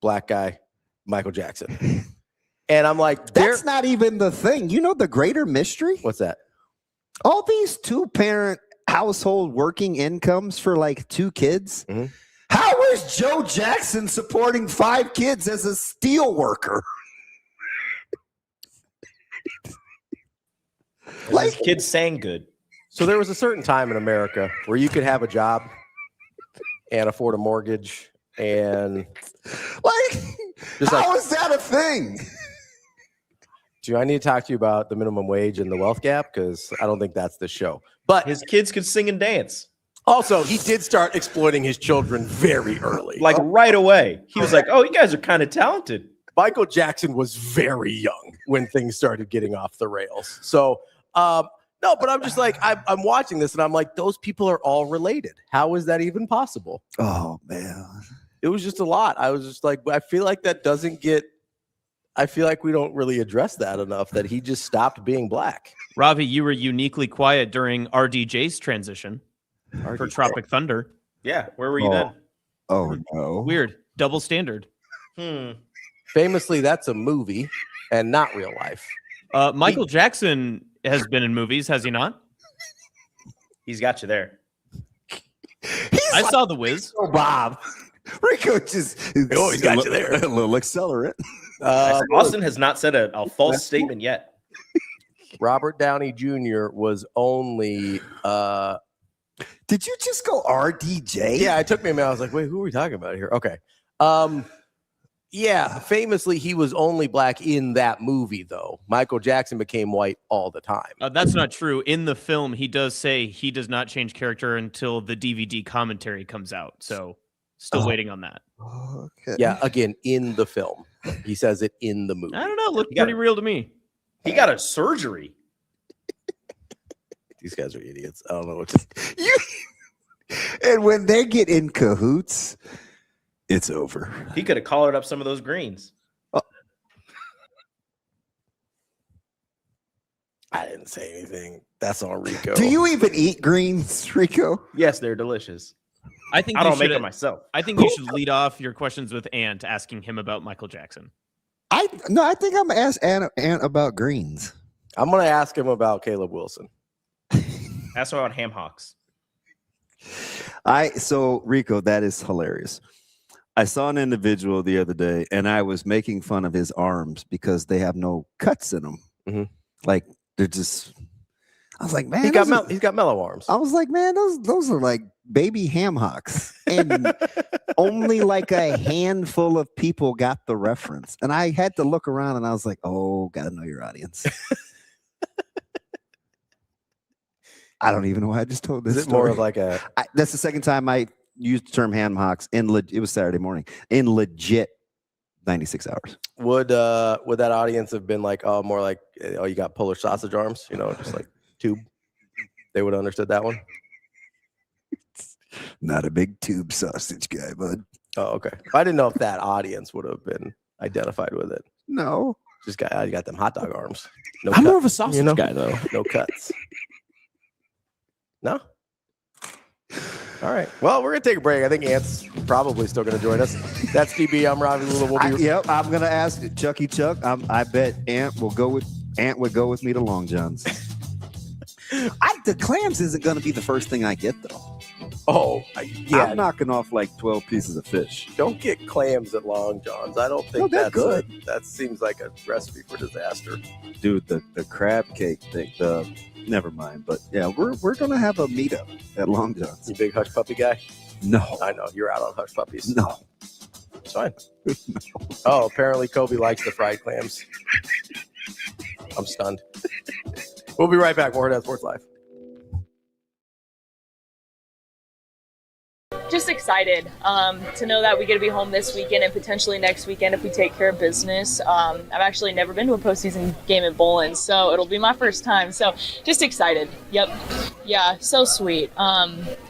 black guy, Michael Jackson. And I'm like, that's not even the thing. You know the greater mystery? What's that? All these 2-parent household working incomes for like 2 kids. Mm-hmm. How is Joe Jackson supporting 5 kids as a steel worker? Like kids sang good. So there was a certain time in America where you could have a job and afford a mortgage and how is that a thing? Do I need to talk to you about the minimum wage and the wealth gap? Because I don't think that's the show. But his kids could sing and dance. Also, he did start exploiting his children very early. Like right away. He was like, oh, you guys are kind of talented. Michael Jackson was very young when things started getting off the rails. So, no, but I'm just like, I'm watching this and I'm like, those people are all related. How is that even possible? Oh, man. It was just a lot. I was just like, I feel like that doesn't get, I feel like we don't really address that enough, that he just stopped being black. Ravi, you were uniquely quiet during RDJ's transition for Tropic Thunder. Yeah, where were you then? Oh, no. Weird. Double standard. Famously, that's a movie and not real life. Michael Jackson has been in movies, has he not? He's got you there. I saw The Wiz. Oh, Bob. Rico just he's got you there. A little accelerant. Austin has not said a false statement yet. Robert Downey Jr. was only Did you just go RDJ? Yeah, it took me a minute. I was like, wait, who are we talking about here? Okay. Yeah, famously, he was only black in that movie, though. Michael Jackson became white all the time. That's not true. In the film, he does say he does not change character until the DVD commentary comes out. So still waiting on that. Okay. Yeah, again, in the film. He says it in the movie. I don't know. Looked pretty real to me. He got a surgery. These guys are idiots. I don't know what to And when they get in cahoots, it's over. He could have collared up some of those greens. I didn't say anything. That's on Rico. Do you even eat greens, Rico? Yes, they're delicious. I think I don't make them myself. I think you should lead off your questions with Ant, asking him about Michael Jackson. I think I'm gonna ask Ant about greens. I'm gonna ask him about Caleb Wilson. Ask him about ham hocks. So Rico, that is hilarious. I saw an individual the other day, and I was making fun of his arms because they have no cuts in them. Mm-hmm. Like they're just. I was like, man, he's got mellow arms. I was like, man, those are like baby ham hocks, and only like a handful of people got the reference. And I had to look around, and I was like, oh, gotta know your audience. I don't even know why I just told this. Is it more of like a? That's the second time I used the term ham hocks it was Saturday morning in legit 96 hours. Would that audience have been like, oh, more like, oh, you got Polish sausage arms, just like tube? They would have understood that one. Not a big tube sausage guy, bud. Oh, okay. I didn't know if that audience would have been identified with it. No, you got them hot dog arms. No, I'm more of a sausage guy though. No cuts. No. All right. Well, we're gonna take a break. I think Ant's probably still gonna join us. That's DB. I'm Ravi. Yep. I'm gonna ask Chucky Chuck. I bet Ant would go with me to Long John's. The clams isn't gonna be the first thing I get though. Oh, yeah. I'm knocking off like 12 pieces of fish. Don't get clams at Long John's. I don't think that's good. That seems like a recipe for disaster. Dude, the crab cake thing. Never mind. But yeah, we're gonna have a meetup at Long John's. You big hush puppy guy? No. I know you're out on hush puppies. No. It's fine. No. Oh, apparently Kobe likes the fried clams. I'm stunned. We'll be right back. More Hurrdat Sports Live. Just excited to know that we get to be home this weekend and potentially next weekend if we take care of business. I've actually never been to a postseason game at Bowling, so it'll be my first time. So just excited. Yep. Yeah, so sweet.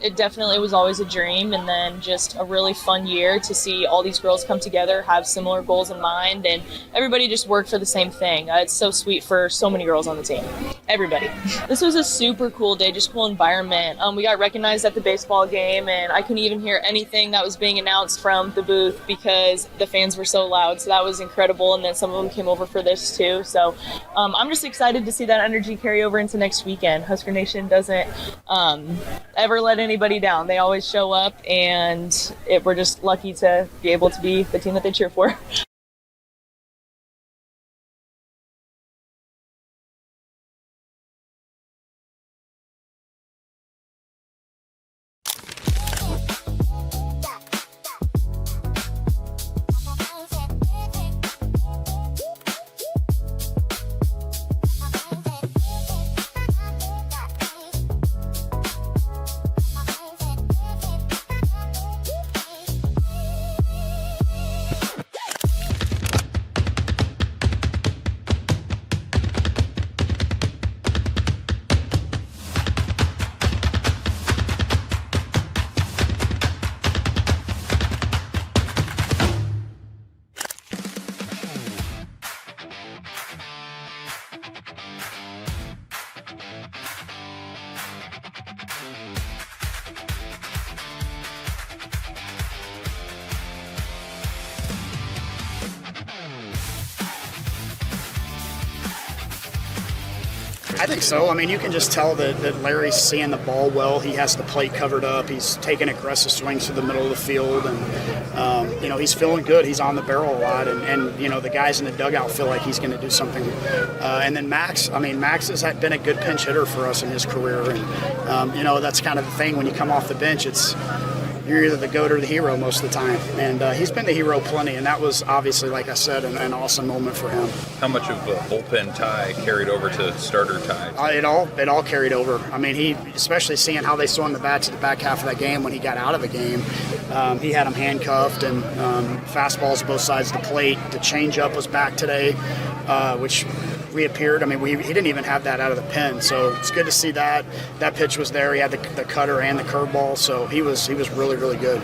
It definitely was always a dream, and then just a really fun year to see all these girls come together, have similar goals in mind, and everybody just work for the same thing. It's so sweet for so many girls on the team. Everybody. This was a super cool day, just cool environment. We got recognized at the baseball game, and I couldn't even hear anything that was being announced from the booth because the fans were so loud. So that was incredible. And then some of them came over for this too. So I'm just excited to see that energy carry over into next weekend. Husker Nation doesn't ever let anybody down. They always show up, and we're just lucky to be able to be the team that they cheer for. I think so. I mean, you can just tell that Larry's seeing the ball well. He has the plate covered up. He's taking aggressive swings through the middle of the field. And, he's feeling good. He's on the barrel a lot. And the guys in the dugout feel like he's going to do something. And then Max has been a good pinch hitter for us in his career. And, that's kind of the thing when you come off the bench. You're either the GOAT or the hero most of the time. And he's been the hero plenty, and that was obviously, like I said, an awesome moment for him. How much of a bullpen tie carried over to starter ties? It all carried over. I mean, he, especially seeing how they swung the bats at the back half of that game when he got out of the game, he had them handcuffed and fastballs both sides of the plate. The changeup was back today, which reappeared. I mean, he didn't even have that out of the pen, so it's good to see that. That pitch was there. He had the cutter and the curveball, so he was really, really good.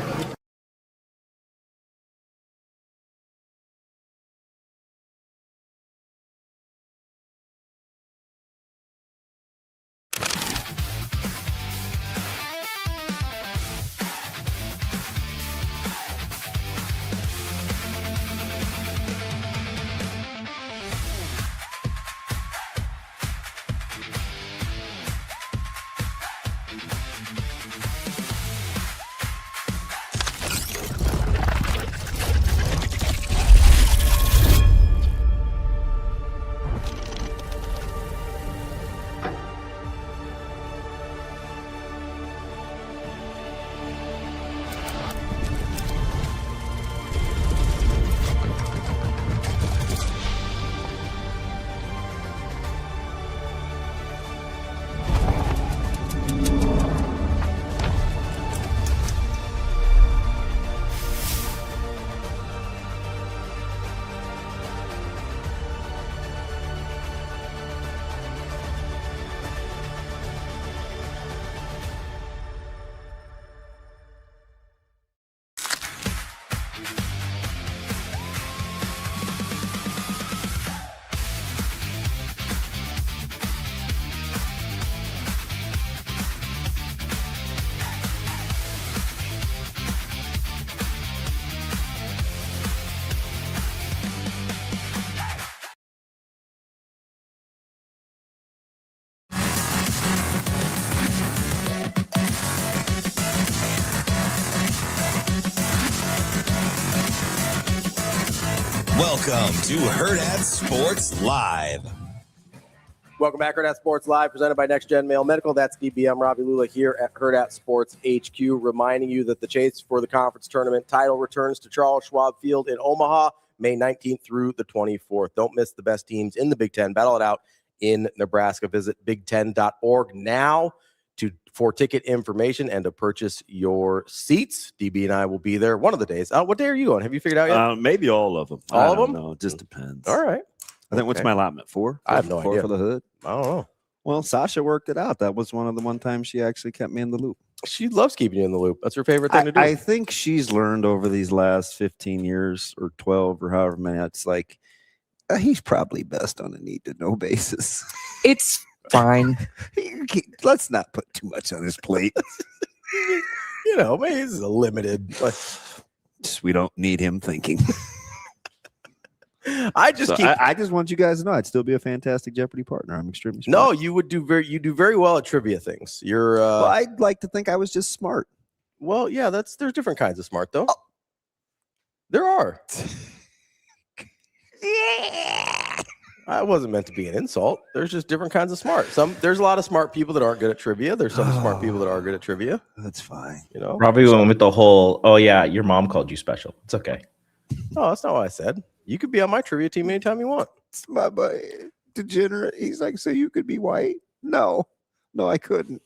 Welcome to Hurrdat Sports Live. Welcome back, Hurrdat Sports Live, presented by Next Gen Mail Medical. That's DBM Ravi Lulla here at Hurrdat Sports HQ, reminding you that the chase for the conference tournament title returns to Charles Schwab Field in Omaha, May 19th through the 24th. Don't miss the best teams in the Big Ten. Battle it out in Nebraska. Visit big10.org now for ticket information and to purchase your seats. DB and I will be there one of the days. What day are you going? Have you figured out yet? Maybe all of them. All of them? No, it just depends. All right. I think what's my allotment? 4? I have no idea. 4 for the hood? I don't know. Well, Sasha worked it out. That was one time she actually kept me in the loop. She loves keeping you in the loop. That's her favorite thing to do. I think she's learned over these last 15 years or 12 or however many. It's like, he's probably best on a need-to-know basis. It's fine. Let's not put too much on his plate. Maybe he's a limited. We don't need him thinking. I just want you guys to know I'd still be a fantastic Jeopardy partner. I'm extremely smart. No, you do very well at trivia things. You're well, I'd like to think I was just smart. Well, yeah, there's different kinds of smart though. There are. Yeah. I wasn't meant to be an insult. There's just different kinds of smart. There's a lot of smart people that aren't good at trivia. There's some smart people that are good at trivia. That's fine. Robbie went with the whole, oh yeah, your mom called you special. It's okay. No, that's not what I said. You could be on my trivia team anytime you want. It's my degenerate. He's like, so you could be white? No, I couldn't.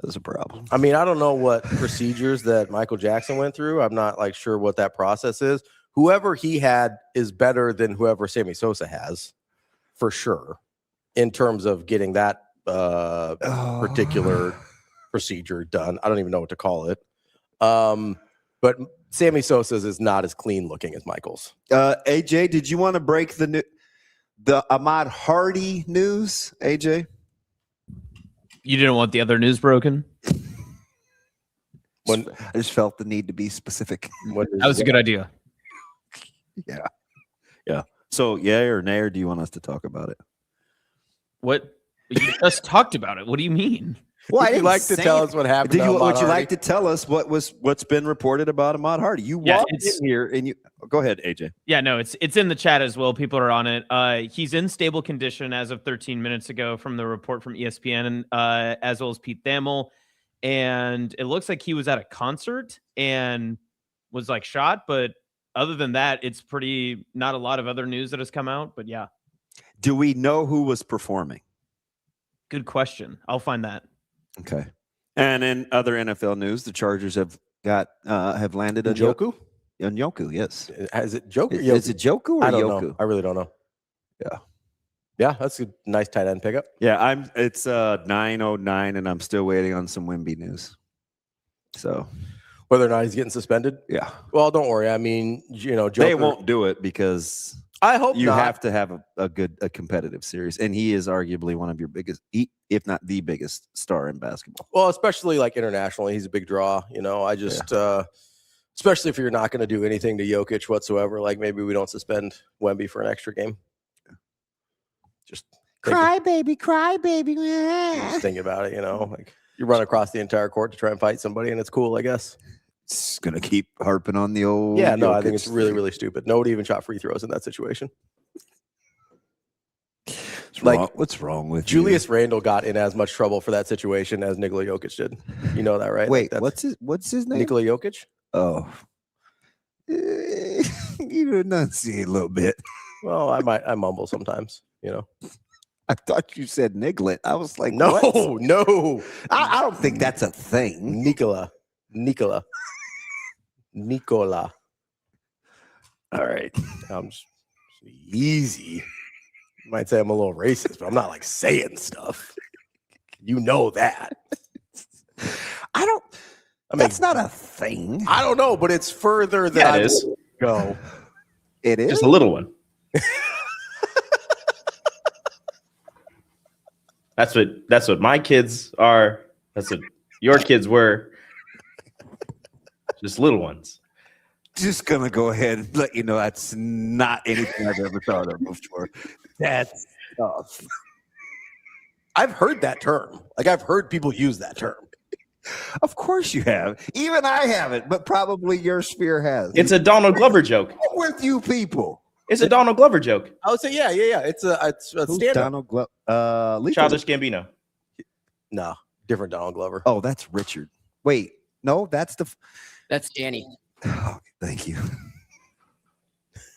That's a problem. I mean, I don't know what procedures that Michael Jackson went through. I'm not sure what that process is. Whoever he had is better than whoever Sammy Sosa has, for sure, in terms of getting that particular procedure done. I don't even know what to call it. But Sammy Sosa's is not as clean looking as Michael's. AJ, did you want to break the Ahmad Hardy news, AJ? You didn't want the other news broken? I just felt the need to be specific. That was a good idea. Yeah. So, yay or nay, or do you want us to talk about it? What? You just talked about it. What do you mean? Well, Would you like to tell us what happened? Would you like to tell us what's been reported about Ahmad Hardy? You walked in here and you go ahead, AJ. Yeah, no, it's in the chat as well. People are on it. He's in stable condition as of 13 minutes ago from the report from ESPN, as well as Pete Thamel. And it looks like he was at a concert and was shot. But other than that, it's not a lot of other news that has come out. But yeah. Do we know who was performing? Good question. I'll find that. Okay. And in other NFL news, the Chargers have landed a Njoku? Njoku, yes. Is it Joku? Is it Joku or I don't Yoku? know. I really don't know. Yeah. Yeah, that's a nice tight end pickup. Yeah, it's 9:09 and I'm still waiting on some Wemby news. So whether or not he's getting suspended? Yeah. Well, don't worry. I mean, Joker, they won't do it because I hope you not. have to have a competitive series, and he is arguably one of your biggest, if not the biggest star in basketball. Well, especially internationally, he's a big draw. I just, especially if you're not going to do anything to Jokic whatsoever, maybe we don't suspend Wemby for an extra game. Just cry, baby. Just think about it. You run across the entire court to try and fight somebody, and it's cool, I guess. It's gonna keep harping on the old. Yeah, no, Jokic I think it's really, really stupid. Nobody even shot free throws in that situation. What's wrong with Julius Randle got in as much trouble for that situation as Nikola Jokic did. You know that, right? Wait, what's his name? Nikola Jokic. Oh, you enunciate a little bit. Well, I mumble sometimes. I thought you said Niglet. I was like, no, what? no. I don't think that's a thing. Nikola. All right. I'm just easy. You might say I'm a little racist, but I'm not saying stuff. You know that. That's not a thing. I don't know, but it's further than I is. go. It is Just a little one. That's what my kids are. That's what your kids were. Just little ones. Just gonna go ahead and let you know that's not anything I've ever thought of before. That's tough. I've heard that term. I've heard people use that term. Of course you have. Even I haven't, but probably your sphere has. It's a Donald Glover joke. With you people. It's a Donald Glover joke. I would say, yeah. It's a stand-up. Donald Glover. Childish Gambino. No, different Donald Glover. Oh, that's Richard. Wait, no, that's Danny. Oh, thank you.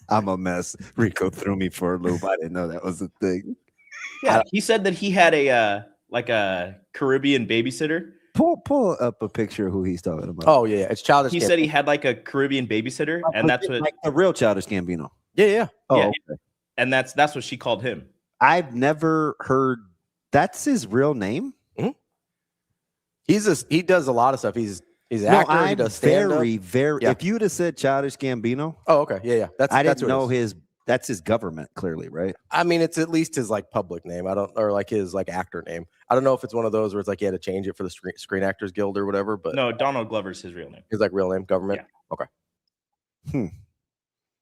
I'm a mess. Rico threw me for a loop. I didn't know that was a thing. Yeah, he said that he had a Caribbean babysitter. Pull up a picture of who he's talking about. Oh yeah, it's Childish. He said he had like a Caribbean babysitter, and that's what like a real Childish Gambino. Yeah. Oh, yeah. okay. And that's what she called him. I've never heard. That's his real name. Mm-hmm. He does a lot of stuff. He's an actor. He does stand-up. Very. Yeah. If you'd have said Childish Gambino, oh okay, yeah. I didn't know his. That's his government, clearly, right? I mean, it's at least his like public name. Or like his like actor name. I don't know if it's one of those where it's like he had to change it for the Screen Actors Guild or whatever. But no, Donald Glover's his real name. His like real name, government. Yeah. Okay.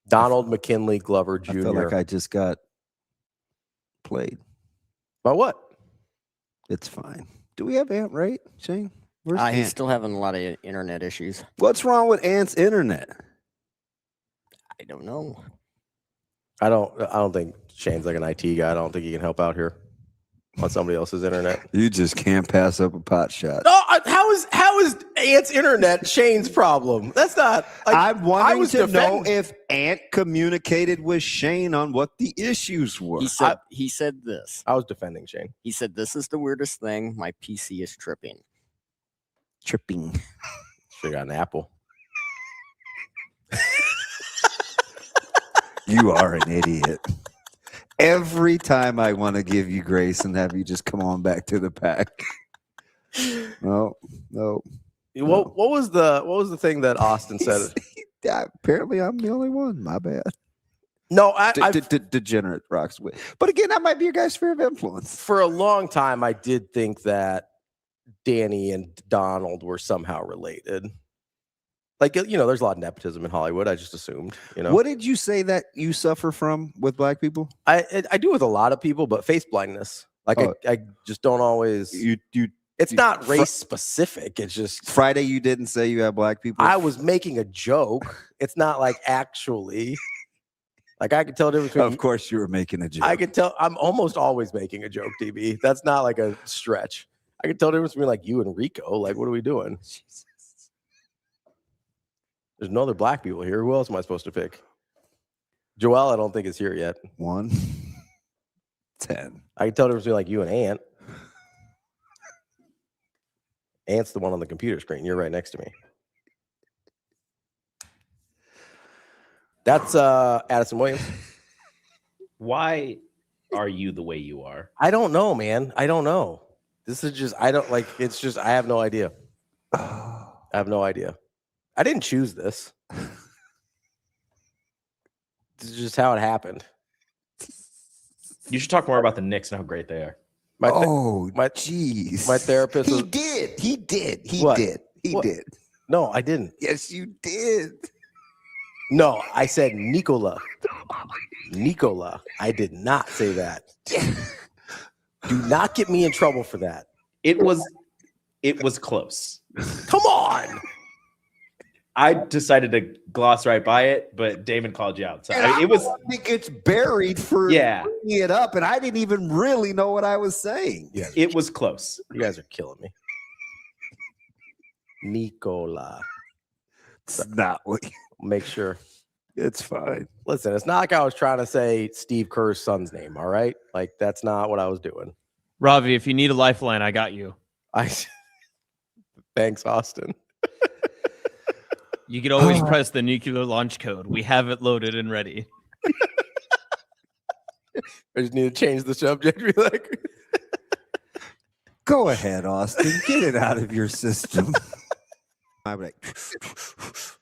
Donald McKinley Glover Jr. I feel like I just got played. By what? It's fine. Do we have Ant right, Shane? Where's He's Ant? still having a lot of internet issues. What's wrong with Ant's internet? I don't know. I don't think Shane's like an IT guy. I don't think he can help out here on somebody else's internet. You just can't pass up a pot shot. No, how is Ant's internet Shane's problem? That's not. Like, I'm wanting to know if Ant communicated with Shane on what the issues were. He said this. I was defending Shane. He said, "This is the weirdest thing. My PC is tripping." Tripping. Should have got an Apple. You are an idiot. Every time I want to give you grace and have you just come on back to the pack. No. What was the thing that Austin said? Apparently, I'm the only one. My bad. No, degenerate rocks. But again, that might be your guy's sphere of influence. For a long time, I did think that Danny and Donald were somehow related. Like, there's a lot of nepotism in Hollywood. I just assumed, What did you say that you suffer from with black people? I do with a lot of people, but face blindness. Like, I just don't always. It's not race specific. It's just Friday. You didn't say you have black people. I was making a joke. It's not like actually. Like I could tell the difference between. Of course, you were making a joke. I could tell. I'm almost always making a joke, DB. That's not like a stretch. I could tell the difference between like you and Rico. Like, what are we doing? There's no other black people here. Who else am I supposed to pick? Joel, I don't think is here yet. 1, 10. I can tell the difference between like you and Ant. Ant's the one on the computer screen. You're right next to me. That's Addison Williams. Why are you the way you are? I don't know, man. I don't know. This is just it's just I have no idea. I have no idea. I didn't choose this. This is just how it happened. You should talk more about the Knicks and how great they are. Jeez. My therapist. He did. He did. No, I didn't. Yes, you did. No, I said Nicola. Nicola. I did not say that. Do not get me in trouble for that. It was close. Come on. I decided to gloss right by it, but Damon called you out. So it was. I think it's buried for bringing it up, and I didn't even really know what I was saying. Yeah, it was close. You guys are killing me. Nicola. It's not what. Make sure. It's fine. Listen, it's not like I was trying to say Steve Kerr's son's name. All right, like that's not what I was doing. Ravi, if you need a lifeline, I got you. Thanks, Austin. You could always press the nuclear launch code. We have it loaded and ready. I just need to change the subject. Go ahead, Austin. Get it out of your system. I would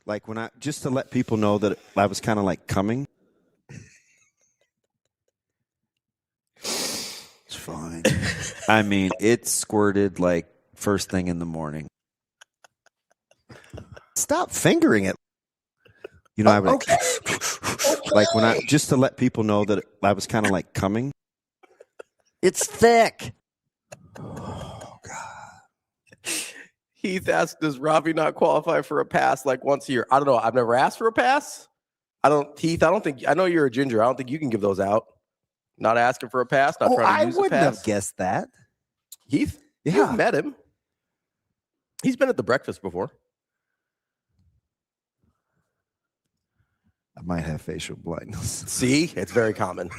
like when just to let people know that I was kind of like coming. It's fine. I mean, it squirted like first thing in the morning. Stop fingering it. I would like when just to let people know that I was kind of like coming. It's thick. Oh God. Heath asked, does Ravi not qualify for a pass like once a year? I don't know. I've never asked for a pass. Heath, I don't think, I know you're a ginger. I don't think you can give those out. Not asking for a pass, not trying to use a pass. I wouldn't have guessed that. Heath? Yeah. You've met him. He's been at the breakfast before. I might have facial blindness. See? It's very common.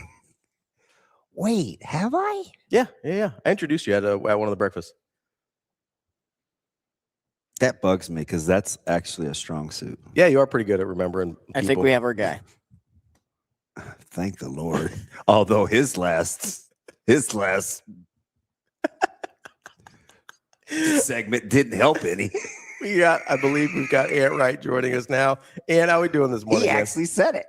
Wait, have I? Yeah. I introduced you at one of the breakfasts. That bugs me because that's actually a strong suit. Yeah, you are pretty good at remembering people. I think we have our guy. Thank the Lord. Although his last segment didn't help any. I believe we've got Ant Wright joining us now. And how are we doing this morning? He actually said it.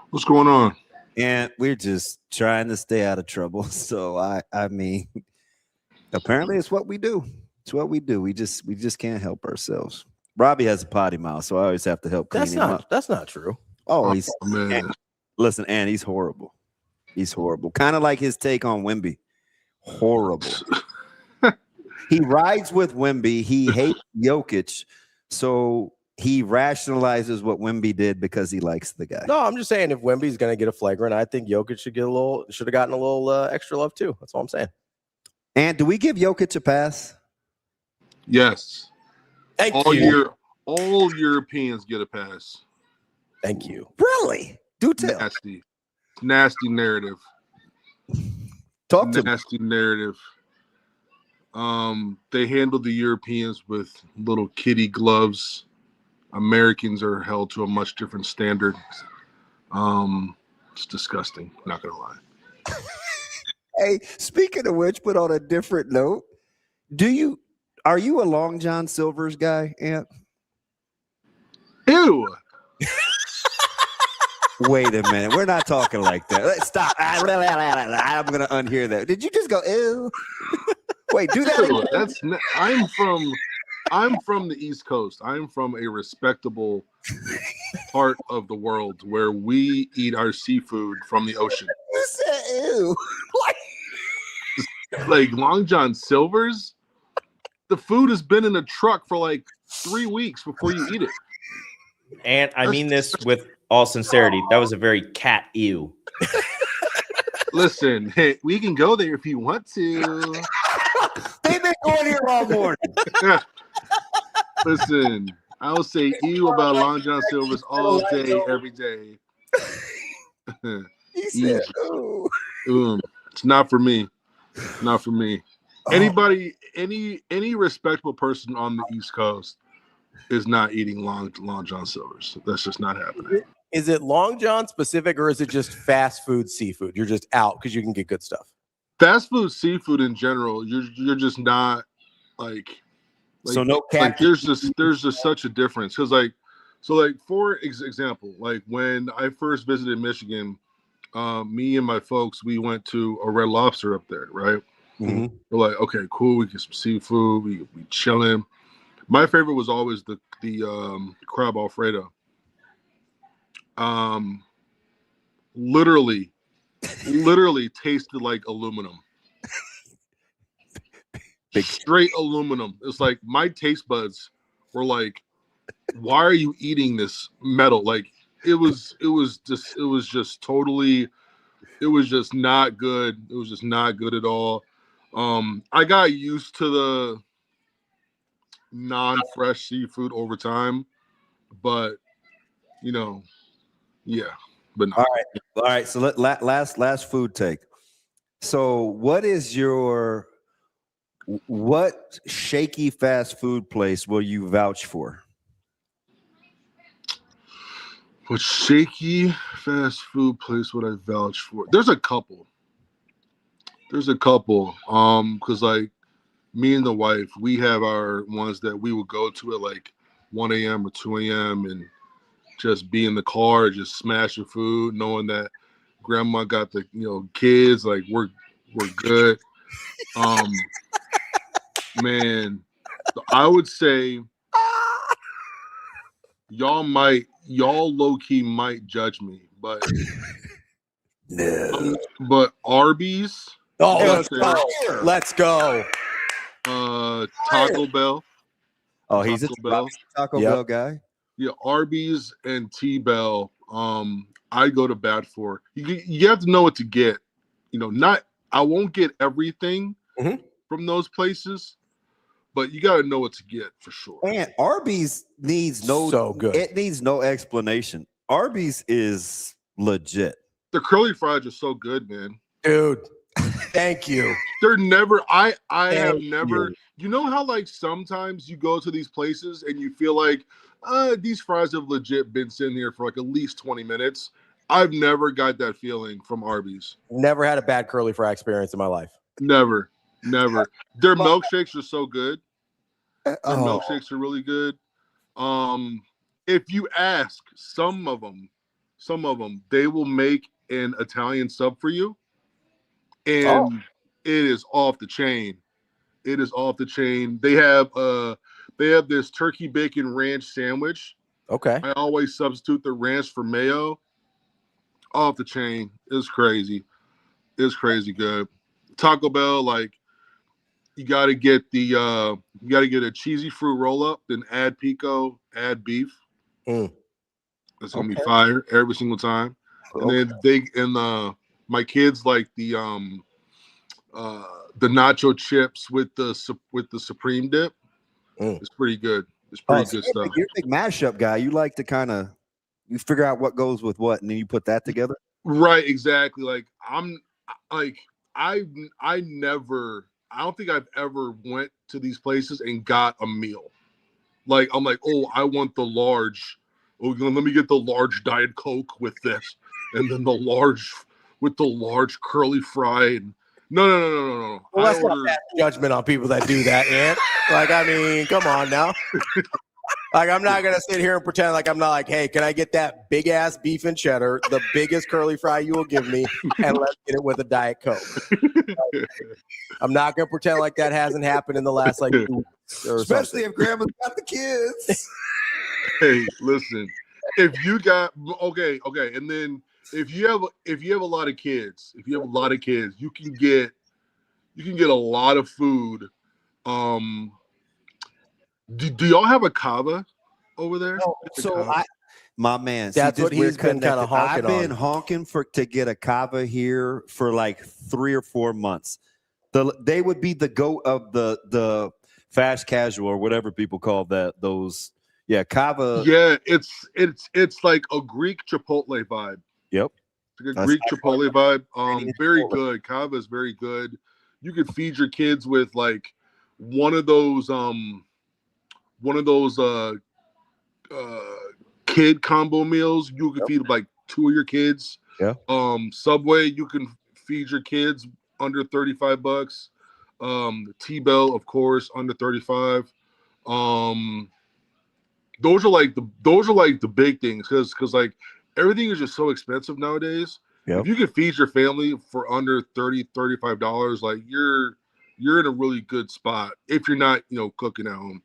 What's going on? And we're just trying to stay out of trouble. So I mean, apparently it's what we do. It's what we do. We just can't help ourselves. Robbie has a potty mouth, so I always have to help clean him up. That's not true. Oh, listen, and he's horrible. He's horrible. Kind of like his take on Wemby. Horrible. He rides with Wemby. He hates Jokic, so he rationalizes what Wemby did because he likes the guy. No, I'm just saying if Wemby's going to get a flagrant, I think Jokic should have gotten a little extra love too. That's all I'm saying. And do we give Jokic a pass? Yes. Thank you. All Europeans get a pass. Thank you. Really? Do tell. Nasty narrative. Talk to nasty narrative. They handle the Europeans with little kitty gloves. Americans are held to a much different standard. It's disgusting. Not gonna lie. Hey, speaking of which, but on a different note, are you a Long John Silver's guy, Ant? Ew. Wait a minute. We're not talking like that. Let's stop. I'm going to unhear that. Did you just go, ew? Wait, do that. I'm from the East Coast. I'm from a respectable part of the world where we eat our seafood from the ocean. You said ew. Like Long John Silver's, the food has been in a truck for like 3 weeks before you eat it. And I mean this with all sincerity. That was a very cat ew. Listen, hey, we can go there if you want to. They've been going here all morning. Listen, I will say ew about Long John Silver's all day, every day. He said, ooh. It's not for me. Not for me. Anybody, any respectable person on the East Coast is not eating Long John Silver's. That's just not happening. Is it Long John specific or is it just fast food seafood? You're just out because you can get good stuff. Fast food seafood in general, you're just not like so no cat. Like there's just such a difference because for example, like when I first visited Michigan, me and my folks, we went to a Red Lobster up there, right? Mm-hmm. We're like, okay, cool. We get some seafood. We chilling. My favorite was always the crab Alfredo. Literally tasted like aluminum. Straight aluminum. It's like my taste buds were like, why are you eating this metal? Like it was just not good. It was just not good at all. I got used to the non-fresh seafood over time, but yeah. But no. All right. So last food take. So what shaky fast food place will you vouch for? What shaky fast food place would I vouch for? There's a couple. Because like me and the wife, we have our ones that we would go to at like 1 a.m. or 2 a.m. and just be in the car, just smashing food, knowing that grandma got the kids, like we're good. Man, I would say y'all low-key might judge me, but no. But Arby's. Oh, let's go. Taco Bell. Oh, he's a Taco Bell guy. Yeah, Arby's and T-Bell. I go to bat for. You have to know what to get. I won't get everything from those places, but you got to know what to get for sure. And Arby's needs good. It needs no explanation. Arby's is legit. The curly fries are so good, man. Dude, thank you. They're never. I have never. You know how like sometimes you go to these places and you feel like these fries have legit been sitting here for like at least 20 minutes. I've never got that feeling from Arby's. Never had a bad curly fry experience in my life. Never. Their milkshakes are so good. Their milkshakes are really good. If you ask some of them, they will make an Italian sub for you, and it is off the chain. It is off the chain. They have this turkey bacon ranch sandwich. Okay. I always substitute the ranch for mayo. Off the chain. It's crazy. It's crazy good. Taco Bell, like you gotta get a cheesy fruit roll up, then add pico, add beef. It's gonna be fire every single time. And then my kids like the nacho chips with the supreme dip. It's pretty good. It's pretty good stuff. You're a big mashup guy. You like to you figure out what goes with what, and then you put that together. Right, exactly. Like I don't think I've ever went to these places and got a meal. Like I'm like, oh, I want the large. Oh, let me get the large Diet Coke with this, and then the large curly fry. And no. Well, that's not bad judgment on people that do that, Ant. Like, I mean, come on now. Like, I'm not gonna sit here and pretend like I'm not like, hey, can I get that big ass beef and cheddar, the biggest curly fry you will give me, and let's get it with a Diet Coke. I'm not gonna pretend like that hasn't happened in the last like 2 weeks or especially something. if grandma's got the kids. Hey, listen, if you got okay, and then if you have a lot of kids, you can get a lot of food. Do y'all have a kava over there? My man, that's what he's been kind of honking on. I've been honking to get a kava here for like 3 or 4 months. They would be the goat of the fast casual or whatever people call that. Those, kava. Yeah, it's like a Greek Chipotle vibe. Yep, it's like a Greek Chipotle vibe. Very good. Kava is very good. You could feed your kids with like one of those kid combo meals. You can feed like 2 of your kids. Yeah. Subway, you can feed your kids under $35. T-Bell, of course, under 35. Those are like the big things because like everything is just so expensive nowadays. Yep. If you can feed your family for under $35, like you're in a really good spot if you're not cooking at home.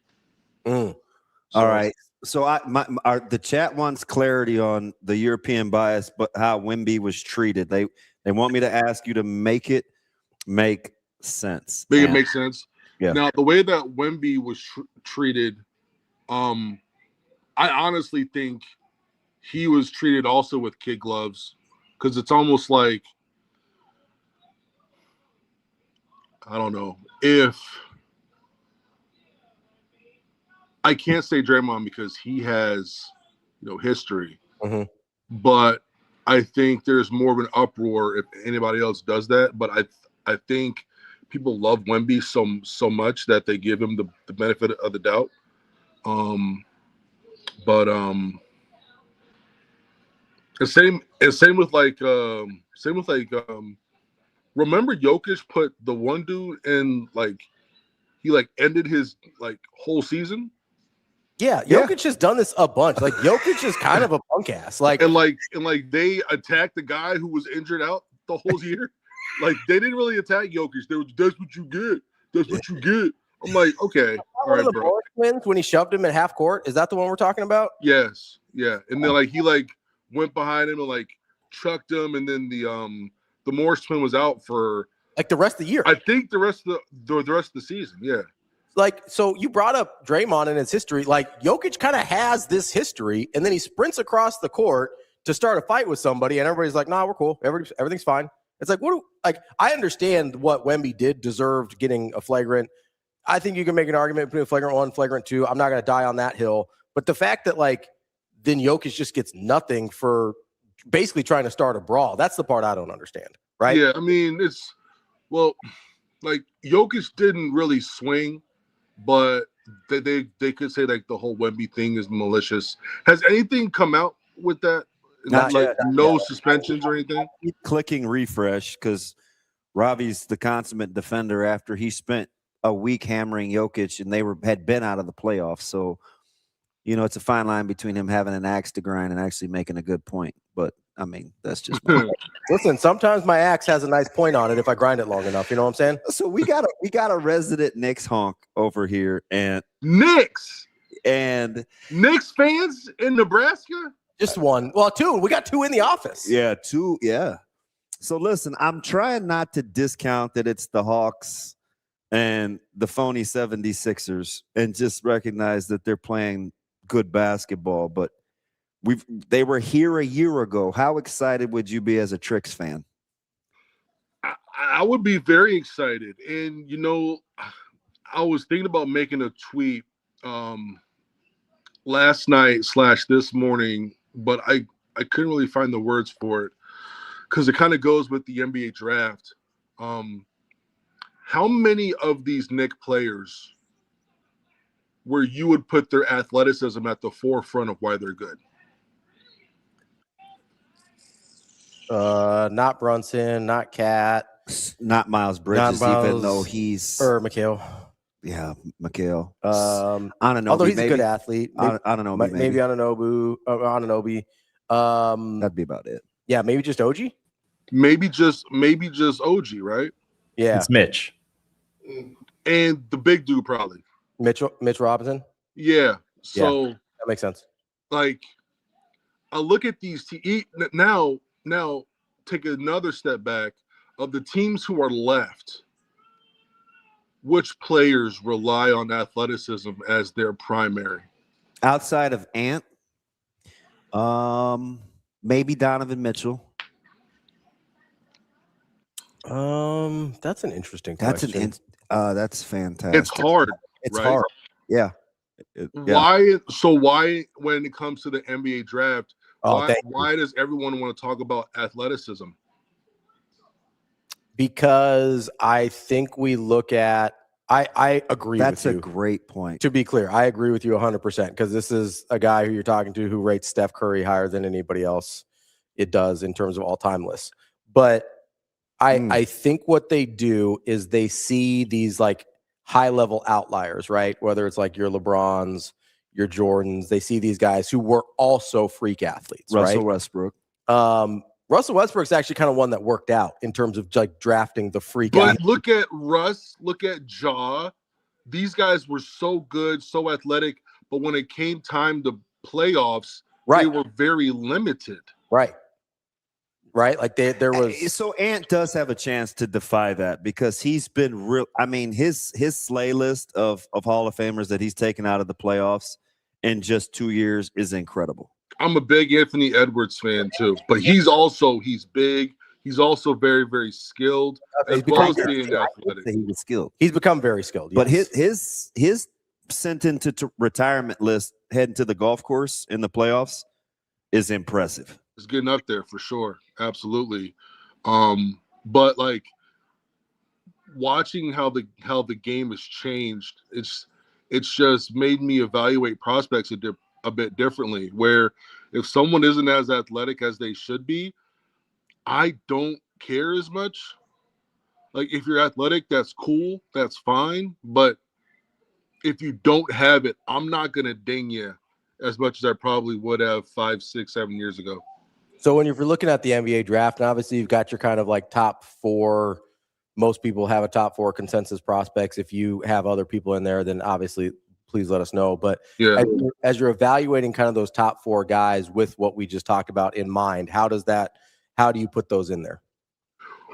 All right. So the chat wants clarity on the European bias, but how Wemby was treated. They want me to ask you to make it make sense. Make it make sense. Yeah. Now the way that Wemby was treated, I honestly think he was treated also with kid gloves because it's almost like I don't know if. I can't say Draymond because he has, history. But I think there's more of an uproar if anybody else does that. But I think people love Wemby so much that they give him the benefit of the doubt. Same with remember Jokic put the one dude in he ended his whole season. Yeah, Jokic has done this a bunch. Like Jokic is kind of a punk ass. And they attacked the guy who was injured out the whole year. Like they didn't really attack Jokic. They were that's what you get. That's what you get. I'm like, okay, all right, bro. Twins when he shoved him at half court. Is that the one we're talking about? Yes, yeah. And then he went behind him and chucked him, and then the Morris twin was out for Like the rest of the year. I think the rest of the season, yeah. Like, so you brought up Draymond and his history. Like, Jokic kind of has this history, and then he sprints across the court to start a fight with somebody, and everybody's like, "Nah, we're cool. Everything's fine." It's like, I understand what Wemby did, deserved getting a flagrant. I think you can make an argument between flagrant 1, flagrant 2. I'm not going to die on that hill. But the fact that, like, then Jokic just gets nothing for basically trying to start a brawl, that's the part I don't understand, right? Yeah, I mean, like, Jokic didn't really swing, but they could say, like, the whole Wemby thing is malicious. Has anything come out with that? Not like yet. No suspensions or anything? Keep clicking refresh because Ravi's the consummate defender after he spent a week hammering Jokic and they had been out of the playoffs. So, you know, it's a fine line between him having an axe to grind and actually making a good point. But, I mean, that's just my Listen, sometimes my axe has a nice point on it if I grind it long enough. You know what I'm saying? So we got a resident Knicks honk over here. And Knicks fans in Nebraska? Just one. Well, 2. We got 2 in the office. Yeah, 2. Yeah. So listen, I'm trying not to discount that it's the Hawks and the phony 76ers and just recognize that they're playing good basketball. But they were here a year ago. How excited would you be as a Tricks fan? I would be very excited. And, you know, I was thinking about making a tweet last night / this morning, but I couldn't really find the words for it because it kind of goes with the NBA draft. How many of these Knicks players where you would put their athleticism at the forefront of why they're good? Not Brunson, not Cat, not Miles Bridges, even though he's or McHale. Yeah, McHale. Anunoby, although he's a good athlete. Anunoby, maybe Anunoby. That'd be about it. Yeah, maybe just OG. Maybe just OG, right? Yeah, it's Mitch. And the big dude probably. Mitch Robinson. Yeah. So that makes sense. Like, I look at these now take another step back of the teams who are left. Which players rely on athleticism as their primary? Outside of Ant, maybe Donovan Mitchell. That's an interesting question. That's fantastic. It's hard. It's right? hard. Yeah. Why? So why, when it comes to the NBA draft, why does everyone want to talk about athleticism? Because I think we look at I agree with you. That's a great point. To be clear, I agree with you 100% because this is a guy who you're talking to who rates Steph Curry higher than anybody else it does in terms of all-time lists. But I think what they do is they see these like high-level outliers, right? Whether it's like your LeBrons, your Jordans, they see these guys who were also freak athletes, Russell right? Westbrook. Russell Westbrook's actually kind of one that worked out in terms of like drafting the freak. But look at Russ, look at Ja. These guys were so good, so athletic, but when it came time to playoffs, they were very limited. Right. Like there was. So Ant does have a chance to defy that because he's been real. I mean, his slay list of Hall of Famers that he's taken out of the playoffs in just 2 years is incredible. I'm a big Anthony Edwards fan too, but he's big. He's also very, very skilled, as well as being athletic. He was skilled. He's become very skilled. But his sent into retirement list heading to the golf course in the playoffs is impressive. It's getting up there for sure, absolutely. But like watching how the game has changed, it's just made me evaluate prospects a bit differently, where if someone isn't as athletic as they should be, I don't care as much. Like, if you're athletic, that's cool, that's fine. But if you don't have it, I'm not going to ding you as much as I probably would have 5, 6, 7 years ago. So when you're looking at the NBA draft, and obviously you've got your kind of like top 4, most people have a top 4 consensus prospects. If you have other people in there, then obviously please let us know. But as you're evaluating kind of those top 4 guys with what we just talked about in mind, how do you put those in there?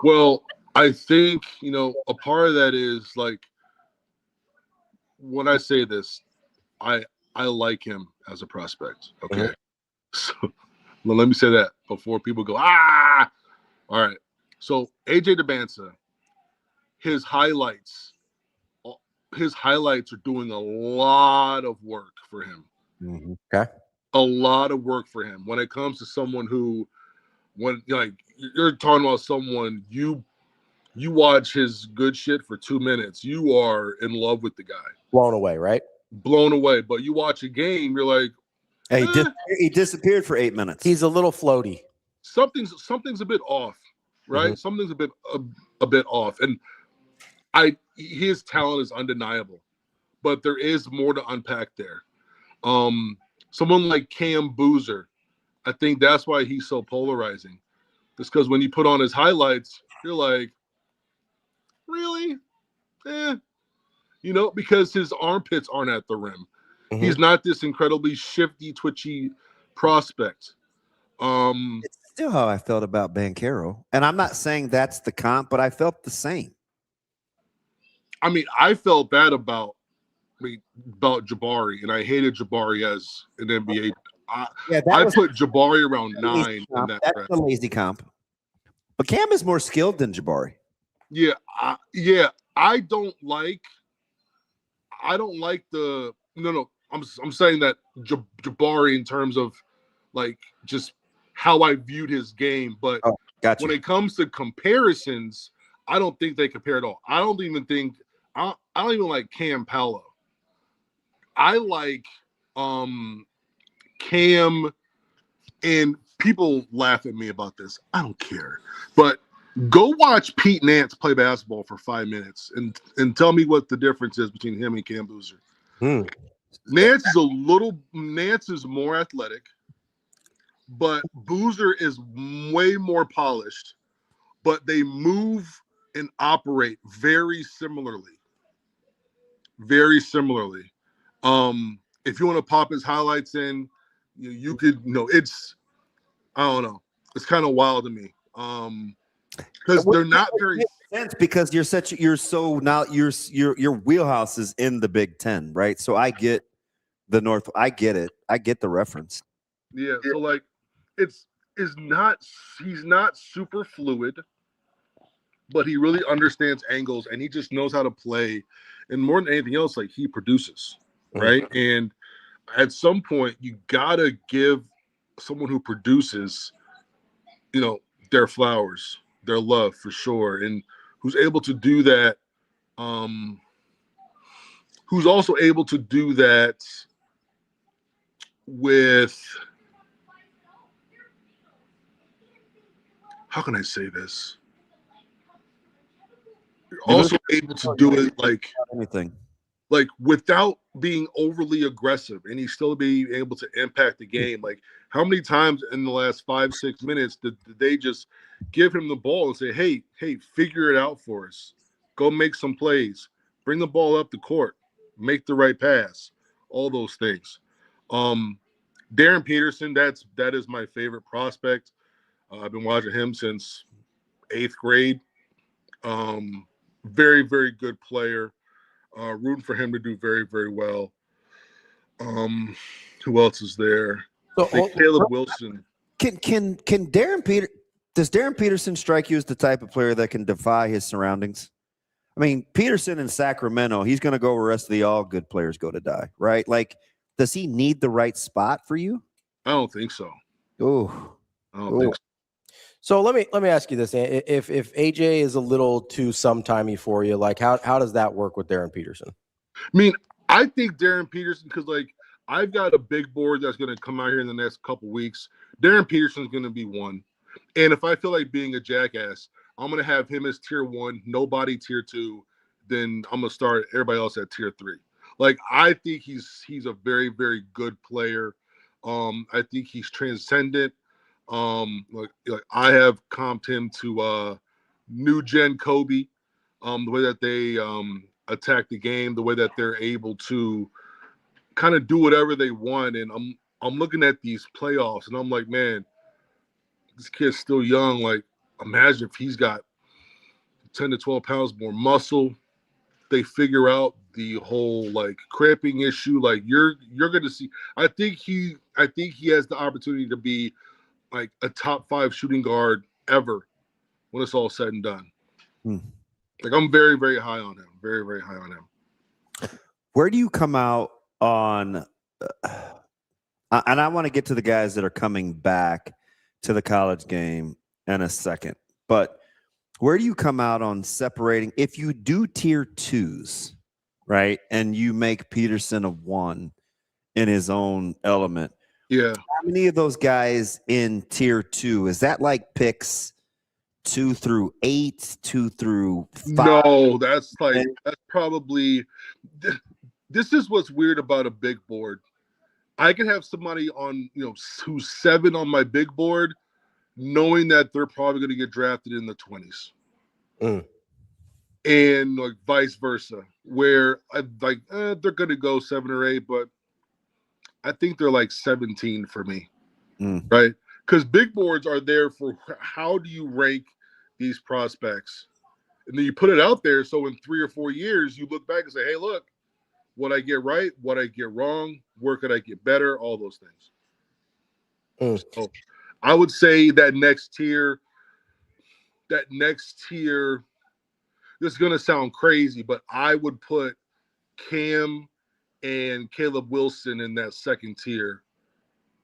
Well, I think, a part of that is like, when I say this, I like him as a prospect. Okay. So well, let me say that before people go, ah. All right. So AJ DeBansa, his highlights are doing a lot of work for him. Okay. A lot of work for him when it comes to someone who, when like you're talking about someone you watch his good shit for 2 minutes, you are in love with the guy. Blown away, right? Blown away. But you watch a game, you're like, hey, he disappeared for 8 minutes. He's a little floaty. Something's a bit off, right? Something's a bit off. And his talent is undeniable, but there is more to unpack there. Someone like Cam Boozer, I think that's why he's so polarizing. Just because when you put on his highlights, you're like, really? Because his armpits aren't at the rim. He's not this incredibly shifty, twitchy prospect. It's still how I felt about Banchero. And I'm not saying that's the comp, but I felt the same. I mean, I felt that about Jabari, and I hated Jabari as an NBA. I put Jabari around 9 in that That's draft. a lazy comp. But Cam is more skilled than Jabari. Yeah, I don't like the no. I'm saying that Jabari in terms of like just how I viewed his game, but when it comes to comparisons, I don't think they compare at all. I don't even like Cam Paolo. I like Cam, and people laugh at me about this. I don't care, but go watch Pete Nance play basketball for 5 minutes and tell me what the difference is between him and Cam Boozer. Nance is more athletic, but Boozer is way more polished, but they move and operate very similarly. Very similarly. If you want to pop his highlights in, you could, it's, I don't know. It's kind of wild to me. Because they're not very sense because your wheelhouse is in the Big Ten, right? So I get the North. I get it. I get the reference. Yeah. So like, he's not super fluid, but he really understands angles and he just knows how to play. And more than anything else, like he produces, right? And at some point, you gotta give someone who produces, their flowers, their love for sure, and who's able to do that. Who's also able to do that with, how can I say this? You're also able to do it like anything, like without being overly aggressive, and he's still be able to impact the game. Like how many times in the last 5-6 minutes did they just give him the ball and say, hey, figure it out for us. Go make some plays. Bring the ball up the court. Make the right pass. All those things. Darren Peterson, that is my favorite prospect. I've been watching him since 8th grade. Very, very good player. Rooting for him to do very, very well. Who else is there? Caleb Wilson. Can does Darren Peterson strike you as the type of player that can defy his surroundings? I mean, Peterson in Sacramento, he's going to go where the rest of the all good players go to die, right? Like, does he need the right spot for you? I don't think so. Oh, I don't think so. So let me ask you this: if AJ is a little too sometimey for you, like how does that work with Darren Peterson? I mean, I think Darren Peterson, because like I've got a big board that's going to come out here in the next couple weeks. Darren Peterson's going to be one, and if I feel like being a jackass, I'm going to have him as tier 1, nobody tier 2. Then I'm going to start everybody else at tier 3. Like I think he's a very, very good player. I think he's transcendent. Like I have comped him to new gen Kobe, the way that they attack the game, the way that they're able to kind of do whatever they want. And I'm looking at these playoffs and I'm like, man, this kid's still young. Like imagine if he's got 10 to 12 pounds more muscle. They figure out the whole like cramping issue. Like you're going to see. I think he has the opportunity to be like a top 5 shooting guard ever when it's all said and done. Like I'm very, very high on him. Very, very high on him. Where do you come out on? And I want to get to the guys that are coming back to the college game in a second. But where do you come out on separating? If you do tier 2s, right, and you make Peterson a 1 in his own element, yeah. How many of those guys in tier 2? Is that like picks 2 through 8, 2 through 5? No, that's probably. This is what's weird about a big board. I can have somebody on, who's 7 on my big board, knowing that they're probably going to get drafted in the 20s. And like vice versa, where they're going to go 7 or 8, but I think they're like 17 for me, right? Because big boards are there for how do you rank these prospects? And then you put it out there so in 3 or 4 years, you look back and say, hey, look, what I get right, what I get wrong, where could I get better, all those things. So I would say that next tier, this is going to sound crazy, but I would put Cam and Caleb Wilson in that second tier.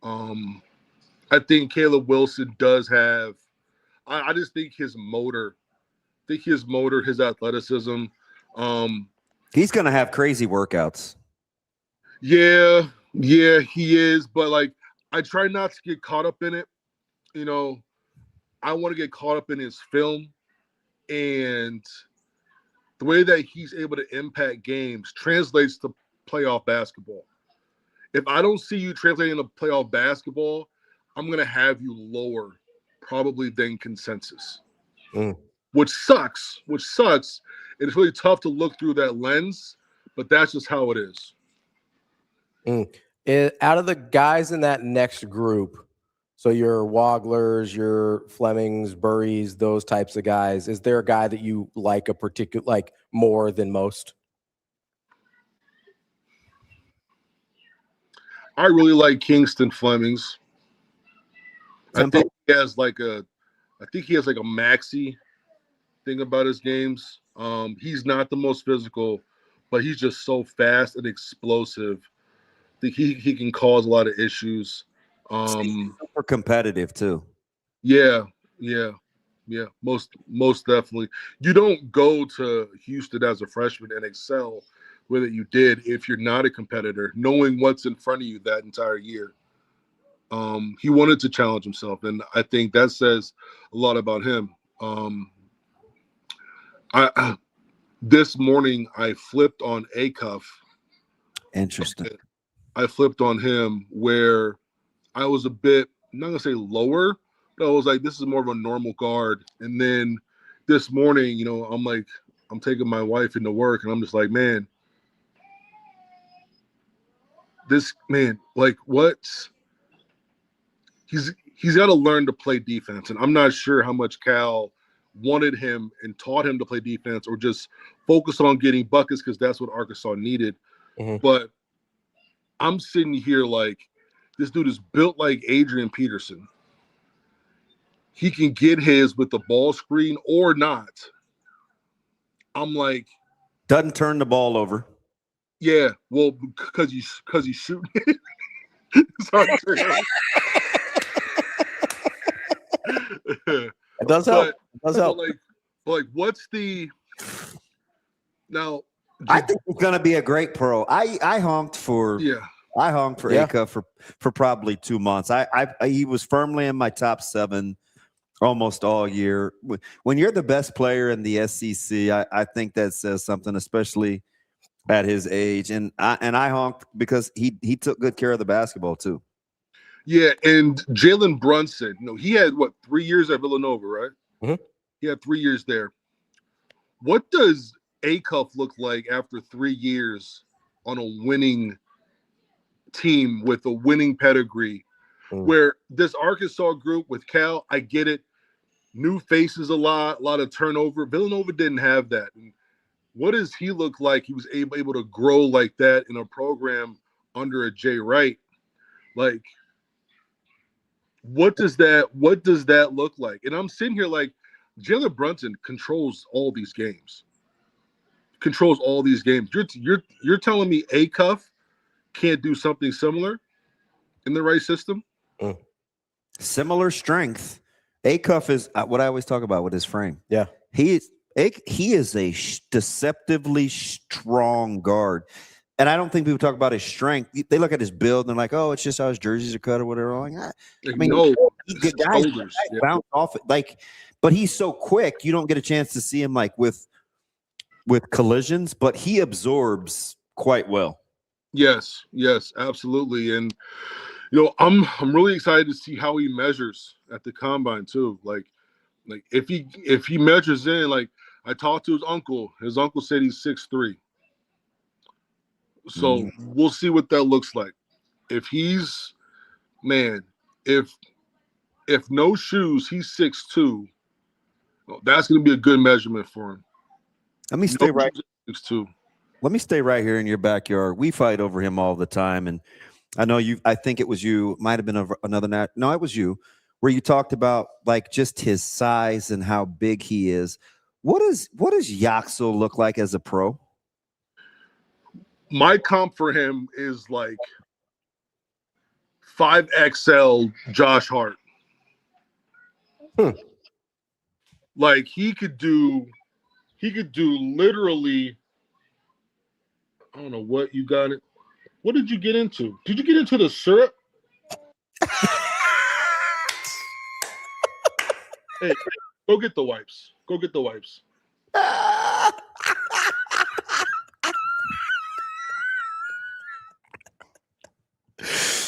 I think Caleb Wilson does have – I just think his motor, his athleticism. He's going to have crazy workouts. Yeah, he is. But, like, I try not to get caught up in it. I want to get caught up in his film. And the way that he's able to impact games translates to playoff basketball. If I don't see you translating to playoff basketball, I'm going to have you lower probably than consensus, which sucks. It's really tough to look through that lens, but that's just how it is. Out of the guys in that next group, so your Woglers, your Flemings, Burries, those types of guys, is there a guy that you like more than most? I really like Kingston Flemings. I think he has like a maxi thing about his games. He's not the most physical, but he's just so fast and explosive. I think he can cause a lot of issues. Super competitive too. Yeah. Most definitely. You don't go to Houston as a freshman and excel with it you did if you're not a competitor, knowing what's in front of you that entire year. He wanted to challenge himself, and I think that says a lot about him. This morning I flipped on Acuff. Interesting. I flipped on him where I was a bit, I'm not gonna say lower, but I was like, this is more of a normal guard. And then this morning, I'm taking my wife into work, and I'm just like, man, this man, like, what? He's got to learn to play defense, and I'm not sure how much Cal wanted him and taught him to play defense, or just focus on getting buckets because that's what Arkansas needed. But I'm sitting here like, this dude is built like Adrian Peterson. He can get his with the ball screen or not. I'm like, doesn't turn the ball over. Yeah, well, because he's shooting it. It's hard to turn it. It does help. It does help. Like, what's the now? I think he's going to be a great pro. I honked for Acuff for probably 2 months. He was firmly in my top 7 almost all year. When you're the best player in the SEC, I think that says something, especially at his age. And I honked because he took good care of the basketball too. Yeah, and Jalen Brunson, he had 3 years at Villanova, right? He had 3 years there. What does Acuff look like after 3 years on a winning team with a winning pedigree? Where this Arkansas group with Cal, I get it. new faces a lot of turnover. Villanova didn't have that. And what does he look like? He was able to grow like that in a program under a Jay Wright. Like, what does that look like? And I'm sitting here like, Jalen Brunson controls all these games. You're telling me Acuff can't do something similar in the right system? Similar strength. Acuff is what I always talk about with his frame. Yeah. He is a deceptively strong guard. And I don't think people talk about his strength. They look at his build and they're like, oh, it's just how his jerseys are cut or whatever. Like, I mean, the guys bounce off it. Like, but he's so quick, you don't get a chance to see him like with collisions, but he absorbs quite well. Yes, absolutely. And I'm really excited to see how he measures at the combine too. Like if he measures in, like I talked to his uncle said he's 6'3". So we'll see what that looks like. If he's if no shoes, he's 6'2". That's going to be a good measurement for him. Let me stay right. 6'2". Let me stay right here in your backyard. We fight over him all the time, and I know you. I think it was you. Might have been another night. No, it was you, where you talked about like just his size and how big he is. What does Yaxel look like as a pro? My comp for him is like 5XL Josh Hart. Like he could do literally. I don't know what you got it. What did you get into? Did you get into the syrup? Hey, go get the wipes. Go get the wipes.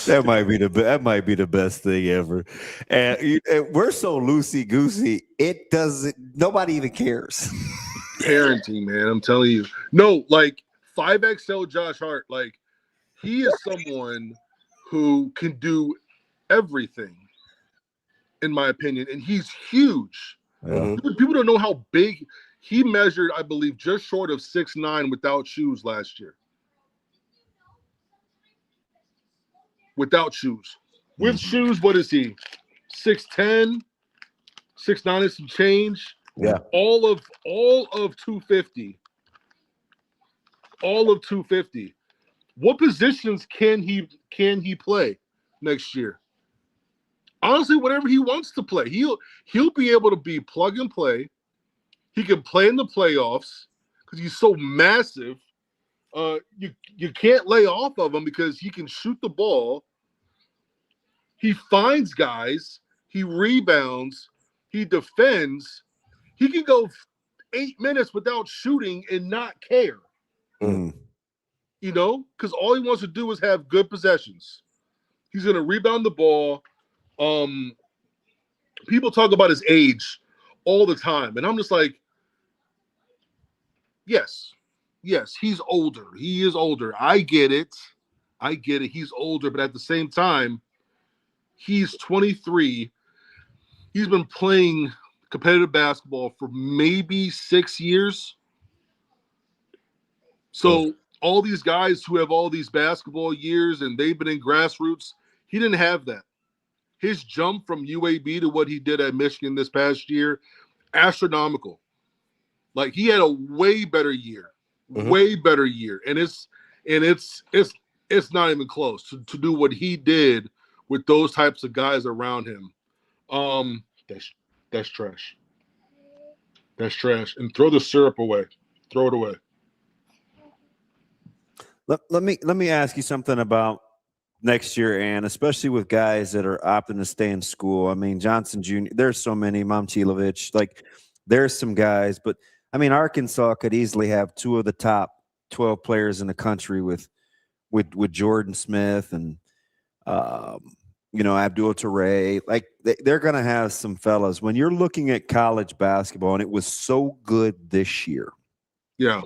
That might be the best thing ever. And we're so loosey goosey. It doesn't. Nobody even cares. Parenting, man. I'm telling you. No, like 5XL Josh Hart. Like he is someone who can do everything, in my opinion, and he's huge. Yeah. People don't know how big he measured. I believe just short of 6'9" without shoes last year. Without shoes. With shoes, what is he? 6'10", 6'9" and some change. Yeah. All of 250. All of 250. What positions can he play next year? Honestly, whatever he wants to play. He'll be able to be plug and play. He can play in the playoffs because he's so massive. You can't lay off of him because he can shoot the ball. He finds guys. He rebounds. He defends. He can go 8 minutes without shooting and not care. Because all he wants to do is have good possessions. He's going to rebound the ball. People talk about his age all the time, and I'm just like, yes, he's older. He is older. I get it. He's older, but at the same time, he's 23. He's been playing competitive basketball for maybe 6 years. So all these guys who have all these basketball years and they've been in grassroots, he didn't have that. His jump from UAB to what he did at Michigan this past year, astronomical. Like he had a way better year, way better year, and it's not even close to do what he did with those types of guys around him. That's trash. That's trash. And throw the syrup away. Throw it away. Let me ask you something about next year, and especially with guys that are opting to stay in school. I mean, Johnson Jr., there's so many, Momcilovic, like there's some guys, but I mean, Arkansas could easily have 2 of the top 12 players in the country with Jordan Smith and, Abdul Toure. Like they're going to have some fellas. When you're looking at college basketball, and it was so good this year. Yeah.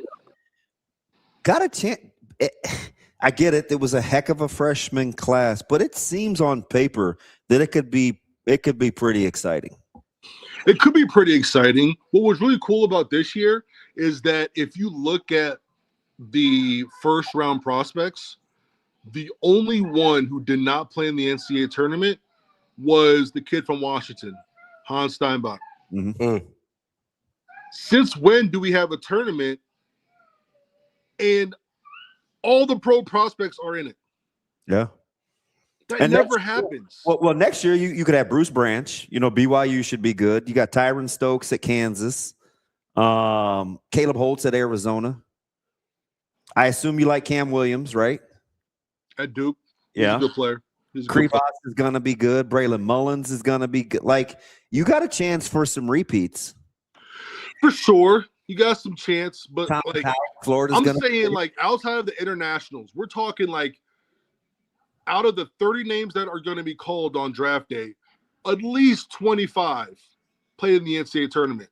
Got a chance. I get it. It was a heck of a freshman class, but it seems on paper that it could be pretty exciting. It could be pretty exciting. What was really cool about this year is that if you look at the first round prospects, the only one who did not play in the NCAA tournament was the kid from Washington, Hans Steinbach. Mm-hmm. Since when do we have a tournament and all the pro prospects are in it? Yeah. That And never happens. Well, next year you could have Bruce Branch. You know, BYU should be good. You got Tyron Stokes at Kansas. Caleb Holtz at Arizona. I assume you like Cam Williams, right? At Duke. He's a good player. Krivas is going to be good. Braylon Mullins is going to be good. Like, you got a chance for some repeats. For sure. You got some chance, but like Florida's I'm saying, like, outside of the internationals, we're talking like out of the 30 names that are going to be called on draft day, at least 25 play in the NCAA tournament.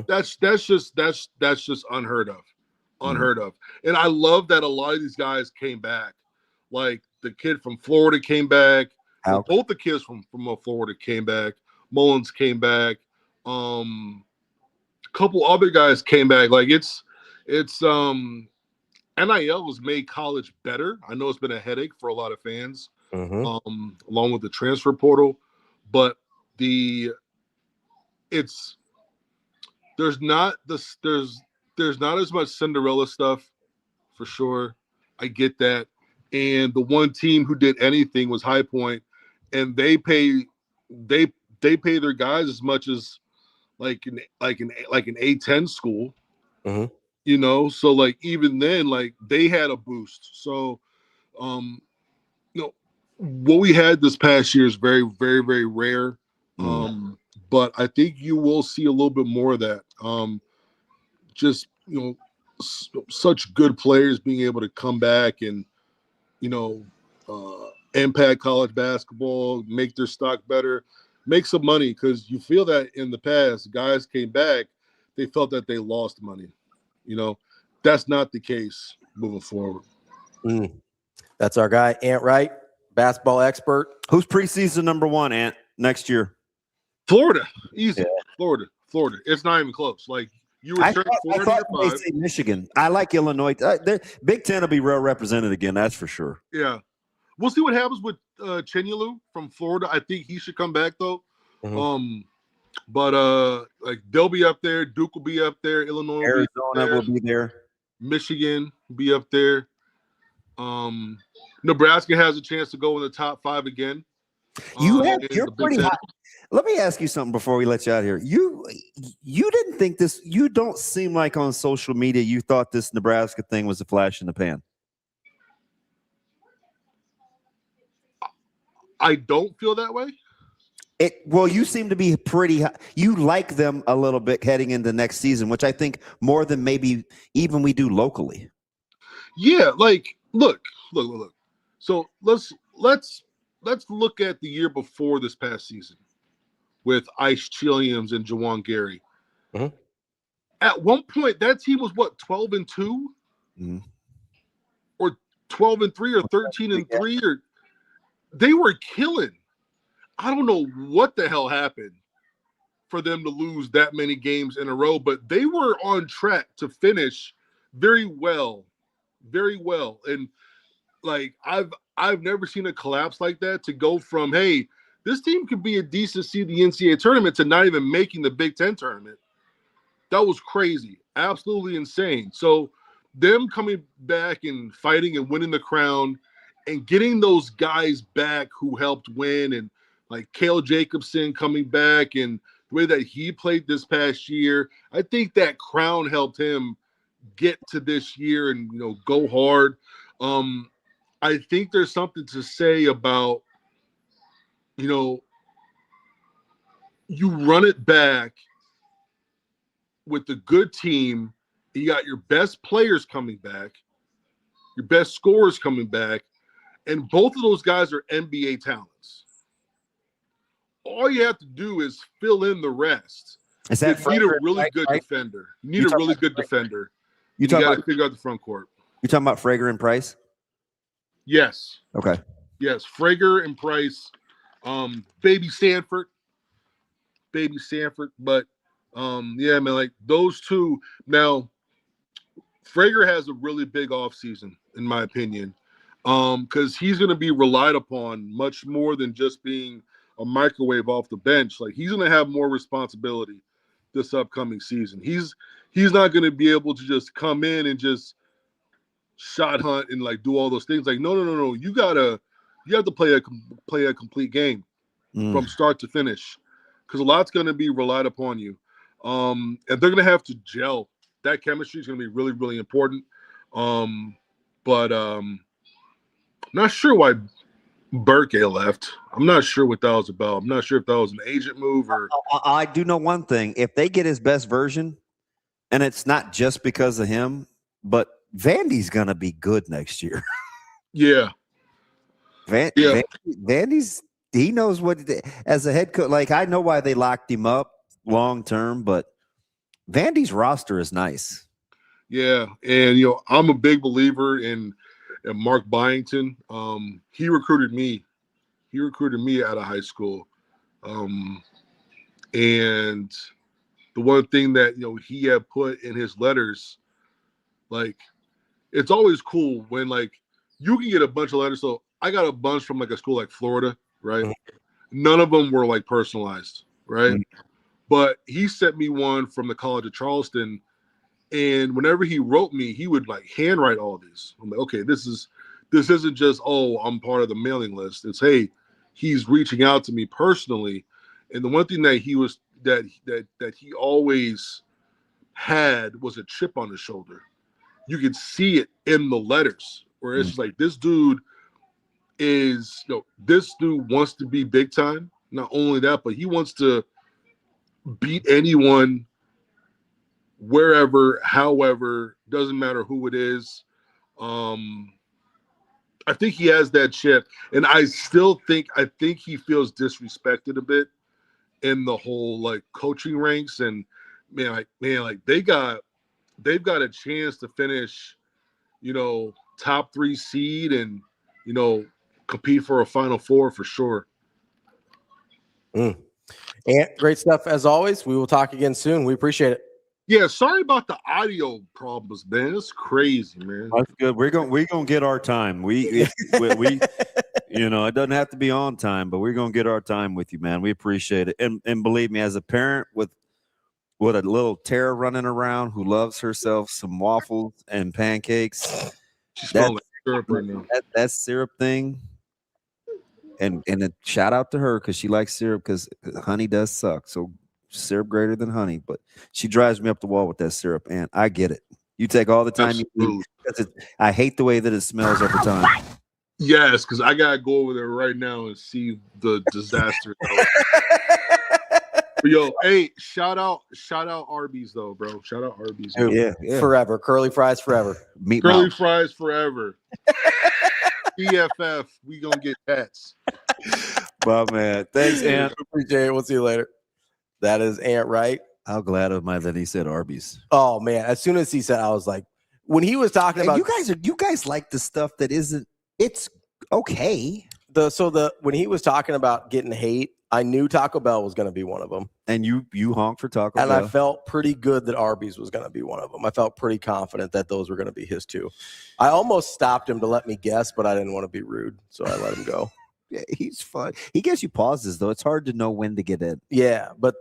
That's just unheard of. Unheard of. And I love that a lot of these guys came back. Like the kid from Florida came back. Both the kids from Florida came back. Mullins came back. A couple other guys came back. Like it's NIL has made college better. I know it's been a headache for a lot of fans, along with the transfer portal, but there's not as much Cinderella stuff for sure. I get that. And the one team who did anything was High Point, and they pay their guys as much as like an A10 school. You know, so like even then, like they had a boost. So you know, what we had this past year is very, very, very rare. But I think you will see a little bit more of that. Just, you know, such good players being able to come back and, you know, impact college basketball, make their stock better, make some money, because you feel that in the past, guys came back, they felt that they lost money. You know, that's not the case moving forward. That's our guy, Ant Wright, basketball expert. Who's preseason number one, Ant, next year? Florida. Easy. Yeah. Florida. It's not even close. Like, you return I thought they say Michigan. I like Illinois. Big Ten will be well represented again, that's for sure. Yeah. We'll see what happens with Chinyelu from Florida. I think he should come back, though. But like they'll be up there. Duke will be up there. Illinois, Arizona will be there. Michigan will be up there. Nebraska has a chance to go in the top 5 again. You're pretty hot. Let me ask you something before we let you out here. You didn't think this. You don't seem like on social media you thought this Nebraska thing was a flash in the pan. I don't feel that way. Well, you seem to be pretty. You like them a little bit heading into next season, which I think more than maybe even we do locally. Yeah, like look. So let's look at the year before this past season with Ice Chilliams and Jawan Gary. At one point, that team was what, 12-2, or 12-3, or 13-3, or they were killing. I don't know what the hell happened for them to lose that many games in a row, but they were on track to finish very well. And like I've never seen a collapse like that, to go from, hey, this team could be a decent seed in the NCAA tournament, to not even making the Big Ten tournament. That was crazy. Absolutely insane. So them coming back and fighting and winning the crown and getting those guys back who helped win, and like Cale Jacobson coming back and the way that he played this past year, I think that crown helped him get to this year and, you know, go hard. I think there's something to say about, you know, you run it back with a good team, you got your best players coming back, your best scorers coming back, and both of those guys are NBA talents. All you have to do is fill in the rest. Is that you need a really good defender. You need a really good defender. You got to figure out the front court. You talking about Frager and Price? Yes. Okay. Yes, Frager and Price. Baby Sanford. baby Sanford, but yeah, man, like those two. Now, Frager has a really big offseason, in my opinion, because he's going to be relied upon much more than just being a microwave off the bench. Like he's going to have more responsibility this upcoming season. He's not going to be able to just come in and just shot hunt and like do all those things. Like no. You have to play a complete game from start to finish, because a lot's going to be relied upon you, and they're going to have to gel. That chemistry is going to be really, really important. But not sure why Burke left. I'm not sure what that was about. I'm not sure if that was an agent move or. I do know one thing: if they get his best version, and it's not just because of him, but Vandy's going to be good next year. Yeah. Vandy's. He knows what as a head coach. Like I know why they locked him up long term, but Vandy's roster is nice. Yeah, and I'm a big believer in Mark Byington. He recruited me. He recruited me out of high school, and the one thing that he had put in his letters, like it's always cool when like you can get a bunch of letters. So I got a bunch from like a school like Florida, right? None of them were like personalized, right? But he sent me one from the College of Charleston, and whenever he wrote me, he would like handwrite all these. I'm like, okay, this isn't just I'm part of the mailing list. It's hey, he's reaching out to me personally. And the one thing that he was that he always had was a chip on his shoulder. You could see it in the letters, where it's just like this dude wants to be big time. Not only that, but he wants to beat anyone, wherever, however, doesn't matter who it is. I think he has that chip, and I think he feels disrespected a bit in the whole like coaching ranks. And man, they've got a chance to finish, top 3 seed and compete for a Final Four for sure. And great stuff as always. We will talk again soon. We appreciate it. Yeah, sorry about the audio problems, man. It's crazy, man. That's good. We're gonna get our time. We it doesn't have to be on time, but we're gonna get our time with you, man. We appreciate it. And believe me, as a parent with a little Tara running around who loves herself some waffles and pancakes, she's smelling like syrup right now. That syrup thing. And a shout out to her because she likes syrup because honey does suck. So syrup greater than honey, but she drives me up the wall with that syrup, and I get it. You take all the time you need. I hate the way that it smells over time. Yes, because I gotta go over there right now and see the disaster. Yo, hey, shout out Arby's though, bro. Shout out Arby's. Yeah. Forever. Curly fries forever. Curly fries forever. BFF, we gonna get pets. Well, man, thanks, Ant. Appreciate it. We'll see you later. That is Ant, right? How glad am I that he said Arby's? Oh man, as soon as he said, I was like, when he was talking about you guys like the stuff that isn't. It's okay. When he was talking about getting hate, I knew Taco Bell was going to be one of them. And you honked for Taco Bell. And I felt pretty good that Arby's was going to be one of them. I felt pretty confident that those were going to be his two. I almost stopped him to let me guess, but I didn't want to be rude, so I let him go. Yeah, he's fun. He gives you pauses, though. It's hard to know when to get in. Yeah, but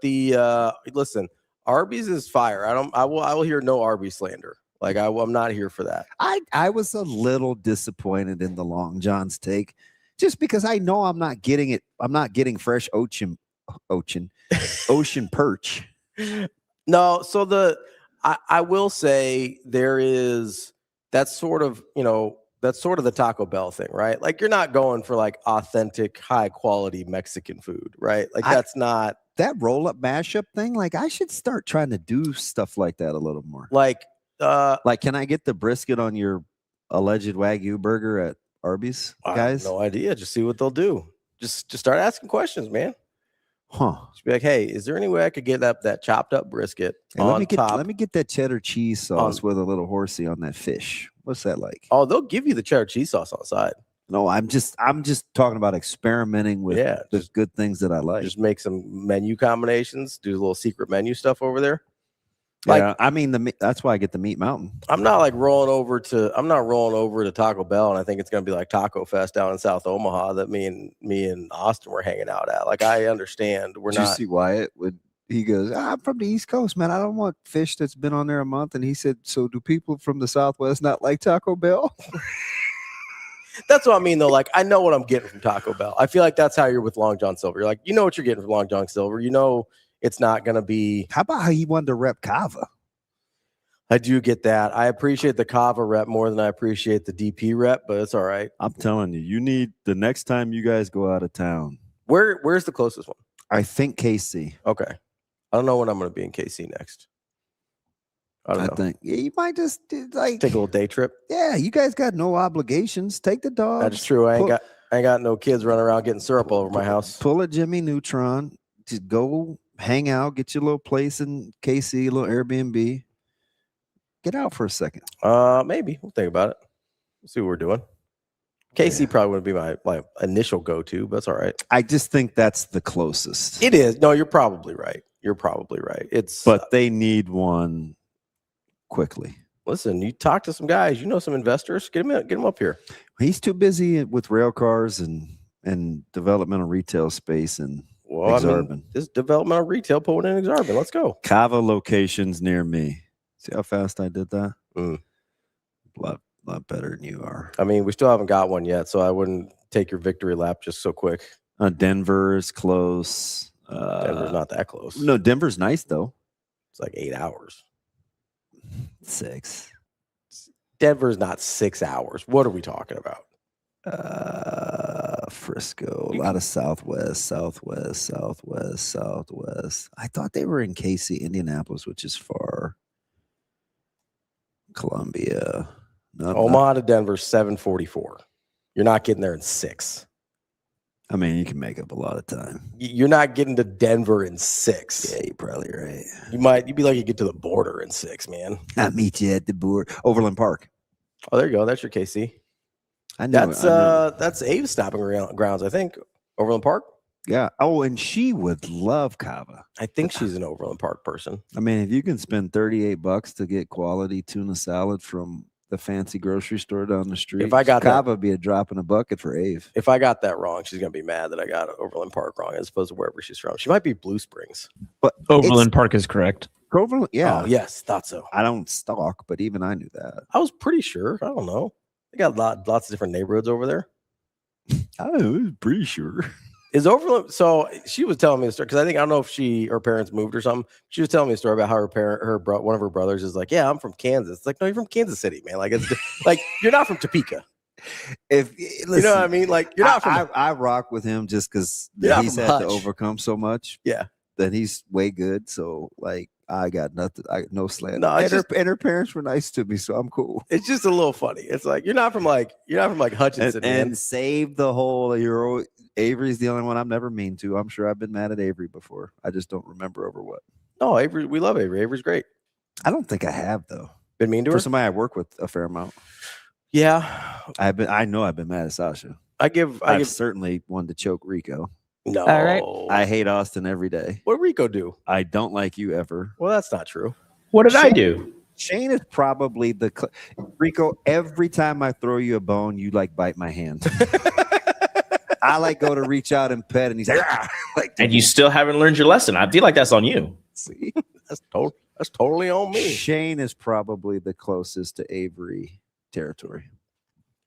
listen, Arby's is fire. I will hear no Arby's slander. Like I'm not here for that. I was a little disappointed in the Long John's take, just because I know I'm not getting it. I'm not getting fresh ocean perch. No, so I will say there is that's sort of the Taco Bell thing, right? Like you're not going for like authentic, high quality Mexican food, right? Like that's not that roll up mashup thing. Like I should start trying to do stuff like that a little more. Like can I get the brisket on your alleged Wagyu burger at Arby's, guys? I have no idea. Just see what they'll do. Just start asking questions, man. Huh? Just be like, hey, is there any way I could get that chopped up brisket hey, on top? Let me get that cheddar cheese sauce with a little horsey on that fish. What's that like? Oh, they'll give you the cheddar cheese sauce on the side. No, I'm just talking about experimenting with the good things that I like. Just make some menu combinations, do a little secret menu stuff over there. Like, yeah, I mean, that's why I get the Meat Mountain. I'm not rolling over to Taco Bell, and I think it's going to be like Taco Fest down in South Omaha that me and Austin were hanging out at. Like, I understand Did you see Wyatt? He goes, I'm from the East Coast, man. I don't want fish that's been on there a month. And he said, so do people from the Southwest not like Taco Bell? That's what I mean, though. Like, I know what I'm getting from Taco Bell. I feel like that's how you're with Long John Silver. You're like, you know what you're getting from Long John Silver. You know it's not going to be. How about how he wanted to rep Kava? I do get that. I appreciate the Kava rep more than I appreciate the DP rep, but it's all right. I'm telling you, you need the next time you guys go out of town. Where's the closest one? I think KC. Okay. I don't know when I'm going to be in KC next. I think you might just take a little day trip. Yeah, you guys got no obligations. Take the dog. That's true. I ain't got no kids running around getting syrup all over my house. Pull a Jimmy Neutron. Just go hang out. Get your little place in KC, a little Airbnb. Get out for a second. Maybe we'll think about it. We'll see what we're doing. KC probably wouldn't be my initial go-to, but it's all right. I just think that's the closest. It is. No, you're probably right. But they need one quickly. Listen, you talk to some guys, you know, some investors, get him up here. He's too busy with rail cars and developmental retail space and Exarban. I mean, this developmental retail pulling in Exarban. Let's go. Kava locations near me. See how fast I did that? A lot better than you are. I mean, we still haven't got one yet, so I wouldn't take your victory lap just so quick. Denver is close. Denver's not that close. No, Denver's nice though. It's like 8 hours. 6. Denver's not 6 hours. What are we talking about? Frisco, a lot of Southwest. I thought they were in KC, Indianapolis, which is far. Columbia. Omaha to Denver, 7:44. You're not getting there in 6. I mean, you can make up a lot of time. You're not getting to Denver in 6. Yeah, you're probably right. You'd be like you get to the border in 6, man. I'll meet you at the border. Overland Park. Oh, there you go. That's your KC. I know. That's Abe's stopping grounds, I think. Overland Park. Yeah. Oh, and she would love Kava. I think she's an Overland Park person. I mean, if you can spend $38 to get quality tuna salad from the fancy grocery store down the street, if I got Kava would be a drop in a bucket for Ave. If I got that wrong, she's gonna be mad that I got Overland Park wrong as opposed to wherever she's from. She might be Blue Springs, but Overland Park is correct. Overland, yeah. Oh, yes, thought so. I don't stalk, but even I knew that. I was pretty sure. I don't know. They got lots of different neighborhoods over there. I was pretty sure. Is Overland? So she was telling me the story because I don't know if her parents moved or something. She was telling me a story about how one of her brothers is like, yeah, I'm from Kansas. It's like, no, you're from Kansas City, man. Like, it's like you're not from Topeka. Listen, you know what I mean? Like, you're not from. I rock with him just because he's had to overcome so much. Yeah, that he's way good. So like, I got nothing. I no slander. No, and her parents were nice to me, so I'm cool. It's just a little funny. It's like you're not from Hutchinson, and save the whole. Avery's the only one I'm never mean to. I'm sure I've been mad at Avery before. I just don't remember over what. No, Avery, we love Avery. Avery's great. I don't think I have though. Been mean to her? For somebody I work with a fair amount. Yeah, I know I've been mad at Sasha. I've certainly wanted to choke Rico. No, all right. I hate Austin every day. What did Rico do? I don't like you ever. Well, that's not true. What did I do? Shane is probably Rico. Every time I throw you a bone, you like bite my hand. I like go to reach out and pet, and he's like, and you still haven't learned your lesson. I feel like that's on you. See, that's totally on me. Shane is probably the closest to Avery territory.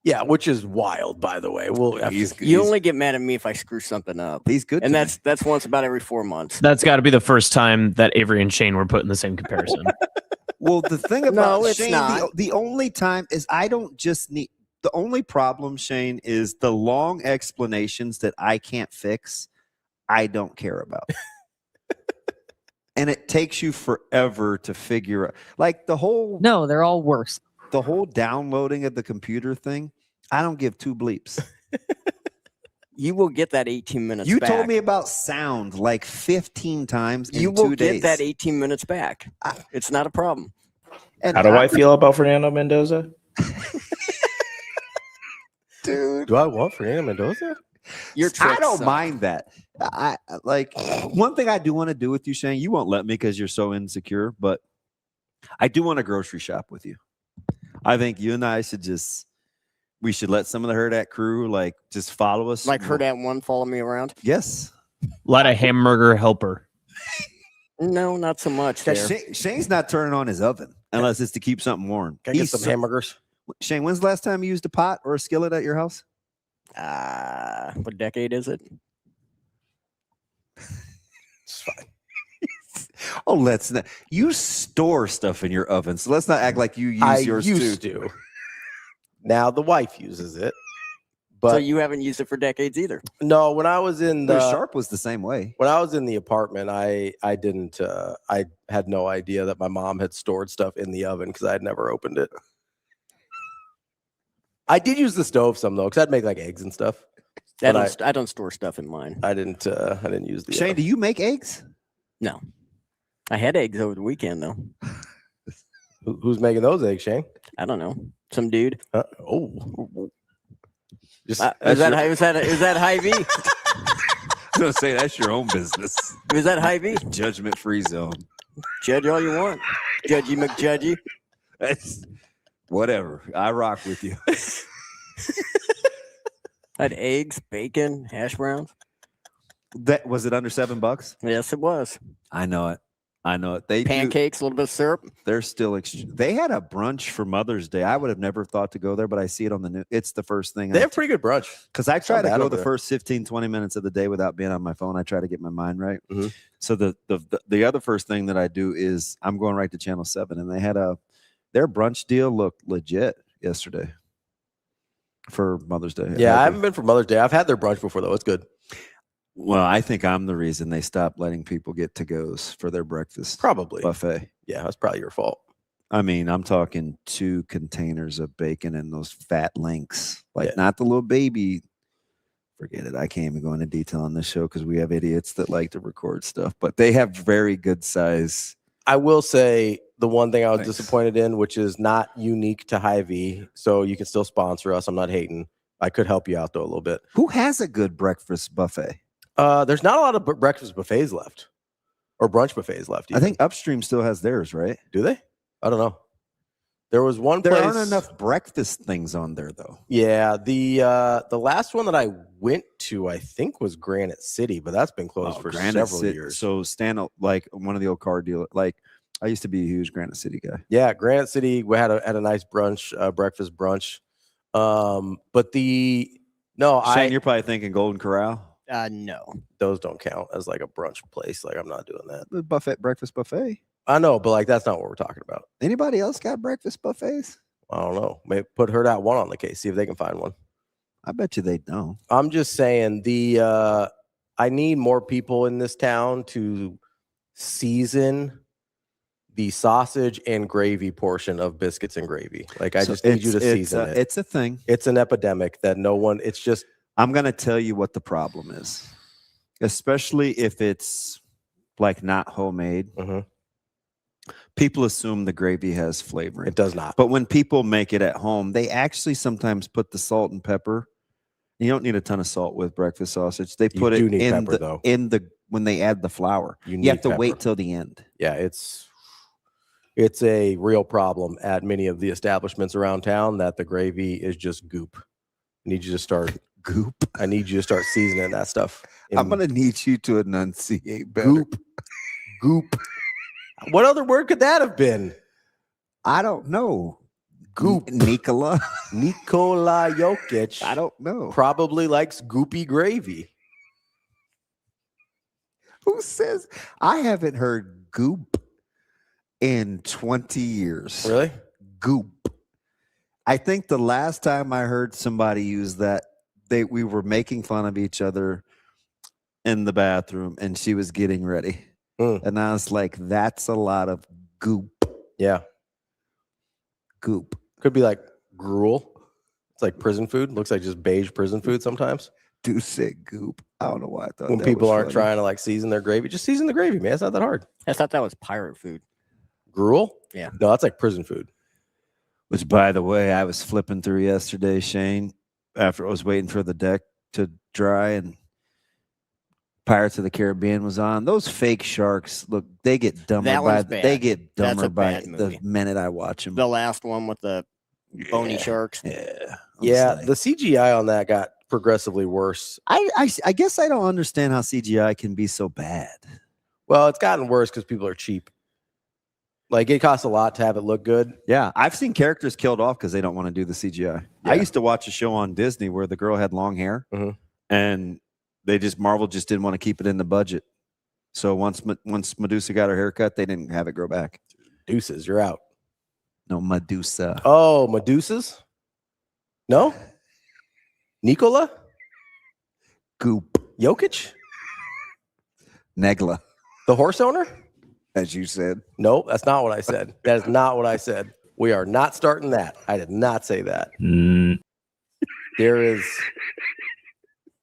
Yeah, which is wild, by the way. Well, you only get mad at me if I screw something up. He's good, and that's once about every 4 months. That's got to be the first time that Avery and Shane were put in the same comparison. Well, the thing about it's Shane, not. The only time is I don't just need. The only problem, Shane, is the long explanations that I can't fix. I don't care about. And it takes you forever to figure out. Like the whole. No, they're all worse. The whole downloading of the computer thing, I don't give 2 bleeps. You will get that 18 minutes You back. told me about sound like 15 times in 2 days. You will get that 18 minutes back. It's not a problem. And how do I feel about Fernando Mendoza? Dude. Do I want Fernando Mendoza? I don't mind that. I like one thing I do want to do with you, Shane. You won't let me because you're so insecure, but I do want to grocery shop with you. I think you and I should we should let some of the Hurrdat crew like just follow us. Like Hurrdat one follow me around? Yes. A lot of hamburger helper. No, not so much. Shane's not turning on his oven unless it's to keep something warm. Can I get some hamburgers? Shane, when's the last time you used a pot or a skillet at your house? What decade is it? It's fine. Oh, let's not. You store stuff in your oven, so let's not act like you use yours used too. to. Now the wife uses it. But so you haven't used it for decades either? No, when I was in the Sharp was the same way. When I was in the apartment, I didn't I had no idea that my mom had stored stuff in the oven because I had never opened it. I did use the stove some though, because I'd make like eggs and stuff. I don't store stuff in mine. I didn't use the Shane, do you make eggs? No. I had eggs over the weekend though. Who's making those eggs, Shane? I don't know. Some dude. Just is that Hy-Vee? I was gonna say that's your own business. Was that Hy-Vee? Judgment free zone. Judge all you want. Judgy McJudgy. That's whatever. I rock with you. I had eggs, bacon, hash browns. That was it under $7? Yes, it was. I know it. They pancakes, a little bit of syrup. They're still. They had a brunch for Mother's Day. I would have never thought to go there, but I see it on the news. It's the first thing. They have pretty good brunch. Because I try to go the first 15, 20 minutes of the day without being on my phone. I try to get my mind right. Mm-hmm. So the other first thing that I do is I'm going right to Channel 7, and they had their brunch deal looked legit yesterday for Mother's Day. Yeah, I haven't been for Mother's Day. I've had their brunch before though. It's good. Well, I think I'm the reason they stopped letting people get to-goes for their breakfast probably buffet. Yeah, that's probably your fault. I mean, I'm talking 2 containers of bacon and those fat links, not the little baby. Forget it. I can't even go into detail on this show because we have idiots that like to record stuff, but they have very good size. I will say the one thing I was disappointed in, which is not unique to Hy-Vee, so you can still sponsor us. I'm not hating. I could help you out though a little bit. Who has a good breakfast buffet? There's not a lot of breakfast buffets left or brunch buffets left. I think Upstream still has theirs, right? Do they? I don't know. There was one There place. aren't enough breakfast things on there, though. Yeah, the last one that I went to, I think, was Granite City, but that's been closed for several years. So like one of the old car dealers. Like I used to be a huge Granite City guy. Yeah, Granite City. We had a nice brunch, breakfast brunch. But Shane, you're probably thinking Golden Corral. No, those don't count as like a brunch place. Like I'm not doing that. The breakfast buffet. I know, but like that's not what we're talking about. Anybody else got breakfast buffets? I don't know. Maybe put Hurrdat one on the case. See if they can find one. I bet you they don't. I'm just saying I need more people in this town to season the sausage and gravy portion of biscuits and gravy. Like I just need you to season it. It's a thing. It's an epidemic that no one. It's just. I'm going to tell you what the problem is, especially if it's like not homemade. Mm-hmm. People assume the gravy has flavor. It does not. But when people make it at home, they actually sometimes put the salt and pepper. You don't need a ton of salt with breakfast sausage. They put it in when they add the flour. You have to wait till the end. Yeah, it's a real problem at many of the establishments around town that the gravy is just goop. I need you to start seasoning that stuff. I'm going to need you to enunciate better. Goop. What other word could that have been? I don't know. Goop. Nikola Jokic. I don't know. Probably likes goopy gravy. Who says? I haven't heard goop in 20 years. Really? Goop. I think the last time I heard somebody use that, we were making fun of each other in the bathroom and she was getting ready. And I was like, that's a lot of goop. Yeah. Goop. Could be like gruel. It's like prison food. Looks like just beige prison food sometimes. Do say goop. I don't know why I thought when people aren't trying to like season their gravy, just season the gravy, man. It's not that hard. I thought that was pirate food. Gruel? Yeah. No, that's like prison food. Which, by the way, I was flipping through yesterday, Shane, after I was waiting for the deck to dry and Pirates of the Caribbean was on. Those fake sharks, look, they get dumber That one's bad. they get That's dumber a by bad the movie. minute I watch them. The last one with the bony sharks. Yeah, the CGI on that got progressively worse. I guess I don't understand how CGI can be so bad. Well, it's gotten worse because people are cheap. Like, it costs a lot to have it look good. Yeah, I've seen characters killed off because they don't want to do the CGI. I used to watch a show on Disney where the girl had long hair, and Marvel just didn't want to keep it in the budget. So once Medusa got her haircut, they didn't have it grow back. Deuces, you're out. No, Medusa. Oh, Medusas? No? Nikola? Goop. Jokic? Negla. The horse owner? As you said. Nope, that's not what I said. That is not what I said. We are not starting that. I did not say that.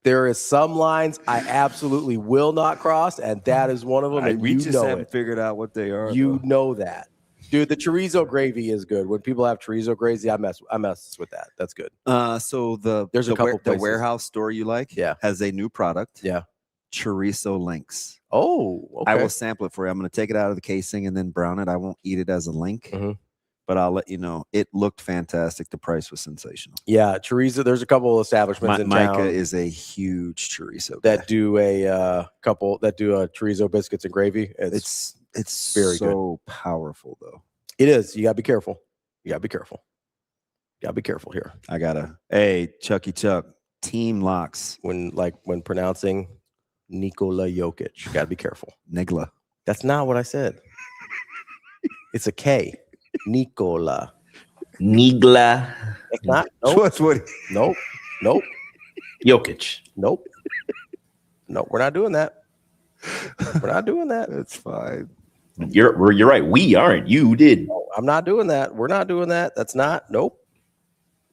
There is some lines I absolutely will not cross, and that is one of them. And we you just know haven't figured out what they are. You know that. Dude, the chorizo gravy is good. When people have chorizo gravy, I mess with that. That's good. So there's a couple the places. warehouse store you like has a new product. Yeah. Chorizo links. Oh, okay. I will sample it for you. I'm going to take it out of the casing and then brown it. I won't eat it as a link, but I'll let you know. It looked fantastic. The price was sensational. Yeah, chorizo. There's a couple of establishments in town. Micah is a huge chorizo that guy. do a chorizo biscuits and gravy. It's very so powerful though. It is. You gotta be careful. You gotta be careful here. Chucky Chuck, team locks. When pronouncing Nikola Jokic, you gotta be careful. Negla. That's not what I said. It's a K. Nikola. Nigla. It's not. Nope. What's what? Nope. Nope. Jokic. Nope. Nope. We're not doing that. We're not doing that. That's fine. You're right. We aren't. You did. No, I'm not doing that. We're not doing that. That's not. Nope.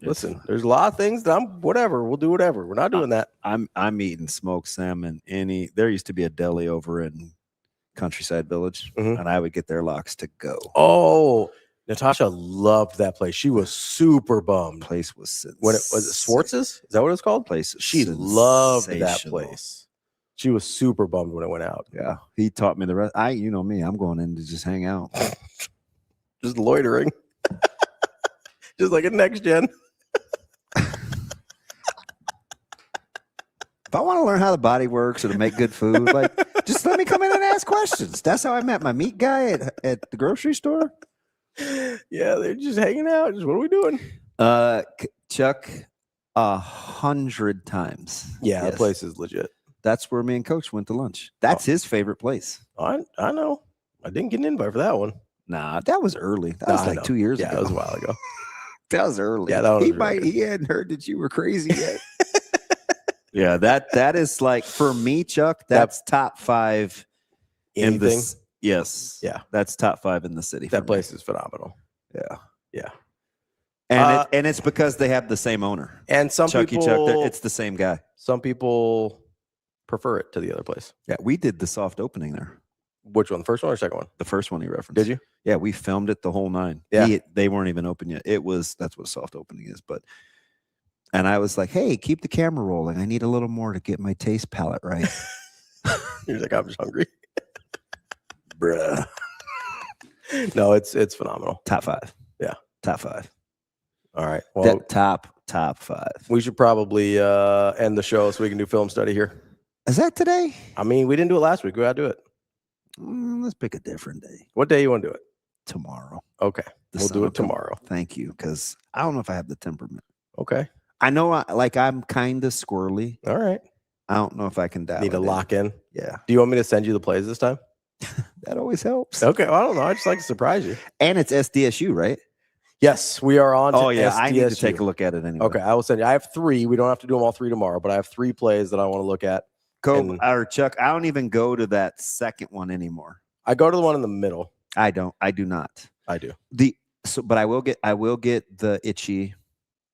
Listen, there's a lot of things that whatever. We'll do whatever. We're not doing that. I'm eating smoked salmon. There used to be a deli over in Countryside Village, and I would get their locks to go. Oh, Natasha loved that place. She was super bummed. Place was when it was Swartz's. Is that what it's called? Place. She loved that place. She was super bummed when it went out. Yeah, he taught me the rest. You know me. I'm going in to just hang out, just loitering, just like a next gen. If I want to learn how the body works or to make good food, just let me come in and ask questions. That's how I met my meat guy at the grocery store. Yeah, they're just hanging out. Just what are we doing? Chuck, 100 times. Yeah, the place is legit. That's where me and Coach went to lunch. That's his favorite place. I know. I didn't get an invite for that one. Nah, that was early. That was like 2 years ago. Yeah, that was a while ago. That was early. Yeah, that was he hadn't heard that you were crazy yet. Yeah, that is like, for me, Chuck, that's top 5 in this. Yes. Yeah. That's top 5 in the city. That place is phenomenal. Yeah. Yeah. And it's because they have the same owner. And some Chucky people, Chuck, it's the same guy. Some people prefer it to the other place. Yeah, we did the soft opening there. Which one? The first one or second one? The first one he referenced. Did you? Yeah, we filmed it the whole 9. Yeah. They weren't even open yet. That's what a soft opening is. And I was like, hey, keep the camera rolling. I need a little more to get my taste palette right. He's like, I'm just hungry. Bruh. No, it's phenomenal. Top 5. Yeah. Top 5. All right. Well, top 5. We should probably end the show so we can do film study here. Is that today? I mean, we didn't do it last week. We gotta do it. Let's pick a different day. What day you want to do it? Tomorrow. Okay. We'll do it tomorrow. Thank you. Because I don't know if I have the temperament. Okay. I know I'm kind of squirrely. All right. I don't know if I can dial Need to lock in. Yeah. Do you want me to send you the plays this time? That always helps. Okay. Well, I don't know. I just like to surprise you. And it's SDSU, right? Yes, we are on to SDSU. I need to take a look at it anyway. Okay, I will send you. I have 3. We don't have to do them all 3 tomorrow, but I have 3 plays that I want to look at. Chuck, I don't even go to that second one anymore. I go to the one in the middle. I don't. I do not. I do. But I will get the itchy.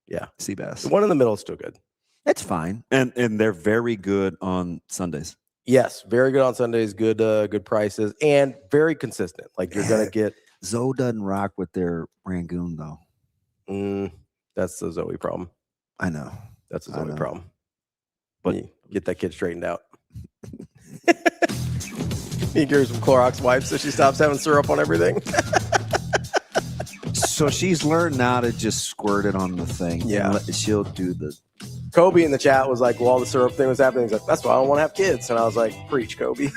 Yeah, Seabass. The one in the middle is still good. It's fine, and they're very good on Sundays. Yes, very good on Sundays. Good prices and very consistent. Like you're gonna get. Zoe doesn't rock with their Rangoon though. That's the Zoe problem. I know. That's his only problem. But get that kid straightened out. He gives her some Clorox wipes so she stops having syrup on everything. So she's learned now to just squirt it on the thing. Yeah. She'll do the... Kobe in the chat was like, while the syrup thing was happening, he's like, that's why I don't want to have kids. And I was like, preach, Kobe.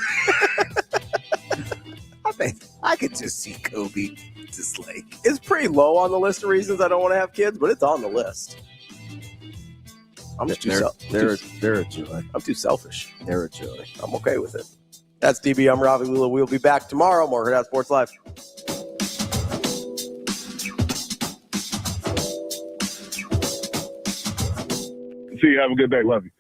I could just see Kobe just like... It's pretty low on the list of reasons I don't want to have kids, but it's on the list. I'm just too They're a joy. I'm too selfish. They're a joy. I'm okay with it. That's DB. I'm Ravi. Lulla. We'll be back tomorrow. More Hurrdat Sports Live. See you. Have a good day. Love you.